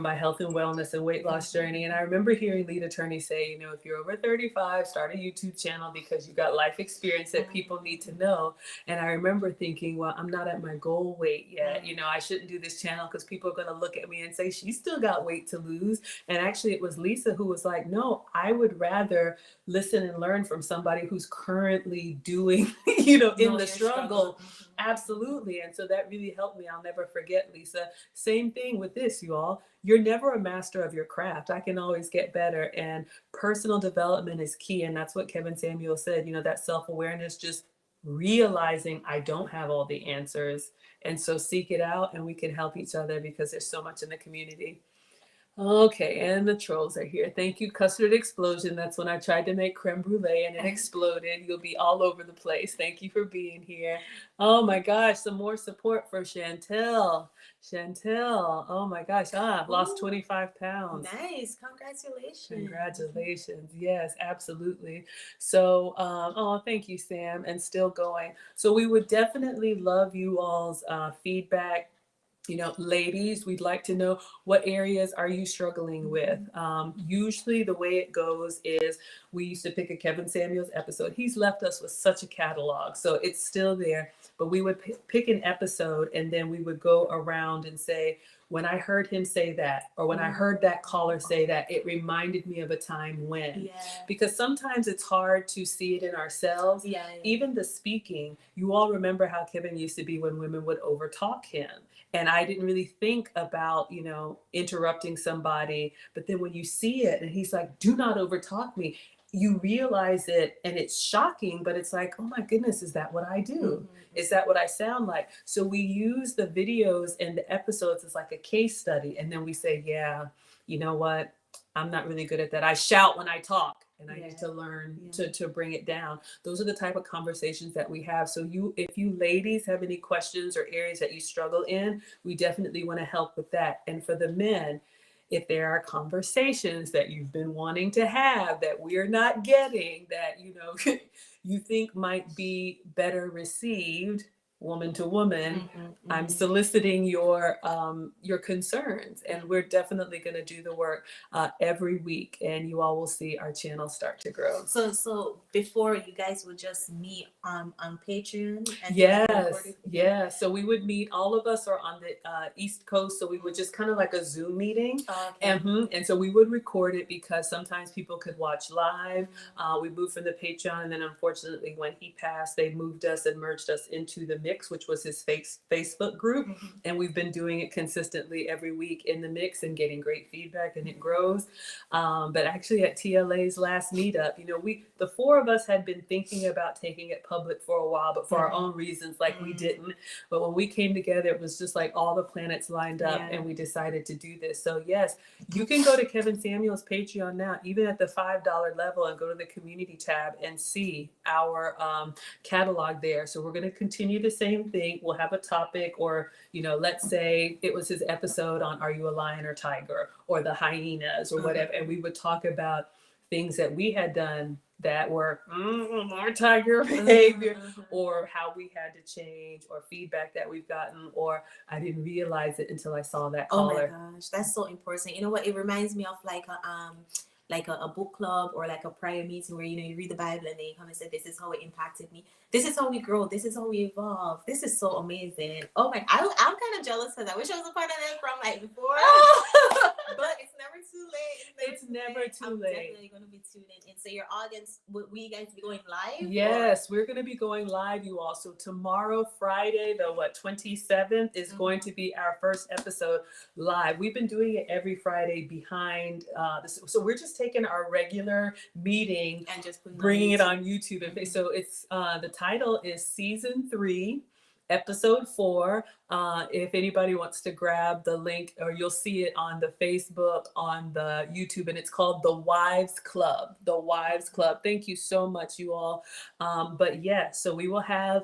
Speaker 1: my health and wellness and weight loss journey. And I remember hearing lead attorneys say, if you're over 35, start a YouTube channel because you got life experience that people need to know. And I remember thinking, well, I'm not at my goal weight yet. I shouldn't do this channel because people are going to look at me and say, she's still got weight to lose. And actually it was Lisa who was like, no, I would rather listen and learn from somebody who's currently doing, in the struggle. Absolutely. And so that really helped me. I'll never forget, Lisa. Same thing with this, you all. You're never a master of your craft. I can always get better. And personal development is key. And that's what Kevin Samuel said, that self-awareness, just realizing I don't have all the answers. And so seek it out and we can help each other because there's so much in the community. Okay, and the trolls are here. Thank you, Custard Explosion. That's when I tried to make creme brulee and it exploded. You'll be all over the place. Thank you for being here. Oh my gosh, some more support for Chantelle. Oh my gosh, lost 25 pounds.
Speaker 2: Nice, congratulations.
Speaker 1: Congratulations, yes, absolutely. So, thank you, Sam, and still going. So we would definitely love you all's feedback. Ladies, we'd like to know what areas are you struggling with. Usually the way it goes is we used to pick a Kevin Samuels episode. He's left us with such a catalog, so it's still there. But we would pick an episode and then we would go around and say, when I heard him say that, or when I heard that caller say that, it reminded me of a time when. Because sometimes it's hard to see it in ourselves. Even the speaking, you all remember how Kevin used to be when women would overtalk him. And I didn't really think about, interrupting somebody. But then when you see it and he's like, do not overtalk me, you realize it and it's shocking, but it's like, oh my goodness, is that what I do? Is that what I sound like? So we use the videos and the episodes as like a case study. And then we say, yeah, you know what? I'm not really good at that. I shout when I talk. And I need to learn to bring it down. Those are the type of conversations that we have. So if you ladies have any questions or areas that you struggle in, we definitely want to help with that. And for the men, if there are conversations that you've been wanting to have that we're not getting, that, you think might be better received, woman to woman, I'm soliciting your concerns, and we're definitely going to do the work every week, and you all will see our channel start to grow.
Speaker 2: So before, you guys would just meet on Patreon?
Speaker 1: And so we would meet, all of us are on the East Coast, so we would just kind of like a Zoom meeting. And so we would record it because sometimes people could watch live. We moved from the Patreon, and then unfortunately when he passed, they moved us and merged us into the Mix, which was his Facebook group. And we've been doing it consistently every week in the Mix and getting great feedback, and it grows. But actually at TLA's last meetup, you know, the four of us had been thinking about taking it public for a while, but for our own reasons, like we didn't. But when we came together, it was just like all the planets lined up and we decided to do this. So yes, you can go to Kevin Samuel's Patreon now, even at the $5 level, and go to the community tab and see our catalog there. So we're going to continue the same thing. We'll have a topic, or, you know, let's say it was his episode on Are You a Lion or Tiger, or the hyenas or whatever. And we would talk about things that we had done that were more tiger behavior, or how we had to change, or feedback that we've gotten, or I didn't realize it until I saw that caller.
Speaker 2: Oh my gosh, that's so important. You know what? It reminds me of like a book club, or like a prayer meeting where, you know, you read the Bible and they come and say, this is how it impacted me. This is how we grow. This is how we evolve. This is so amazing. Oh my, I'm kind of jealous because I wish I was a part of that from like before. But it's never too late.
Speaker 1: It's never too
Speaker 2: I'm
Speaker 1: late.
Speaker 2: definitely going to be tuned in. And so your audience, will you guys be going live?
Speaker 1: Yes, we're going to be going live, you all. So tomorrow, Friday, the 27th, is going to be our first episode live. We've been doing it every Friday behind this. So we're just taking our regular meeting
Speaker 2: And just
Speaker 1: bringing it on YouTube. And so it's the title is Season 3, Episode 4. If anybody wants to grab the link, or you'll see it on the Facebook, on the YouTube, and it's called The Wives Club. The Wives Club. Thank you so much, you all. But yeah, so we will have,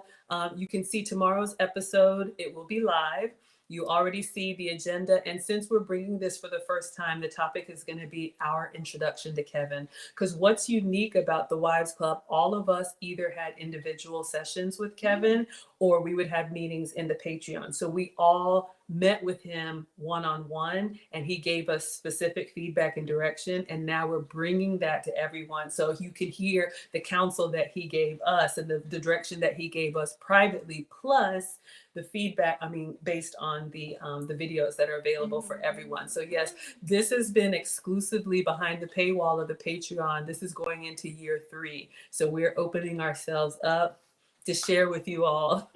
Speaker 1: you can see tomorrow's episode. It will be live. You already see the agenda. And since we're bringing this for the first time, the topic is going to be our introduction to Kevin. Because what's unique about the Wives Club, all of us either had individual sessions with Kevin, or we would have meetings in the Patreon. So we all met with him one-on-one, and he gave us specific feedback and direction. And now we're bringing that to everyone. So you can hear the counsel that he gave us, and the direction that he gave us privately, plus the feedback, based on the videos that are available for everyone. So yes, this has been exclusively behind the paywall of the Patreon. This is going into year 3. So we're opening ourselves up to share with you all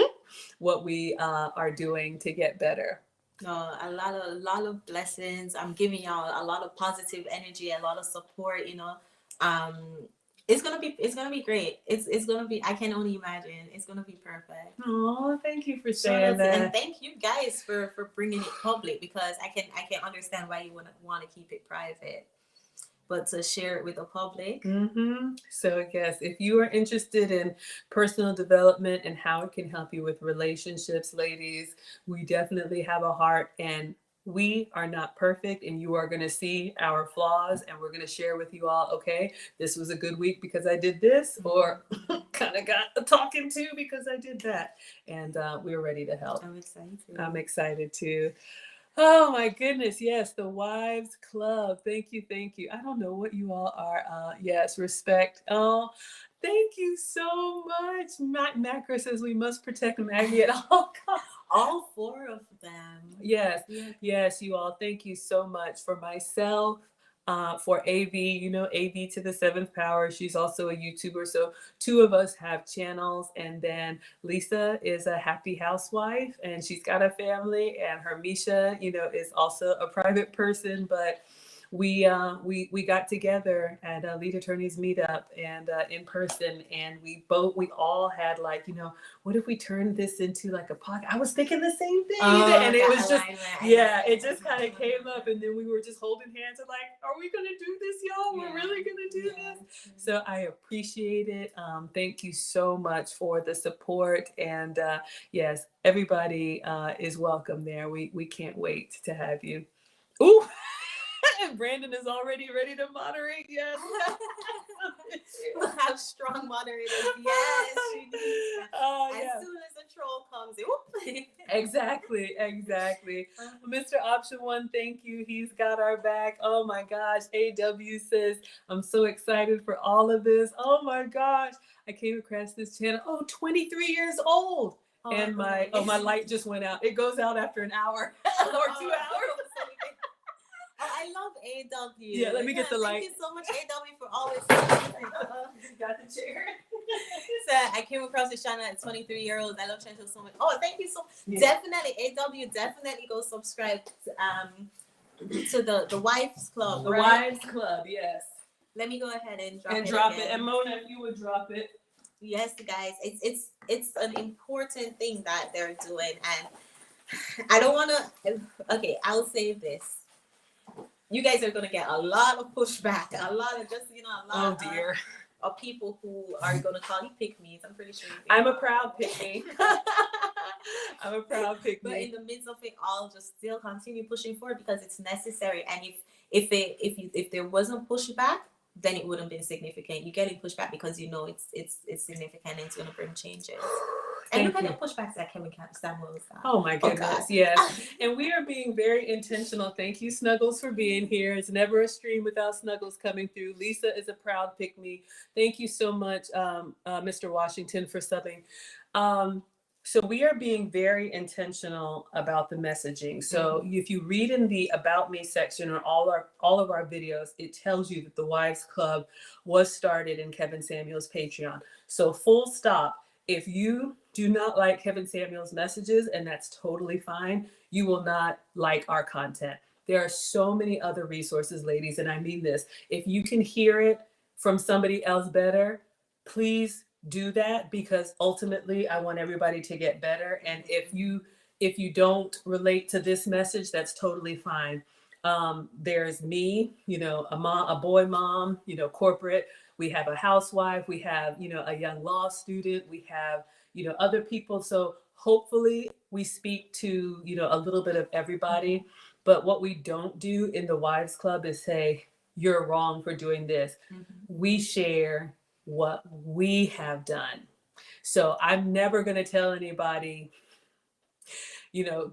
Speaker 1: what we are doing to get better.
Speaker 2: No, a lot of blessings. I'm giving y'all a lot of positive energy, a lot of support, you know. It's gonna be great. It's gonna be, I can only imagine. It's gonna be perfect.
Speaker 1: Oh, thank you for saying that.
Speaker 2: And thank you guys for bringing it public, because I can understand why you want to keep it private, but to share it with the public.
Speaker 1: So yes, if you are interested in personal development and how it can help you with relationships, ladies, we definitely have a heart, and we are not perfect, and you are going to see our flaws, and we're going to share with you all, okay, this was a good week because I did this, or kind of got a talking to because I did that. And we're ready to help. I'm excited too. Oh my goodness. Yes. The Wives Club. Thank you. Thank you. I don't know what you all are. Yes. Respect. Oh, thank you so much. Macra says we must protect Maggie at all costs.
Speaker 2: All 4 of them.
Speaker 1: Yes. Yes. You all. Thank you so much. For myself, for AV, you know, AV to the 7th power. She's also a YouTuber. So 2 of us have channels. And then Lisa is a happy housewife, and she's got a family, and her Misha, you know, is also a private person. But we got together at a Lead Attorneys Meetup, and in person, and we all had, like, you know, what if we turned this into like a podcast? I was thinking the same thing, and it was just, it just kind of came up, and then we were just holding hands and like, are we gonna do this, y'all? We're really gonna do this? So I appreciate it. Thank you so much for the support, and yes, everybody is welcome there. We can't wait to have you. Ooh. And Brandon is already ready to moderate. Yes.
Speaker 2: We'll have strong moderators. Yes. As soon as the troll comes in.
Speaker 1: Exactly. Mr. Option 1, thank you. He's got our back. Oh my gosh. AW says, I'm so excited for all of this. Oh my gosh. I came across this channel. Oh, 23 years old. And my light just went out. It goes out after an hour or 2 hours.
Speaker 2: Oh, I love AW.
Speaker 1: Yeah, let me get the light.
Speaker 2: Thank you so much, AW, for always.
Speaker 1: Got the chair.
Speaker 2: So I came across this channel at 23-year-old. I love Chantelle so much. Oh, thank you so much.
Speaker 1: Yeah.
Speaker 2: Definitely, AW, definitely go subscribe to the Wives Club.
Speaker 1: The
Speaker 2: right?
Speaker 1: Wives Club, yes.
Speaker 2: Let me go ahead and drop it.
Speaker 1: Drop
Speaker 2: again.
Speaker 1: it. And Mona, if you would drop it.
Speaker 2: Yes, guys, it's an important thing that they're doing, and I don't want to. Okay, I'll say this. You guys are gonna get a lot of pushback, a lot of a lot of people who are gonna call you pick me's. I'm pretty sure.
Speaker 1: I'm a proud pick me. I'm a proud pick me.
Speaker 2: But in the midst of it all, just still continue pushing forward because it's necessary. And if there wasn't pushback, then it wouldn't be significant. You're getting pushback because you know it's significant and it's gonna bring changes. And look at the pushbacks that Kevin Samuels got.
Speaker 1: Oh my goodness, yes. And we are being very intentional. Thank you, Snuggles, for being here. It's never a stream without Snuggles coming through. Lisa is a proud pick me. Thank you so much, Mr. Washington, for subbing. So we are being very intentional about the messaging. So if you read in the About Me section or all of our videos, it tells you that the Wives Club was started in Kevin Samuels' Patreon. So full stop. If you do not like Kevin Samuels' messages, and that's totally fine, you will not like our content. There are so many other resources, ladies, and I mean this. If you can hear it from somebody else better, please do that, because ultimately I want everybody to get better. And if you don't relate to this message, that's totally fine. There's me, a boy mom, corporate. We have a housewife. We have, a young law student. We have, other people. So hopefully we speak to, a little bit of everybody. But what we don't do in the Wives Club is say, you're wrong for doing this. We share what we have done. So I'm never going to tell anybody,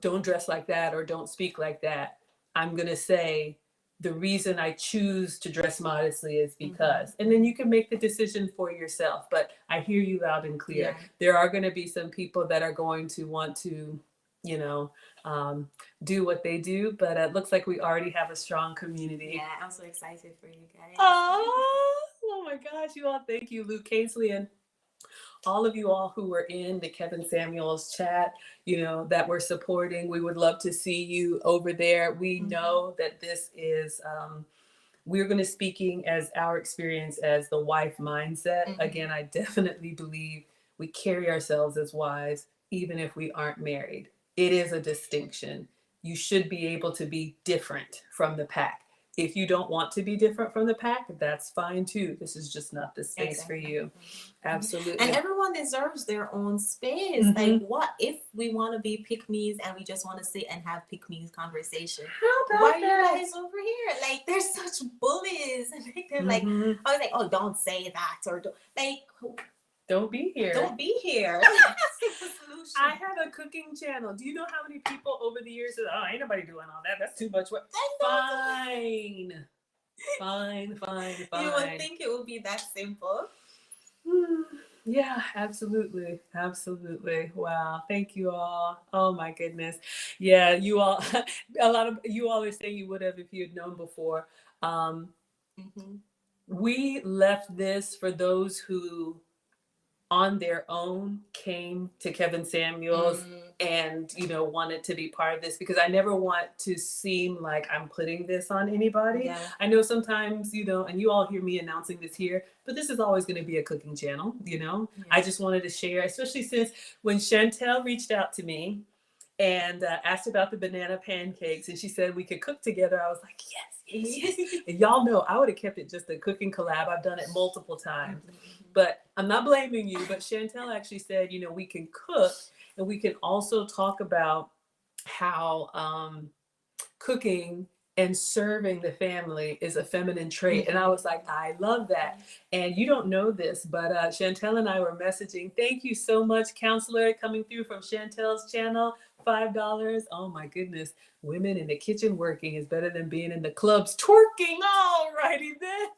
Speaker 1: don't dress like that or don't speak like that. I'm going to say the reason I choose to dress modestly is because, and then you can make the decision for yourself. But I hear you loud and clear. Yeah. There are going to be some people that are going to want to, do what they do, but it looks like we already have a strong community.
Speaker 2: Yeah, I'm so excited for you guys.
Speaker 1: Oh my gosh, you all, thank you, Luke Casley, and all of you all who were in the Kevin Samuels chat, that we're supporting. We would love to see you over there. We know that this is, we're going to speaking as our experience as the wife mindset. Again, I definitely believe we carry ourselves as wives, even if we aren't married. It is a distinction. You should be able to be different from the pack. If you don't want to be different from the pack, that's fine too. This is just not the space for you. Absolutely.
Speaker 2: And everyone deserves their own space. Like, what if we want to be pick-me's and we just want to sit and have pick-me's conversation?
Speaker 1: How about
Speaker 2: Why are you guys over here? Like, they're such bullies. And they're like, I was like, oh, don't say that. Or
Speaker 1: don't be here.
Speaker 2: Don't be here.
Speaker 1: I have a cooking channel. Do you know how many people over the years said, oh, ain't nobody doing all that. That's too much work. Fine. You
Speaker 2: would think it would be that simple.
Speaker 1: Yeah, absolutely. Wow. Thank you all. Oh my goodness. Yeah, you all, a lot of you all are saying you would have if you had known before. We left this for those who on their own came to Kevin Samuels and, wanted to be part of this, because I never want to seem like I'm putting this on anybody. Yeah. I know sometimes, and you all hear me announcing this here, but this is always going to be a cooking channel, Yeah. I just wanted to share, especially since when Chantelle reached out to me and asked about the banana pancakes and she said we could cook together, I was like, yes. And y'all know I would have kept it just a cooking collab. I've done it multiple times. But I'm not blaming you, but Chantelle actually said, we can cook and we can also talk about how cooking and serving the family is a feminine trait. And I was like, I love that. And you don't know this, but Chantelle and I were messaging. Thank you so much, counselor, coming through from Chantelle's channel. $5. Oh my goodness. Women in the kitchen working is better than being in the clubs twerking. All righty then.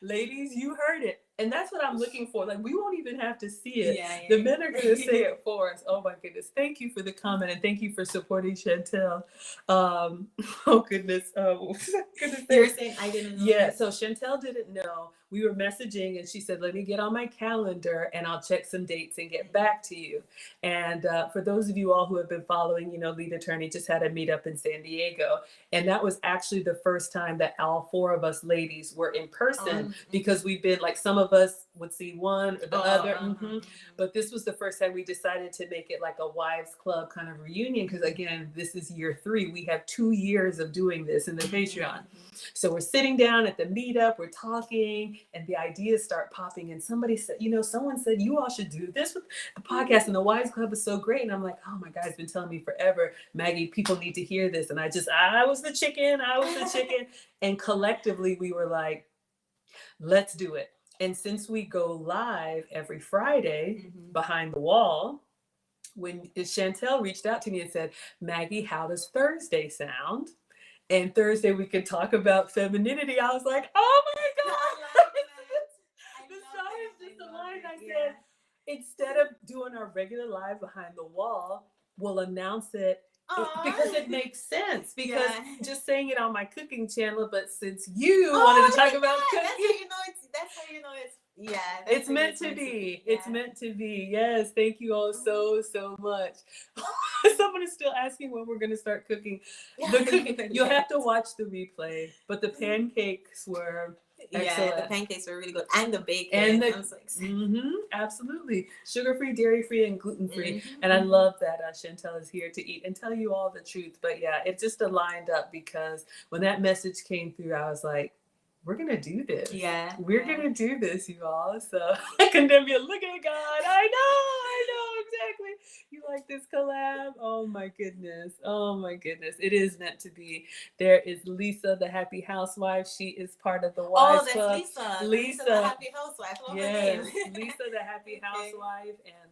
Speaker 1: Ladies, you heard it. And that's what I'm looking for. Like, we won't even have to see it.
Speaker 2: Yeah,
Speaker 1: The men are going to say it for us. Oh my goodness. Thank you for the comment, and thank you for supporting Chantelle. Oh goodness. What was I going to say?
Speaker 2: You were saying I didn't know.
Speaker 1: Yeah, so Chantelle didn't know. We were messaging and she said, let me get on my calendar and I'll check some dates and get back to you. And for those of you all who have been following, Lead Attorney just had a meetup in San Diego. And that was actually the first time that all four of us ladies were in person, because we've been like, some of us would see one or the other. But this was the first time we decided to make it like a wives club kind of reunion. Because again, this is year 3. We have 2 years of doing this in the Patreon. So we're sitting down at the meetup, we're talking, and the ideas start popping. And somebody said, someone said, you all should do this with the podcast. And the Wives Club is so great. And I'm like, oh my God, it's been telling me forever, Maggie, people need to hear this. And I was the chicken. And collectively we were like, let's do it. And since we go live every Friday behind the wall, when Chantelle reached out to me and said, Maggie, how does Thursday sound? And Thursday we could talk about femininity. I was like, oh my God. The stars just aligned. I said, instead of doing our regular live behind the wall, we'll announce it because it makes sense. Because just saying it on my cooking channel, but since you wanted to talk about cooking.
Speaker 2: That's how you know it's
Speaker 1: it's meant to be. It's meant to be. Yes. Thank you all so much. Someone is still asking when we're going to start cooking. The cooking, you'll have to watch the replay, but the pancakes were excellent.
Speaker 2: The pancakes were really good, and the bacon.
Speaker 1: And
Speaker 2: I'm so excited.
Speaker 1: Absolutely, sugar-free, dairy-free, and gluten-free. And I love that Chantelle is here to eat and tell you all the truth. But yeah, it just aligned up, because when that message came through, I was like, we're going to do this. We're going to do this, you all. So I condemn you. Look at God. I know, exactly. You like this collab? Oh my goodness. It is meant to be. There is Lisa, the happy housewife. She is part of the Wives Club.
Speaker 2: Lisa, the happy housewife.
Speaker 1: Yes, Lisa, the happy housewife. And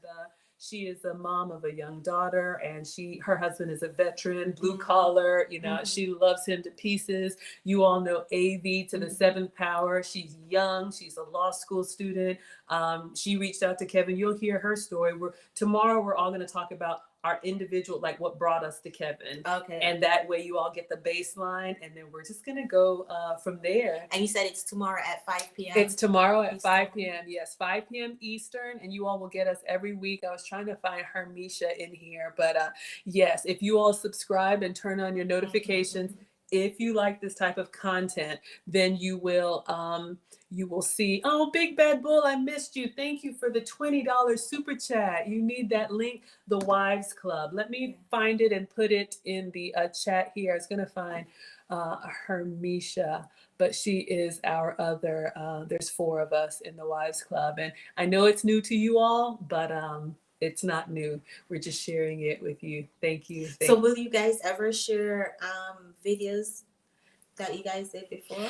Speaker 1: she is a mom of a young daughter, and her husband is a veteran, blue collar. She loves him to pieces. You all know AV to the 7th power. She's young. She's a law school student. She reached out to Kevin. You'll hear her story. Tomorrow we're all going to talk about our individual, like what brought us to Kevin. Okay. And that way you all get the baseline, and then we're just going to go from there.
Speaker 2: And you said it's tomorrow at 5 p.m.
Speaker 1: It's tomorrow at 5 p.m. Yes, 5 p.m. Eastern, and you all will get us every week. I was trying to find Hermisha in here, but yes, if you all subscribe and turn on your notifications, if you like this type of content, then you will see, oh, Big Bad Bull, I missed you. Thank you for the $20 super chat. You need that link, the Wives Club. Let me find it and put it in the chat here. I was going to find Hermisha, but she is our other, there's 4 of us in the Wives Club. And I know it's new to you all, but it's not new. We're just sharing it with you. Thank you.
Speaker 2: So will you guys ever share videos that you guys did before?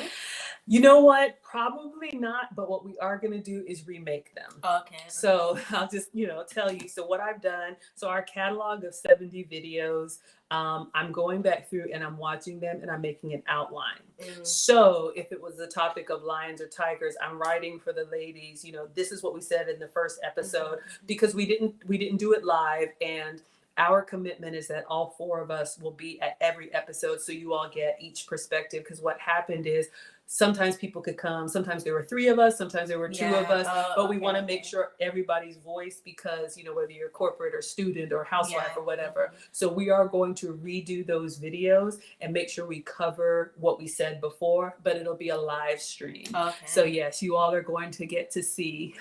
Speaker 1: You know what? Probably not. But what we are going to do is remake them.
Speaker 2: Okay.
Speaker 1: So I'll just, tell you. So what I've done, so our catalog of 70 videos, I'm going back through and I'm watching them and I'm making an outline. So if it was the topic of lions or tigers, I'm writing for the ladies, this is what we said in the first episode, because we didn't do it live, and our commitment is that all 4 of us will be at every episode, so you all get each perspective. Because what happened is sometimes people could come, sometimes there were 3 of us, sometimes there were 2 of us, but we want to make sure everybody's voice, because whether you're corporate or student or housewife or whatever. So we are going to redo those videos and make sure we cover what we said before, but it'll be a live stream. So yes, you all are going to get to see.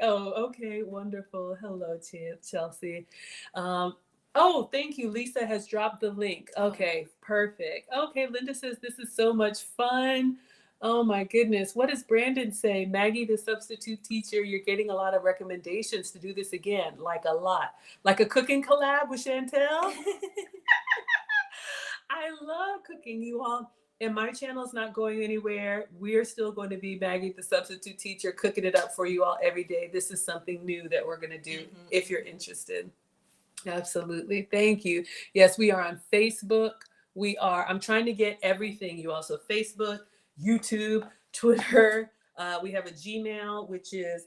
Speaker 1: Oh, okay, wonderful. Hello, Chelsea. Oh, thank you. Lisa has dropped the link. Okay, perfect. Okay, Linda says this is so much fun. Oh my goodness. What does Brandon say? Maggie, the substitute teacher, you're getting a lot of recommendations to do this again. Like a lot. Like a cooking collab with Chantelle. I love cooking, you all. And my channel is not going anywhere. We're still going to be Maggie, the substitute teacher, cooking it up for you all every day. This is something new that we're going to do if you're interested. Absolutely. Thank you. Yes, we are on Facebook. I'm trying to get everything, you all. So Facebook, YouTube, Twitter, We have a Gmail, which is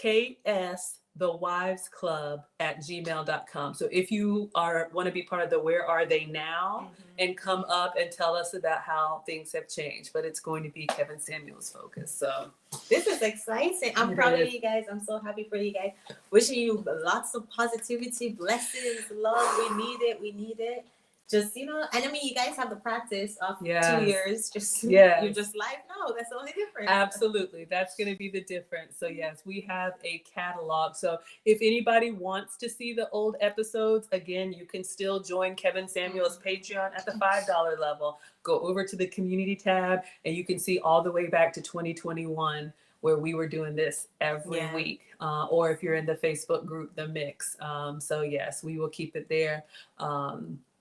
Speaker 1: ksthewivesclub@gmail.com. So if you want to be part of the Where Are They Now and come up and tell us about how things have changed, but it's going to be Kevin Samuels focused. So
Speaker 2: this is exciting. I'm proud of you guys. I'm so happy for you guys. Wishing you lots of positivity, blessings, love. We need it. We need it. Just, and I mean, you guys have the practice of 2 years. You're just live now. That's the only difference.
Speaker 1: Absolutely. That's going to be the difference. So yes, we have a catalog. So if anybody wants to see the old episodes, again, you can still join Kevin Samuels' Patreon at the $5 level. Go over to the community tab and you can see all the way back to 2021 where we were doing this every week. Or if you're in the Facebook group, The Mix. So yes, we will keep it there.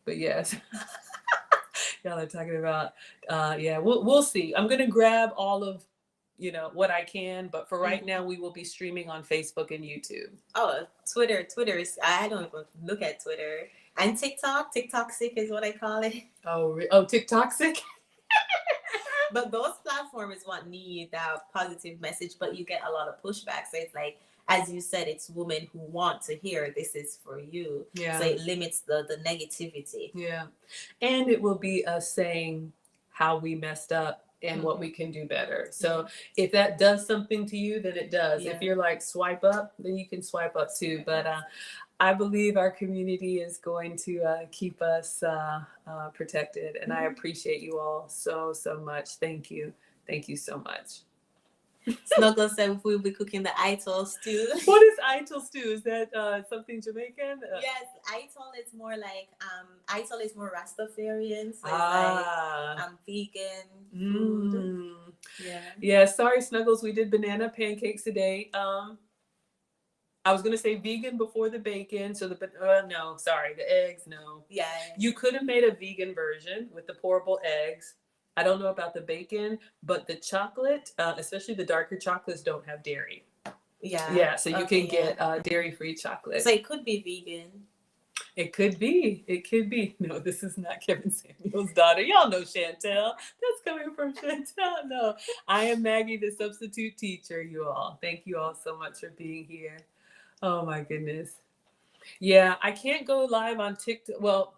Speaker 1: But yes, y'all are talking about, we'll see. I'm going to grab all of, what I can. But for right now, we will be streaming on Facebook and YouTube.
Speaker 2: Oh, Twitter is, I don't even look at Twitter. And TikTok sick is what I call it.
Speaker 1: Oh, TikTok sick?
Speaker 2: But those platforms need that positive message, but you get a lot of pushback. So it's like, as you said, it's women who want to hear this is for you.
Speaker 1: Yeah.
Speaker 2: So it limits the negativity.
Speaker 1: Yeah. And it will be us saying how we messed up and what we can do better. So if that does something to you, then it does. If you're like swipe up, then you can swipe up too. But I believe our community is going to keep us protected. And I appreciate you all so much. Thank you. Thank you so much.
Speaker 2: Snuggle said we'll be cooking the itol stew.
Speaker 1: What is itol stew? Is that something Jamaican?
Speaker 2: Yes, itol is more like itol is more Rastafarian. So it's like vegan food.
Speaker 1: Yeah. Sorry, Snuggles. We did banana pancakes today. I was gonna say vegan before the bacon. So the eggs. No.
Speaker 2: Yeah.
Speaker 1: You could have made a vegan version with the pourable eggs. I don't know about the bacon, but the chocolate, especially the darker chocolates, don't have dairy. Yeah, so you can get dairy-free chocolate.
Speaker 2: So it could be vegan.
Speaker 1: It could be. No, this is not Kevin Samuels' daughter. Y'all know Chantelle. That's coming from Chantelle. No, I am Maggie, the substitute teacher, you all. Thank you all so much for being here. Oh, my goodness. Yeah, I can't go live on TikTok. Well,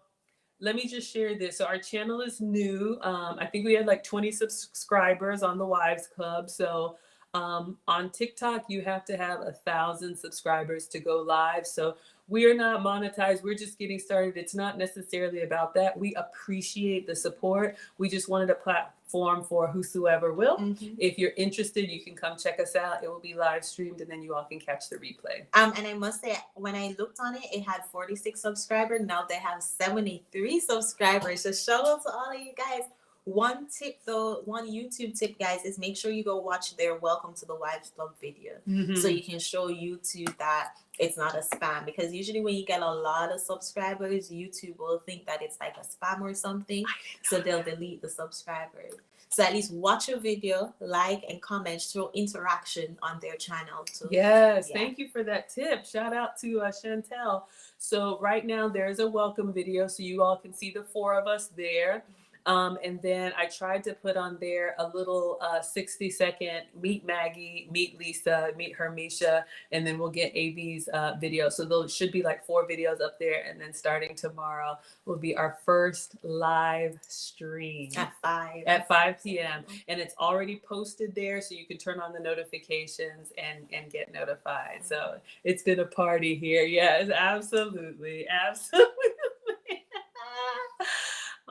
Speaker 1: let me just share this. So our channel is new. I think we had like 20 subscribers on the Wives Club. So on TikTok, you have to have 1,000 subscribers to go live. So we are not monetized. We're just getting started. It's not necessarily about that. We appreciate the support. We just wanted a platform for whosoever will. If you're interested, you can come check us out. It will be live streamed and then you all can catch the replay.
Speaker 2: And I must say, when I looked on it, it had 46 subscribers. Now they have 73 subscribers. So shout out to all of you guys. One tip though, one YouTube tip, guys, is make sure you go watch their Welcome to the Wives Club video. So you can show YouTube that it's not a spam. Because usually when you get a lot of subscribers, YouTube will think that it's like a spam or something. So they'll delete the subscribers. So at least watch a video, like and comment, show interaction on their channel too.
Speaker 1: Yes, thank you for that tip. Shout out to Chantelle. So right now there's a welcome video so you all can see the 4 of us there. And then I tried to put on there a little 60-second meet Maggie, meet Lisa, meet Hermisha, and then we'll get AV's video. So there should be like 4 videos up there. And then starting tomorrow will be our first live stream. At 5 p.m. And it's already posted there so you can turn on the notifications and get notified. So it's been a party here. Yes, absolutely. Absolutely.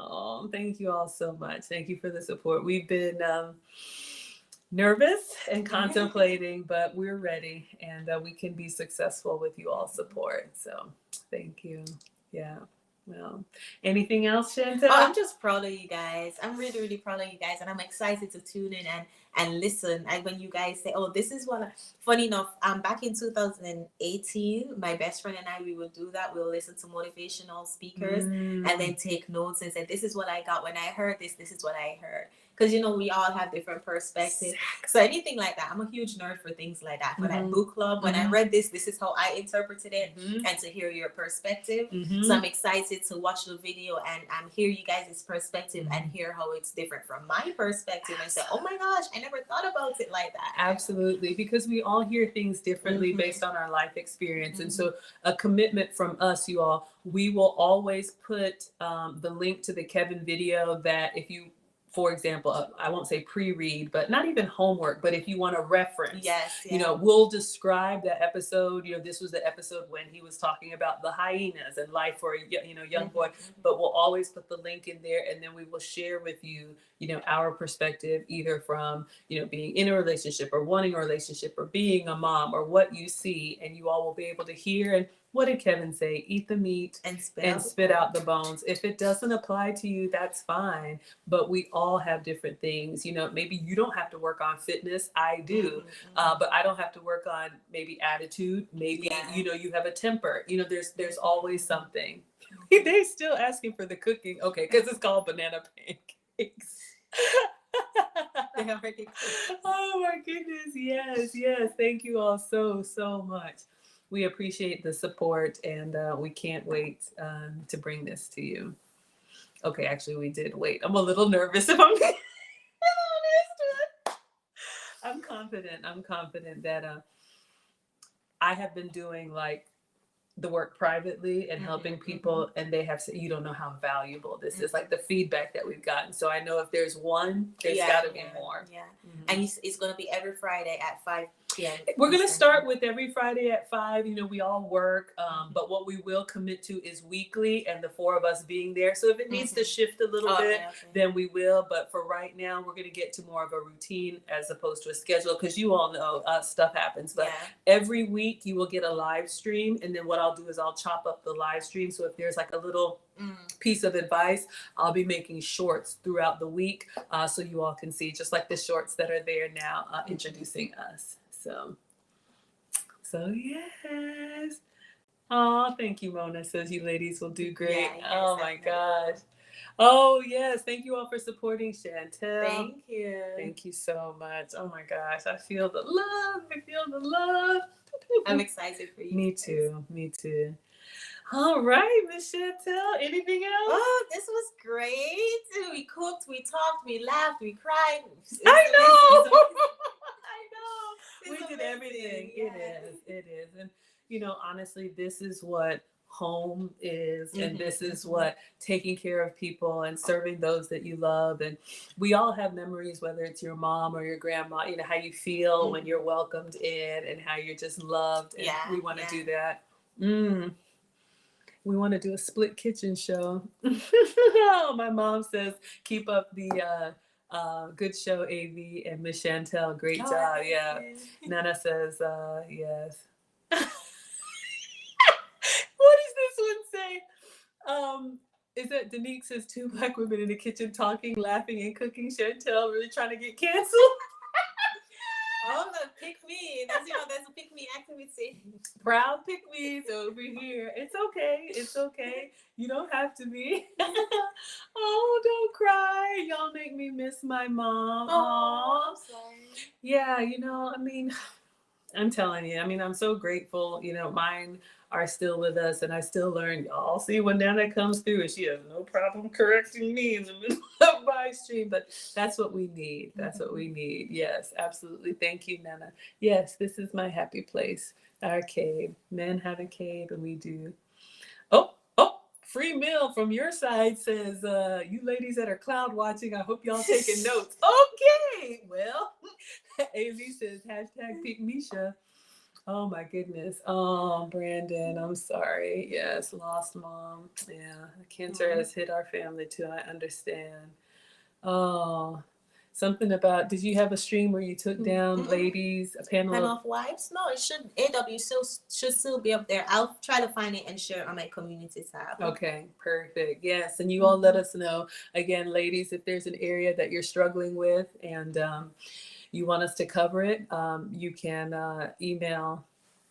Speaker 1: Oh, thank you all so much. Thank you for the support. We've been nervous and contemplating, but we're ready and we can be successful with you all support. So thank you. Yeah. Well, anything else, Chantelle?
Speaker 2: I'm just proud of you guys. I'm really, really proud of you guys. And I'm excited to tune in and listen. And when you guys say, oh, this is what, funny enough, back in 2018, my best friend and I, we would do that. We'll listen to motivational speakers and then take notes and say, this is what I got when I heard this. This is what I heard. because you know we all have different perspectives. So anything like that, I'm a huge nerd for things like that. For that book club, when I read this is how I interpreted it, and to hear your perspective. So I'm excited to watch the video and hear you guys' perspective and hear how it's different from my perspective, and say, oh my gosh, I never thought about it like that.
Speaker 1: Absolutely, because we all hear things differently based on our life experience. And so a commitment from us, you all, we will always put the link to the Kevin video that if you, for example, I won't say pre-read, but not even homework, but if you want to reference, you know, we'll describe the episode. You know, this was the episode when he was talking about the hyenas and life for a young boy, but we'll always put the link in there, and then we will share with you, you know, our perspective, either from, you know, being in a relationship or wanting a relationship or being a mom or what you see, and you all will be able to hear. And what did Kevin say? Eat the meat and spit out the bones. If it doesn't apply to you, that's fine. But we all have different things. You know, maybe you don't have to work on fitness. I do. But I don't have to work on maybe attitude. Maybe, you know, you have a temper. You know, there's always something. They still asking for the cooking. Okay, because it's called Banana Pancakes.
Speaker 2: They already cooked.
Speaker 1: Oh my goodness. Yes. Thank you all so much. We appreciate the support, and we can't wait to bring this to you. Okay, actually, we did wait. I'm a little nervous if I'm honest. I'm confident that I have been doing like the work privately and helping people, and they have said, you don't know how valuable this is, like the feedback that we've gotten. So I know if there's one, there's got to be more.
Speaker 2: And it's going to be every Friday at 5 p.m.
Speaker 1: We're going to start with every Friday at 5. You know, we all work, but what we will commit to is weekly, and the 4 of us being there. So if it needs to shift a little bit, then we will. But for right now, we're going to get to more of a routine as opposed to a schedule, because you all know stuff happens. But every week you will get a live stream, and then what I'll do is I'll chop up the live stream. So if there's like a little piece of advice, I'll be making shorts throughout the week, so you all can see, just like the shorts that are there now, introducing us. So yes. Oh, thank you, Mona. Says you ladies will do great. Oh my gosh. Oh yes, thank you all for supporting Chantelle.
Speaker 2: Thank you.
Speaker 1: Thank you so much. Oh my gosh, I feel the love.
Speaker 2: I'm excited for you.
Speaker 1: Me too. All right, Miss Chantelle, anything else?
Speaker 2: Oh, this was great. We cooked, we talked, we laughed, we cried.
Speaker 1: I know. We
Speaker 2: It's
Speaker 1: did
Speaker 2: amazing.
Speaker 1: everything.
Speaker 2: Yes.
Speaker 1: It is. And, you know, honestly, this is what home is, and this is what taking care of people and serving those that you love. And we all have memories, whether it's your mom or your grandma, you know, how you feel when you're welcomed in and how you're just loved. And we want to do that. We want to do a split kitchen show. Oh, my mom says, keep up the good show, AV, and Miss Chantelle, great job. Yeah. Nana says, yes. What does this one say? Is that Danique says 2 Black women in the kitchen talking, laughing, and cooking. Chantelle really trying to get canceled.
Speaker 2: Oh, the pick me. That's a pick me activity.
Speaker 1: Proud pick me's over here. It's okay. You don't have to be. Oh, don't cry. Y'all make me miss my mom.
Speaker 2: Oh, I'm sorry.
Speaker 1: Yeah, you know, I mean, I'm telling you, I mean, I'm so grateful. You know, mine are still with us, and I still learn. Y'all see when Nana comes through, and she has no problem correcting me in the middle of my stream. But that's what we need. That's what we need. Yes, absolutely. Thank you, Nana. Yes, this is my happy place, our cave. Men have a cave, and we do. Oh, free meal from your side says, you ladies that are cloud watching, I hope y'all taking notes. Okay, well, AV says, #pick Misha. Oh my goodness. Oh, Brandon, I'm sorry. Yes, lost mom. Yeah, cancer has hit our family too. I understand. Oh, something about, did you have a stream where you took down ladies, a panel
Speaker 2: of wives? No, it should. AW should still be up there. I'll try to find it and share it on my community tab.
Speaker 1: Okay, perfect. Yes, and you all let us know. Again, ladies, if there's an area that you're struggling with and you want us to cover it, you can email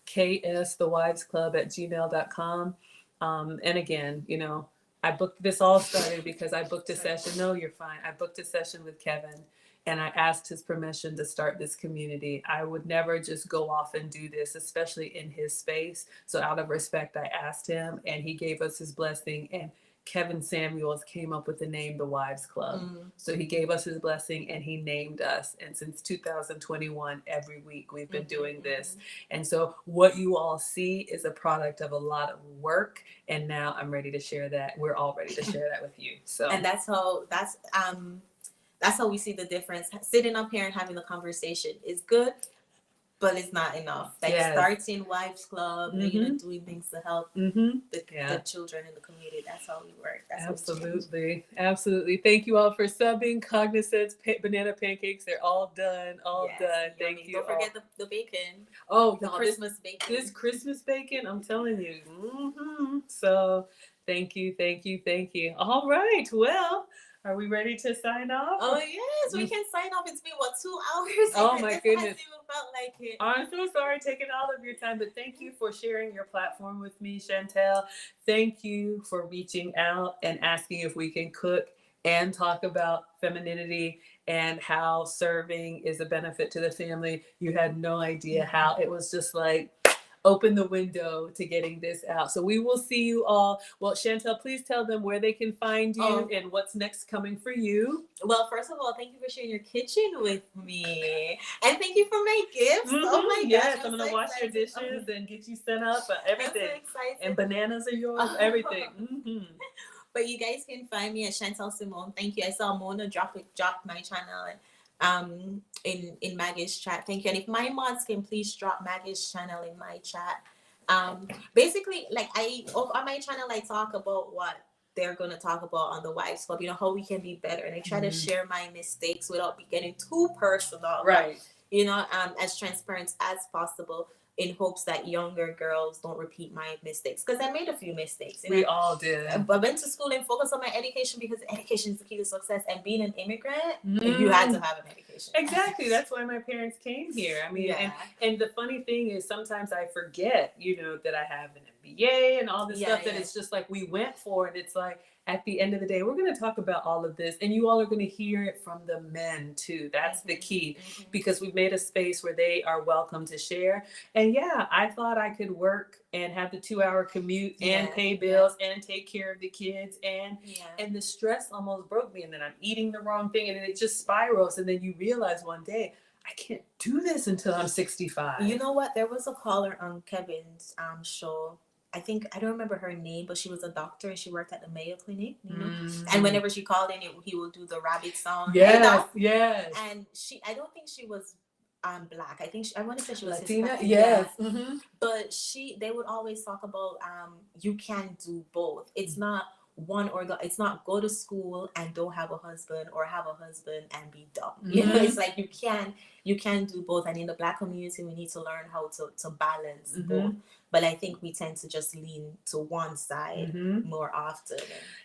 Speaker 1: ksthewivesclub@gmail.com. And again, you know, This all started because I booked a session. No, you're fine. I booked a session with Kevin and I asked his permission to start this community. I would never just go off and do this, especially in his space. So out of respect, I asked him and he gave us his blessing. And Kevin Samuels came up with the name The Wives Club. So he gave us his blessing and he named us. And since 2021, every week we've been doing this. And so what you all see is a product of a lot of work. And now I'm ready to share that. We're all ready to share that with you. So
Speaker 2: and that's how we see the difference. Sitting up here and having the conversation is good, but it's not enough. Like starting Wives Club, doing things to help the children in the community. That's how we work. That's
Speaker 1: Absolutely. Thank you all for subbing. Cognizance, Banana Pancakes, they're all done. Done. Thank you.
Speaker 2: Don't forget the bacon.
Speaker 1: Oh,
Speaker 2: the Christmas bacon.
Speaker 1: This Christmas bacon, I'm telling you. So thank you. All right. Well, are we ready to sign off?
Speaker 2: Oh yes, we can sign off. It's been 2 hours?
Speaker 1: Oh my goodness.
Speaker 2: Hasn't even felt like it.
Speaker 1: I'm so sorry taking all of your time, but thank you for sharing your platform with me, Chantelle. Thank you for reaching out and asking if we can cook and talk about femininity and how serving is a benefit to the family. You had no idea how. It was just like open the window to getting this out. So we will see you all. Well, Chantelle, please tell them where they can find you and what's next coming for you.
Speaker 2: Well, first of all, thank you for sharing your kitchen with me. And thank you for my gifts. Oh my gosh.
Speaker 1: Yes, I'm going to wash your dishes and get you set up. Everything.
Speaker 2: I'm so excited.
Speaker 1: And bananas are yours. Everything.
Speaker 2: But you guys can find me at Chantelle Simone. Thank you. I saw Mona drop my channel in Maggie's chat. Thank you. And if my mods can please drop Maggie's channel in my chat. Basically, like on my channel I talk about what they're going to talk about on the Wives Club, how we can be better, and I try to share my mistakes without getting too personal,
Speaker 1: right?
Speaker 2: As transparent as possible, in hopes that younger girls don't repeat my mistakes, because I made a few mistakes.
Speaker 1: We all did.
Speaker 2: I went to school and focused on my education because education is the key to success. And being an immigrant, you had to have an education.
Speaker 1: Exactly. That's why my parents came here. I mean, and the funny thing is sometimes I forget, that I have an MBA and all this stuff that it's just like we went for, and it's like, at the end of the day, we're going to talk about all of this, and you all are going to hear it from the men too. That's the key, because we've made a space where they are welcome to share. And I thought I could work and have the 2-hour commute and pay bills and take care of the kids, and the stress almost broke me. And then I'm eating the wrong thing, and it just spirals. And then you realize one day, I can't do this until I'm 65.
Speaker 2: You know what? There was a caller on Kevin's show. I don't remember her name, but she was a doctor and she worked at the Mayo Clinic, And whenever she called in, he would do the rabbit song.
Speaker 1: Yes.
Speaker 2: And I don't think she was Black. I want to say she was
Speaker 1: Latina.
Speaker 2: Hispanic.
Speaker 1: Yes.
Speaker 2: But they would always talk about you can do both. It's not one or the. It's not go to school and don't have a husband, or have a husband and be dumb. It's like you can do both. And in the Black community, we need to learn how to balance both. But I think we tend to just lean to one side more often.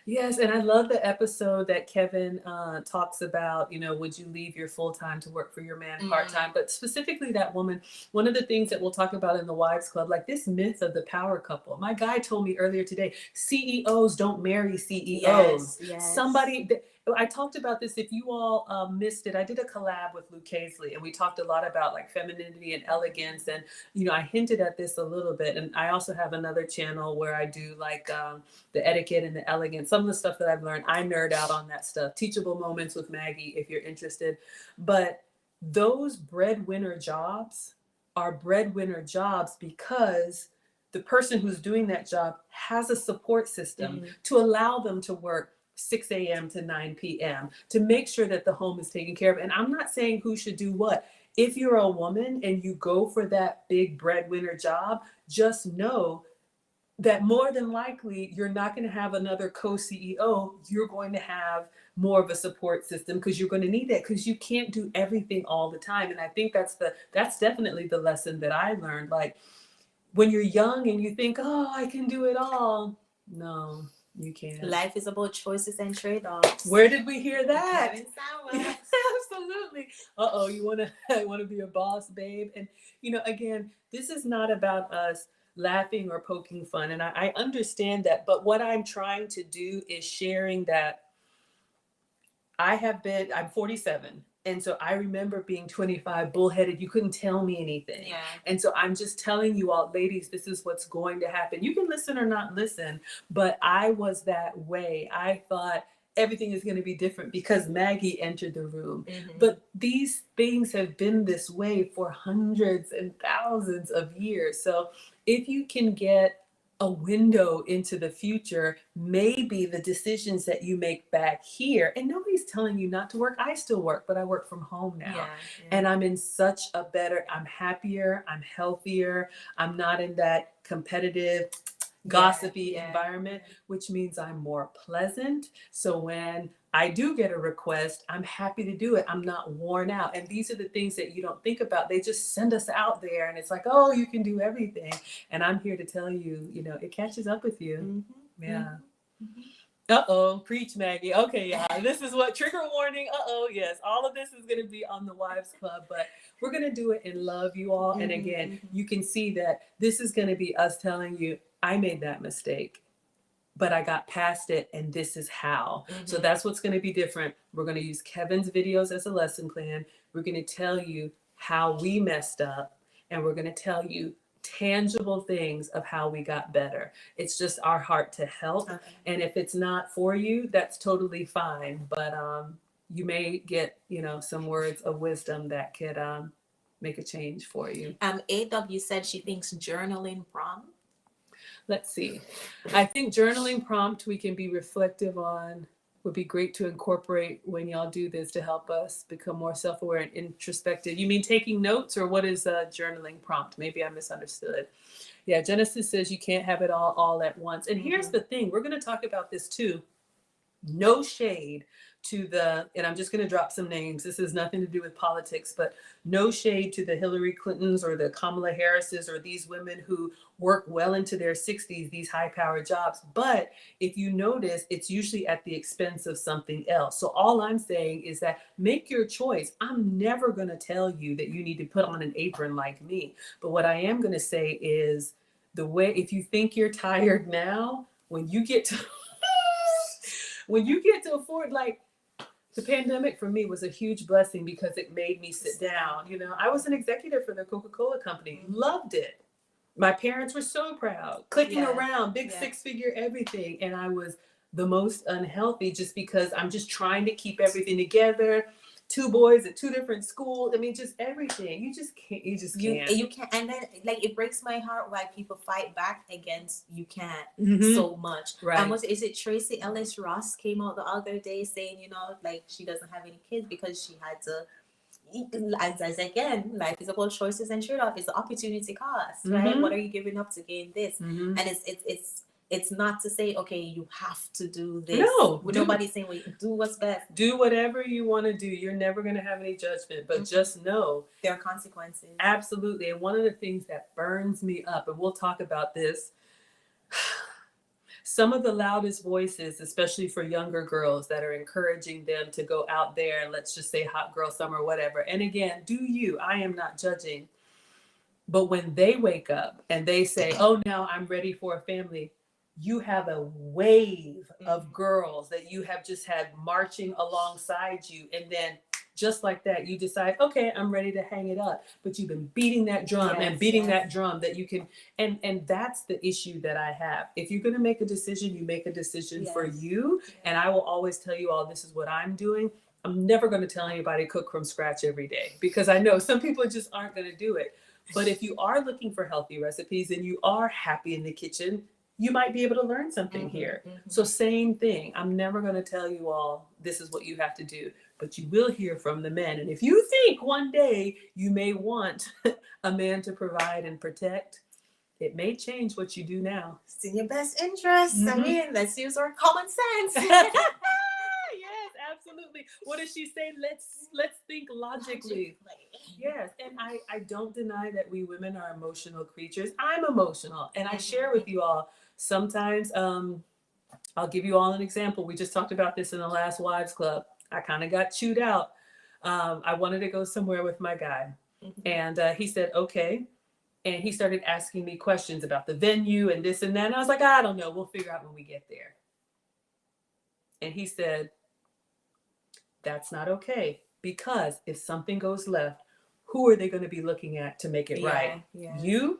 Speaker 1: Yes, and I love the episode that Kevin talks about, would you leave your full-time to work for your man part-time? But specifically that woman, one of the things that we'll talk about in the Wives Club, like this myth of the power couple. My guy told me earlier today, CEOs don't marry CEOs.
Speaker 2: Yes.
Speaker 1: I talked about this. If you all missed it, I did a collab with Luke Hazley, and we talked a lot about like femininity and elegance. And, I hinted at this a little bit. And I also have another channel where I do like the etiquette and the elegance, some of the stuff that I've learned. I nerd out on that stuff. Teachable Moments with Maggie, if you're interested. But those breadwinner jobs are breadwinner jobs because the person who's doing that job has a support system to allow them to work 6 a.m. to 9 p.m. to make sure that the home is taken care of. And I'm not saying who should do what. If you're a woman and you go for that big breadwinner job, just know that more than likely you're not going to have another co-CEO. You're going to have more of a support system, because you're going to need that, because you can't do everything all the time. And I think that's definitely the lesson that I learned. Like when you're young and you think, I can do it all. No. You can't.
Speaker 2: Life is about choices and trade-offs.
Speaker 1: Where did we hear that?
Speaker 2: Absolutely.
Speaker 1: You want to be a boss, babe. And again, this is not about us laughing or poking fun. And I understand that. But what I'm trying to do is sharing that I'm 47. And so I remember being 25, bullheaded. You couldn't tell me anything.
Speaker 2: Yeah.
Speaker 1: And so I'm just telling you all, ladies, this is what's going to happen. You can listen or not listen, but I was that way. I thought everything is going to be different because Maggie entered the room.
Speaker 2: Mm-hmm.
Speaker 1: But these things have been this way for hundreds and thousands of years. So if you can get a window into the future, maybe the decisions that you make back here, and nobody's telling you not to work. I still work, but I work from home now.
Speaker 2: Yeah.
Speaker 1: And I'm in such a better, I'm happier, I'm healthier, I'm not in that competitive, gossipy environment, which means I'm more pleasant. So when I do get a request, I'm happy to do it. I'm not worn out. And these are the things that you don't think about. They just send us out there and it's like, oh, you can do everything. And I'm here to tell you, it catches up with you.
Speaker 2: Mm-hmm.
Speaker 1: Yeah.
Speaker 2: Mm-hmm.
Speaker 1: Uh-oh, preach, Maggie. Okay, yeah, this is what, trigger warning. Uh-oh, yes, all of this is going to be on the Wives Club, but we're going to do it in love, you all. And again, you can see that this is going to be us telling you, I made that mistake, but I got past it, and this is how. So that's what's going to be different. We're going to use Kevin's videos as a lesson plan. We're going to tell you how we messed up, and we're going to tell you tangible things of how we got better. It's just our heart to help. Okay. And if it's not for you, that's totally fine. But you may get, some words of wisdom that could make a change for you.
Speaker 2: AW said she thinks journaling prompt.
Speaker 1: Let's see. I think journaling prompt we can be reflective on would be great to incorporate when y'all do this to help us become more self-aware and introspective. You mean taking notes, or what is a journaling prompt? Maybe I misunderstood. Yeah, Genesis says you can't have it all at once. And here's the thing. We're going to talk about this too. No shade to and I'm just going to drop some names. This has nothing to do with politics, but no shade to the Hillary Clintons or the Kamala Harrises or these women who work well into their 60s, these high-powered jobs. But if you notice, it's usually at the expense of something else. So all I'm saying is that make your choice. I'm never going to tell you that you need to put on an apron like me. But what I am going to say is if you think you're tired now, when you get to afford, like, the pandemic for me was a huge blessing because it made me sit down. I was an executive for the Coca-Cola company, loved it. My parents were so proud, clicking around, big 6-figure everything. And I was the most unhealthy just because I'm just trying to keep everything together. 2 boys at 2 different schools. I mean, just everything. You just can't.
Speaker 2: You can't. And then, like, it breaks my heart why people fight back against you can't so much.
Speaker 1: Right.
Speaker 2: And is it Tracy Ellis Ross came out the other day saying, like, she doesn't have any kids because she had to. As again, life is about choices and trade-off. It's the opportunity cost, right? What are you giving up to gain this? And it's not to say, okay, you have to do this. No, nobody's saying, well, do what's best.
Speaker 1: Do whatever you want to do. You're never going to have any judgment, but just know
Speaker 2: there are consequences.
Speaker 1: Absolutely. And one of the things that burns me up, and we'll talk about this, some of the loudest voices, especially for younger girls that are encouraging them to go out there and let's just say hot girl summer, whatever. And again, do you? I am not judging. But when they wake up and they say, oh, now I'm ready for a family, you have a wave of girls that you have just had marching alongside you. And then just like that, you decide, okay, I'm ready to hang it up. But you've been beating that drum and beating that drum that you can. And that's the issue that I have. If you're going to make a decision, you make a decision for you. And I will always tell you all, this is what I'm doing. I'm never going to tell anybody cook from scratch every day because I know some people just aren't going to do it. But if you are looking for healthy recipes and you are happy in the kitchen, you might be able to learn something here. So same thing. I'm never going to tell you all, this is what you have to do, but you will hear from the men. And if you think one day you may want a man to provide and protect, it may change what you do now.
Speaker 2: It's in your best interest. I mean, let's use our common sense.
Speaker 1: Yes, absolutely. What does she say? Let's think logically. Yes, and I don't deny that we women are emotional creatures. I'm emotional, and I share with you all. Sometimes, I'll give you all an example. We just talked about this in the last Wives Club. I kind of got chewed out. I wanted to go somewhere with my guy, and he said, okay. And he started asking me questions about the venue and this and that. And I was like, I don't know. We'll figure out when we get there. And he said, that's not okay. Because if something goes left, who are they going to be looking at to make it right?
Speaker 2: Yeah.
Speaker 1: You,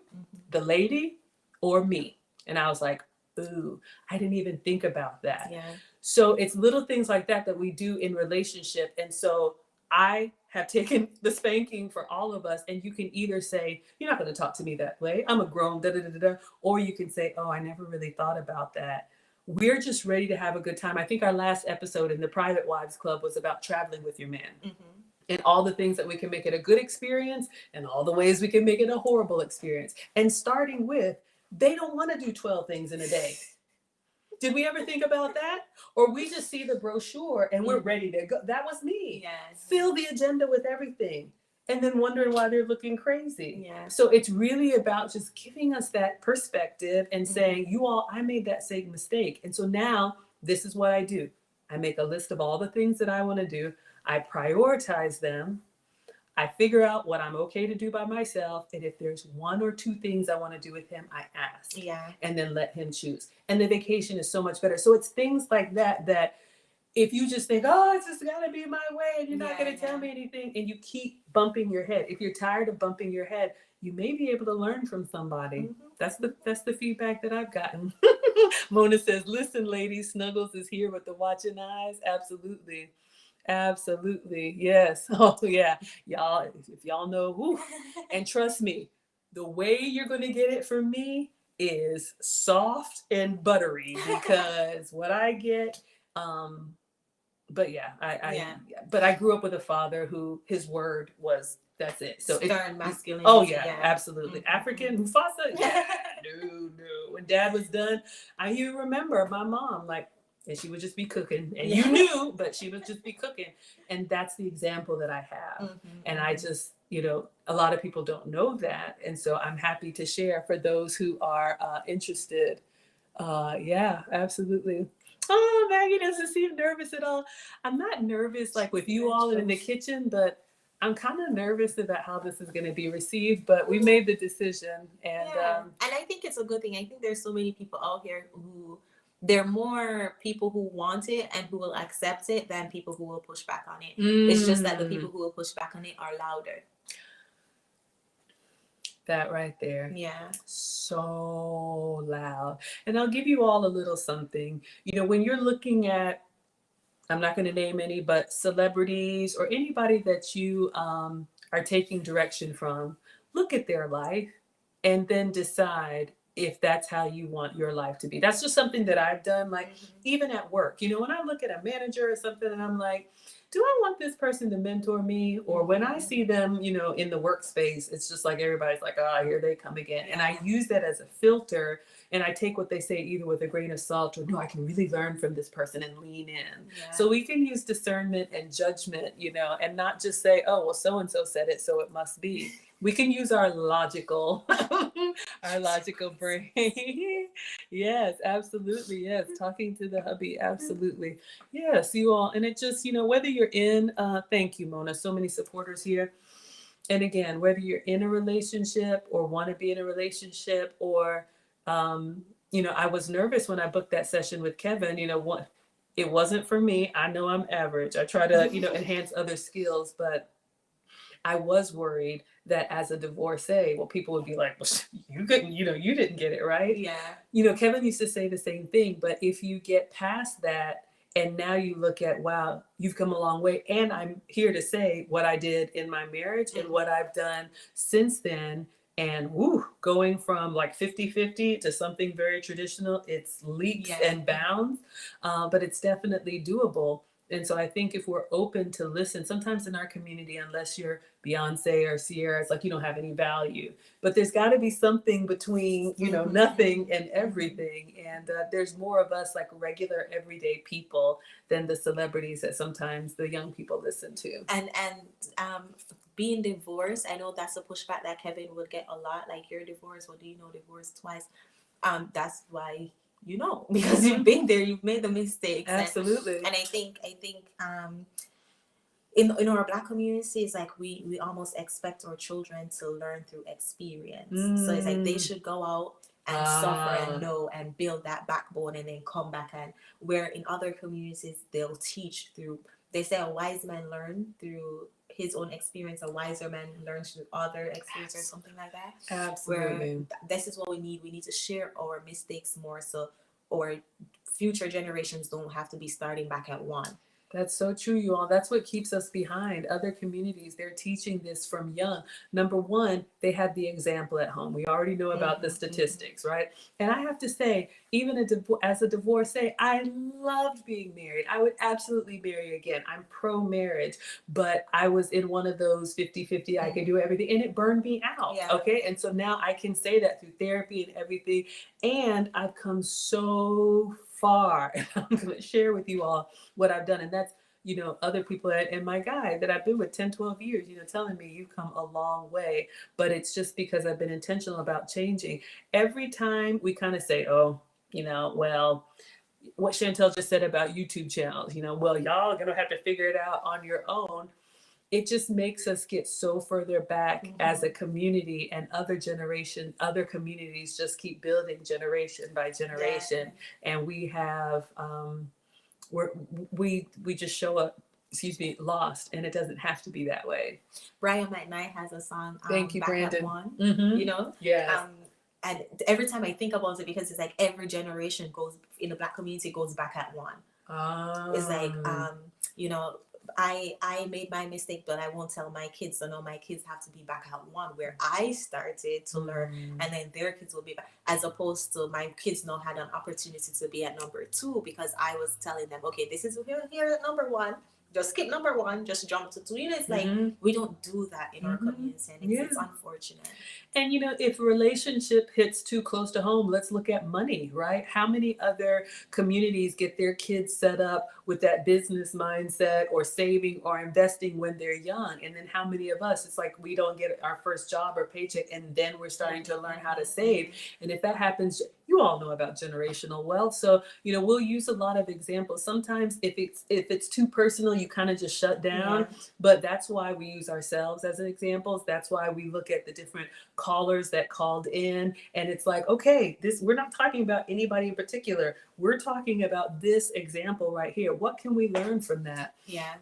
Speaker 1: the lady, or me? And I was like, ooh, I didn't even think about that.
Speaker 2: Yeah.
Speaker 1: So it's little things like that that we do in relationship. And so I have taken the spanking for all of us. And you can either say, you're not going to talk to me that way. I'm a grown, da da da da. Or you can say, oh, I never really thought about that. We're just ready to have a good time. I think our last episode in the Private Wives Club was about traveling with your man. And all the things that we can make it a good experience and all the ways we can make it a horrible experience. And starting with, they don't want to do 12 things in a day. Did we ever think about that? Or we just see the brochure and we're ready to go. That was me.
Speaker 2: Yes.
Speaker 1: Fill the agenda with everything. And then wondering why they're looking crazy.
Speaker 2: Yeah.
Speaker 1: So it's really about just giving us that perspective and saying, you all, I made that same mistake. And so now this is what I do. I make a list of all the things that I want to do. I prioritize them. I figure out what I'm okay to do by myself. And if there's one or two things I want to do with him, I ask.
Speaker 2: Yeah.
Speaker 1: And then let him choose. And the vacation is so much better. So it's things like that, that if you just think, oh, it's just got to be my way and you're not going to tell me anything, and you keep bumping your head. If you're tired of bumping your head, you may be able to learn from somebody. That's the feedback that I've gotten. Mona says, listen, ladies, Snuggles is here with the watching eyes. Absolutely. Absolutely. Yes. Oh, yeah. Y'all, if y'all know, whew. And trust me, the way you're going to get it from me is soft and buttery, because what I get, but yeah, but I grew up with a father who his word was, that's it. So
Speaker 2: stern masculinity.
Speaker 1: Oh yeah, absolutely. African Mufasa. Yeah, no. When Dad was done, I even remember my mom, like, and she would just be cooking, and you knew, but she would just be cooking. And that's the example that I have. And I just, a lot of people don't know that. And so I'm happy to share for those who are interested. Yeah, absolutely. Oh, Maggie doesn't seem nervous at all. I'm not nervous like with you all in the kitchen, but I'm kind of nervous about how this is going to be received, but we made the decision. And
Speaker 2: and I think it's a good thing. I think there's so many people out here who, there are more people who want it and who will accept it than people who will push back on it. It's just that the people who will push back on it are louder.
Speaker 1: That right there.
Speaker 2: Yeah.
Speaker 1: So loud. And I'll give you all a little something. When you're looking at, I'm not going to name any, but celebrities or anybody that you are taking direction from, look at their life and then decide if that's how you want your life to be. That's just something that I've done, like even at work. When I look at a manager or something and I'm like, do I want this person to mentor me? Or when I see them, in the workspace, it's just like everybody's like, here they come again. And I use that as a filter, and I take what they say either with a grain of salt or no, I can really learn from this person and lean in. So we can use discernment and judgment, and not just say, oh, well, so-and-so said it, so it must be. We can use our logical brain. Yes, absolutely. Yes. Talking to the hubby. Absolutely. Yes, you all. And it just, whether you're in, thank you, Mona, so many supporters here. And again, whether you're in a relationship or want to be in a relationship or, I was nervous when I booked that session with Kevin, it wasn't for me. I know I'm average. I try to, enhance other skills, but I was worried that as a divorcee, well, people would be like, well, you couldn't, you didn't get it right.
Speaker 2: Yeah.
Speaker 1: Kevin used to say the same thing, but if you get past that and now you look at, wow, you've come a long way. And I'm here to say what I did in my marriage and what I've done since then. And going from like 50-50 to something very traditional, it's leaps and bounds, but it's definitely doable. And so I think if we're open to listen, sometimes in our community, unless you're Beyonce or Sierra, it's like you don't have any value. But there's got to be something between, nothing and everything. And there's more of us like regular everyday people than the celebrities that sometimes the young people listen to.
Speaker 2: And being divorced, I know that's a pushback that Kevin would get a lot. Like, you're divorced, or do you know divorced twice? That's why. Because you've been there, you've made the mistakes.
Speaker 1: Absolutely.
Speaker 2: And I think in our Black community, it's like we almost expect our children to learn through experience. So it's like they should go out and suffer and know and build that backbone and then come back. And where in other communities they'll teach through, they say a wise man learn through his own experience, a wiser man learns through other experience, or something like that.
Speaker 1: Absolutely.
Speaker 2: Where this is what we need to share our mistakes more, so our future generations don't have to be starting back at one.
Speaker 1: That's so true, you all. That's what keeps us behind. Other communities, they're teaching this from young. Number one, they have the example at home. We already know about the statistics, right? And I have to say, even as a divorcee, I loved being married. I would absolutely marry again. I'm pro-marriage, but I was in one of those 50-50, I can do everything, and it burned me out, okay? And so now I can say that through therapy and everything, and I've come so far, and I'm going to share with you all what I've done. And that's, you know, other people and my guy that I've been with 10, 12 years, you know, telling me you've come a long way, but it's just because I've been intentional about changing. Every time we kind of say, oh, you know, well, what Chantelle just said about YouTube channels, you know, well, y'all are going to have to figure it out on your own. It just makes us get so further back as a community, and other communities just keep building generation by generation. And we have, we just show up, lost, and it doesn't have to be that way.
Speaker 2: Brian McKnight has a song,
Speaker 1: Thank you,
Speaker 2: Back
Speaker 1: Brandon.
Speaker 2: at One,
Speaker 1: Mm-hmm.
Speaker 2: you know?
Speaker 1: Yeah.
Speaker 2: And every time I think about it, because it's like every generation goes, in the Black community, goes back at one. It's like, you know, I made my mistake, but I won't tell my kids. So now my kids have to be back at one where I started to learn, and then their kids will be back. As opposed to my kids now had an opportunity to be at number 2, because I was telling them, okay, this is here at number 1. Just skip number 1, just jump to 2. You know, it's like we don't do that in our community, and it's unfortunate.
Speaker 1: And you know, if a relationship hits too close to home, let's look at money, right? How many other communities get their kids set up with that business mindset, or saving or investing when they're young? And then how many of us, it's like we don't get our first job or paycheck, and then we're starting to learn how to save. And if that happens, you all know about generational wealth. So, you know, we'll use a lot of examples. Sometimes if it's too personal, you kind of just shut down. But that's why we use ourselves as an example. That's why we look at the different callers that called in, and it's like, okay, we're not talking about anybody in particular. We're talking about this example right here. What can we learn from that?
Speaker 2: Yeah.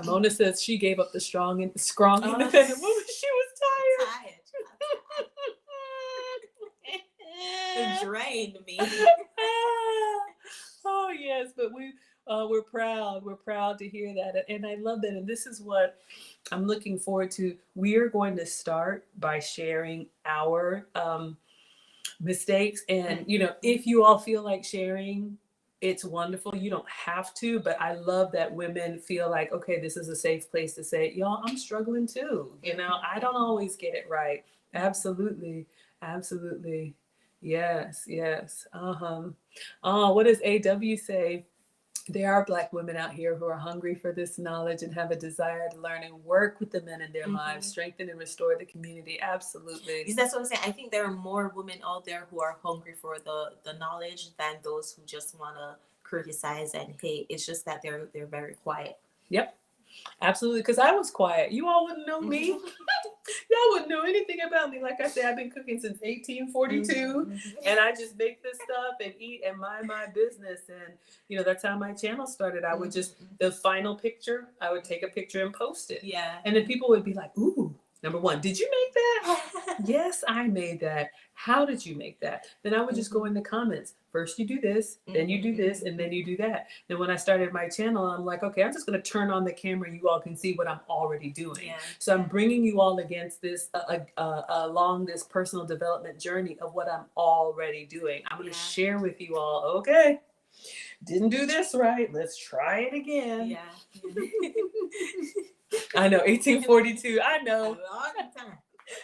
Speaker 1: Mona says she gave up the strong independent woman. She was tired.
Speaker 2: It drained me.
Speaker 1: Oh yes, but we're proud. We're proud to hear that, and I love that. And this is what I'm looking forward to. We are going to start by sharing our mistakes, and you know, if you all feel like sharing, it's wonderful. You don't have to, but I love that women feel like, okay, this is a safe place to say, y'all, I'm struggling too. You know, I don't always get it right. Absolutely. Yes. What does AW say? There are Black women out here who are hungry for this knowledge and have a desire to learn and work with the men in their lives, strengthen and restore the community. Absolutely.
Speaker 2: That's what I'm saying. I think there are more women out there who are hungry for the knowledge than those who just want to criticize and hate. It's just that they're very quiet.
Speaker 1: Yep. Absolutely, because I was quiet. You all wouldn't know me. Y'all wouldn't know anything about me. Like I said, I've been cooking since 1842, and I just make this stuff and eat and mind my business. And you know, that's how my channel started. I would just, the final picture, I would take a picture and post it.
Speaker 2: Yeah.
Speaker 1: And then people would be like, ooh, number one, did you make that? Yes, I made that. How did you make that? Then I would just go in the comments. First you do this, then you do this, and then you do that. Then when I started my channel, I'm like, okay, I'm just going to turn on the camera. You all can see what I'm already doing. Yeah. So I'm bringing you all against this, along this personal development journey of what I'm already doing. I'm going to share with you all, okay, didn't do this right. Let's try it again.
Speaker 2: Yeah.
Speaker 1: I know, 1842. I know.
Speaker 2: A long time.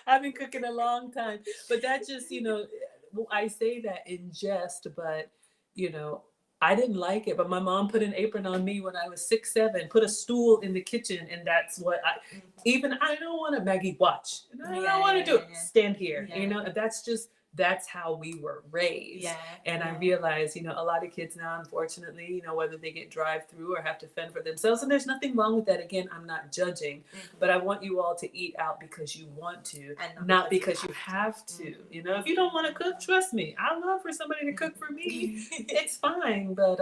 Speaker 1: I've been cooking a long time. But that just, you know, I say that in jest, but, you know, I didn't like it. But my mom put an apron on me when I was 6, 7, put a stool in the kitchen. And that's what I don't want to, Maggie, watch. I don't want to do it. Stand here. You know, that's how we were raised.
Speaker 2: Yeah.
Speaker 1: And I realize, you know, a lot of kids now, unfortunately, you know, whether they get drive-through or have to fend for themselves, and there's nothing wrong with that. Again, I'm not judging, but I want you all to eat out because you want to, and not because you have to. You know, if you don't want to cook, trust me, I love for somebody to cook for me. It's fine, but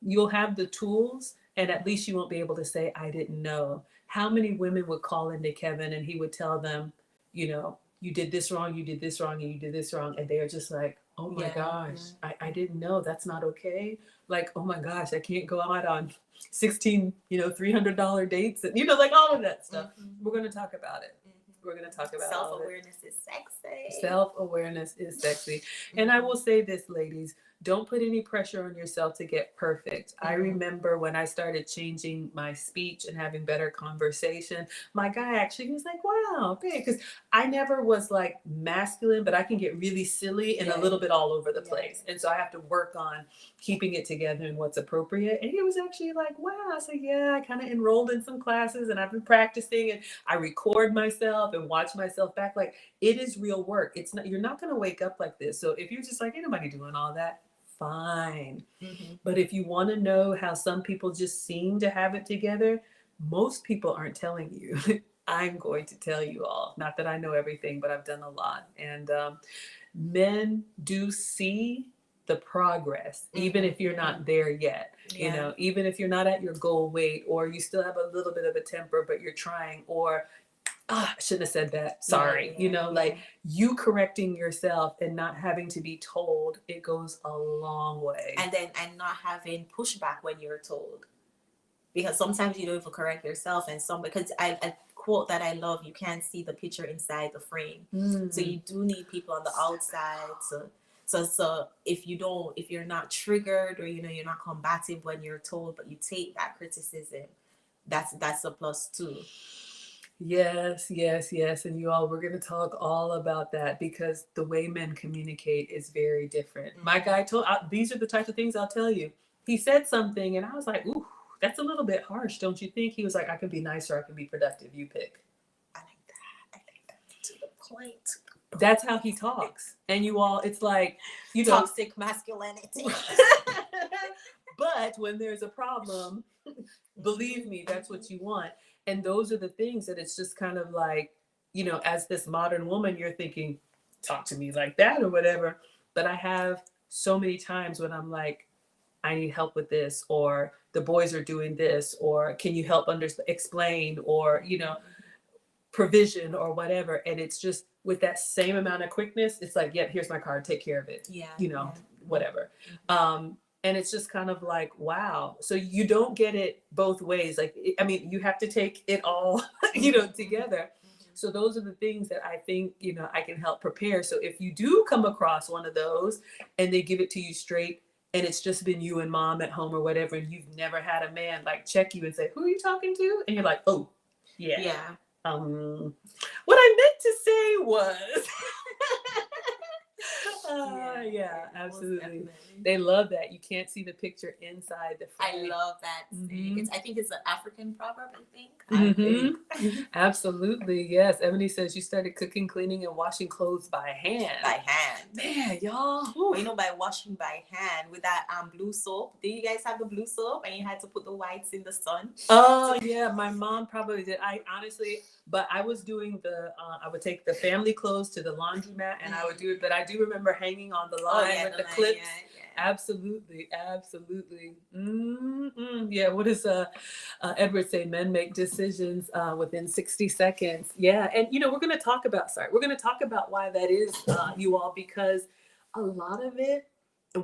Speaker 1: you'll have the tools, and at least you won't be able to say, I didn't know. How many women would call into Kevin and he would tell them, you know, you did this wrong, you did this wrong, and you did this wrong. And they're just like, oh my gosh, I didn't know. That's not okay. Like, oh my gosh, I can't go out on 16, you know, $300 dates. And, you know, like all of that stuff. We're going to talk about it. We're going to talk about
Speaker 2: self-awareness is sexy.
Speaker 1: Self-awareness is sexy. And I will say this, ladies, don't put any pressure on yourself to get perfect. I remember when I started changing my speech and having better conversation, my guy actually was like, wow, babe, because I never was like masculine, but I can get really silly and a little bit all over the place. And so I have to work on keeping it together and what's appropriate. And he was actually like, wow. I said, yeah, I kind of enrolled in some classes and I've been practicing, and I record myself and watch myself back. Like, it is real work. It's not, you're not going to wake up like this. So if you're just like, ain't nobody doing all that, fine. But if you want to know how some people just seem to have it together, most people aren't telling you. I'm going to tell you all. Not that I know everything, but I've done a lot. And men do see the progress, even if you're not there yet. You know, even if you're not at your goal weight, or you still have a little bit of a temper, but you're trying, or I shouldn't have said that. Sorry. You know, like you correcting yourself and not having to be told, it goes a long way.
Speaker 2: And not having pushback when you're told. Because sometimes you don't even correct yourself, and because I quote that I love, you can't see the picture inside the frame. So you do need people on the outside. So if you're not triggered, or, you know, you're not combative when you're told, but you take that criticism, that's a plus too.
Speaker 1: Yes. And you all, we're going to talk all about that, because the way men communicate is very different. My guy these are the types of things I'll tell you. He said something and I was like, ooh, that's a little bit harsh, don't you think? He was like, I can be nicer, I can be productive. You pick.
Speaker 2: I like that. To the point.
Speaker 1: That's how he talks. And you all, it's like, you know,
Speaker 2: toxic masculinity.
Speaker 1: But when there's a problem, believe me, that's what you want. And those are the things that it's just kind of like, you know, as this modern woman, you're thinking, talk to me like that or whatever. But I have so many times when I'm like, I need help with this, or the boys are doing this, or can you help explain, or, you know, provision or whatever. And it's just with that same amount of quickness, it's like, yeah, here's my card, take care of it. You know, whatever. And it's just kind of like, wow. So you don't get it both ways. Like, I mean, you have to take it all, you know, together. So those are the things that I think, you know, I can help prepare. So if you do come across one of those and they give it to you straight, and it's just been you and mom at home or whatever, and you've never had a man like check you and say, who are you talking to? And you're like, oh, yeah. What I meant to say was, yeah, absolutely. They love that. You can't see the picture inside the frame.
Speaker 2: I love that. I think it's an African proverb, I think.
Speaker 1: Absolutely, yes. Ebony says you started cooking, cleaning, and washing clothes by hand.
Speaker 2: By hand.
Speaker 1: Man, y'all.
Speaker 2: Well, you know, by washing by hand with that blue soap. Do you guys have the blue soap? And you had to put the whites in the sun?
Speaker 1: Oh, yeah. My mom probably did. I honestly... But I was doing I would take the family clothes to the laundromat and I would do it. But I do remember hanging on the line with the clips. Absolutely. Yeah. What does Edward say? Men make decisions within 60 seconds. Yeah. And, you know, we're going to talk about why that is, you all, because a lot of it,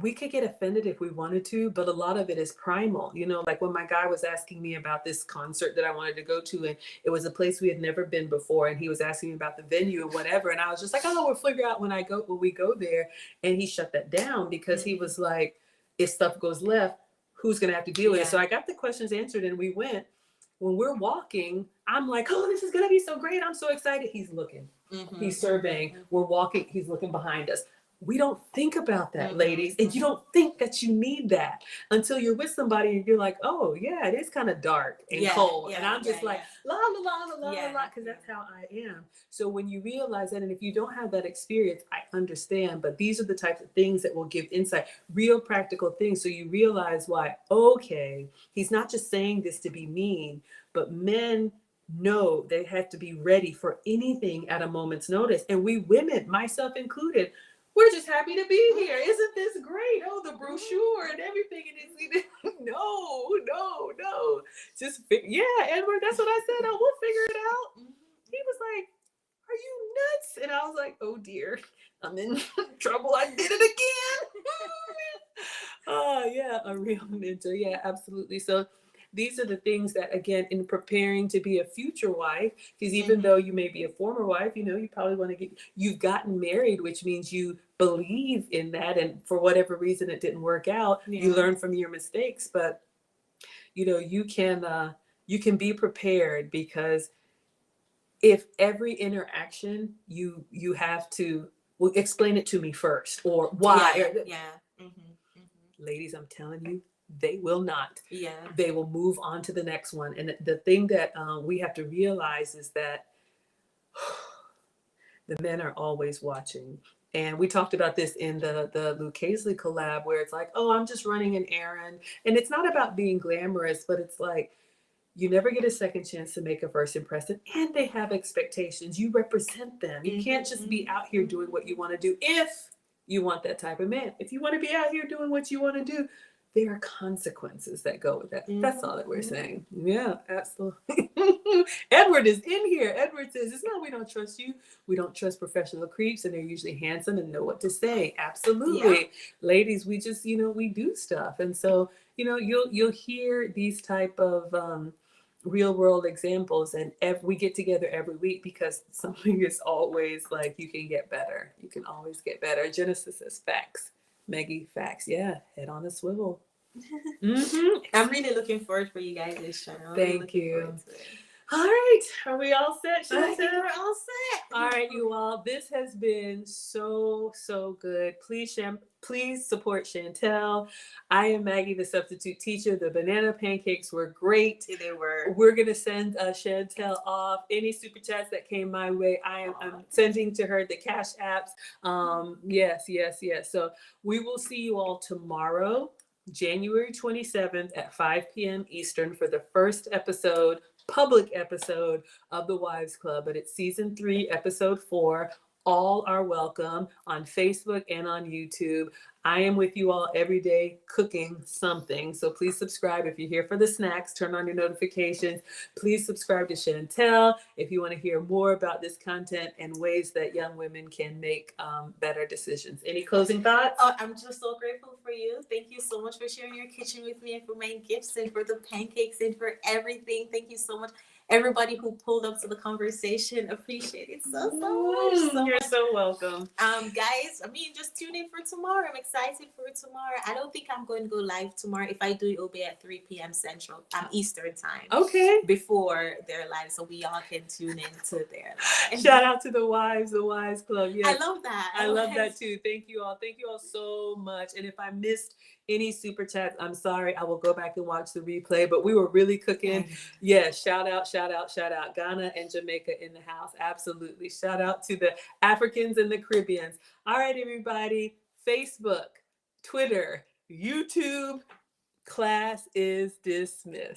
Speaker 1: we could get offended if we wanted to, but a lot of it is primal. You know, like when my guy was asking me about this concert that I wanted to go to, and it was a place we had never been before, and he was asking me about the venue and whatever, and I was just like, oh, we'll figure out when we go there. And he shut that down because he was like, if stuff goes left, who's gonna have to deal with it? So I got the questions answered and we went. When we're walking, I'm like, oh, this is gonna be so great, I'm so excited. He's looking, he's surveying, we're walking, he's looking behind us. We don't think about that,
Speaker 2: Mhm,
Speaker 1: ladies. And you
Speaker 2: mhm.
Speaker 1: don't think that you need that until you're with somebody and you're like, oh, yeah, it is kind of dark and
Speaker 2: Yeah,
Speaker 1: cold. And
Speaker 2: yeah,
Speaker 1: I'm
Speaker 2: yeah,
Speaker 1: just like,
Speaker 2: yeah.
Speaker 1: la, la, la, la, la, la,
Speaker 2: Yeah,
Speaker 1: la, because
Speaker 2: yeah.
Speaker 1: that's how I am. So when you realize that, and if you don't have that experience, I understand. But these are the types of things that will give insight, real practical things. So you realize why, okay, he's not just saying this to be mean, but men know they have to be ready for anything at a moment's notice. And we women, myself included, we're just happy to be here. Isn't this great? Oh, the brochure and everything. And it's no, no, no. Yeah, Edward, that's what I said. Oh, we'll figure it out. He was like, are you nuts? And I was like, oh dear, I'm in trouble. I did it again. Oh yeah, a real ninja. Yeah, absolutely. So these are the things that, again, in preparing to be a future wife, because even though you may be a former wife, you probably want to you've gotten married, which means you believe in that. And for whatever reason, it didn't work out.
Speaker 2: Yeah.
Speaker 1: You learn from your mistakes, but you can be prepared, because if every interaction you have to, well, explain it to me first, or why.
Speaker 2: Yeah, yeah.
Speaker 1: Ladies, I'm telling you, they will not.
Speaker 2: Yeah.
Speaker 1: They will move on to the next one. And the thing that we have to realize is that the men are always watching. And we talked about this in the Lucchese collab, where it's like, oh, I'm just running an errand. And it's not about being glamorous, but it's like, you never get a second chance to make a first impression, and they have expectations. You represent them. You can't just be out here doing what you want to do if you want that type of man. If you want to be out here doing what you want to do, there are consequences that go with that. That's all that we're saying. Yeah, absolutely. Edward is in here. Edward says, it's not we don't trust you. We don't trust professional creeps, and they're usually handsome and know what to say. Absolutely. Yeah. Ladies, we just, we do stuff. And so, you'll hear these type of real world examples, and we get together every week, because something is always like, you can get better. You can always get better. Genesis says facts. Maggie, facts. Yeah, head on a swivel.
Speaker 2: I'm really looking forward for you guys this channel.
Speaker 1: Thank you. All right, are we all set, Chantelle?
Speaker 2: I think we're all set.
Speaker 1: All right, you all. This has been so good. Please support Chantelle. I am Maggie, the substitute teacher. The banana pancakes were great.
Speaker 2: They were.
Speaker 1: We're gonna send Chantelle off. Any super chats that came my way, I'm sending to her the cash apps. Yes. So we will see you all tomorrow, January 27th at 5 p.m. Eastern, for the first public episode of the Wives Club, but it's season 3, episode 4. All are welcome on Facebook and on YouTube. I am with you all every day cooking something. So please subscribe if you're here for the snacks. Turn on your notifications. Please subscribe to Chantelle if you want to hear more about this content and ways that young women can make better decisions. Any closing thoughts?
Speaker 2: Oh, I'm just so grateful for you. Thank you so much for sharing your kitchen with me, and for my gifts, and for the pancakes, and for everything. Thank you so much. Everybody who pulled up to the conversation, appreciate it so much.
Speaker 1: You're so welcome.
Speaker 2: Guys, just tune in for tomorrow. I'm excited for tomorrow. I don't think I'm going to go live tomorrow. If I do, it will be at 3 p.m. Central, Eastern time.
Speaker 1: Okay.
Speaker 2: Before their live, so we all can tune in to their live.
Speaker 1: Shout out to the Wives Club. Yes.
Speaker 2: I love that.
Speaker 1: I love that too. Thank you all. Thank you all so much. And if I missed any super chats, I'm sorry. I will go back and watch the replay, but we were really cooking. Yes. Shout out. Ghana and Jamaica in the house. Absolutely. Shout out to the Africans and the Caribbeans. All right, everybody. Facebook, Twitter, YouTube, class is dismissed.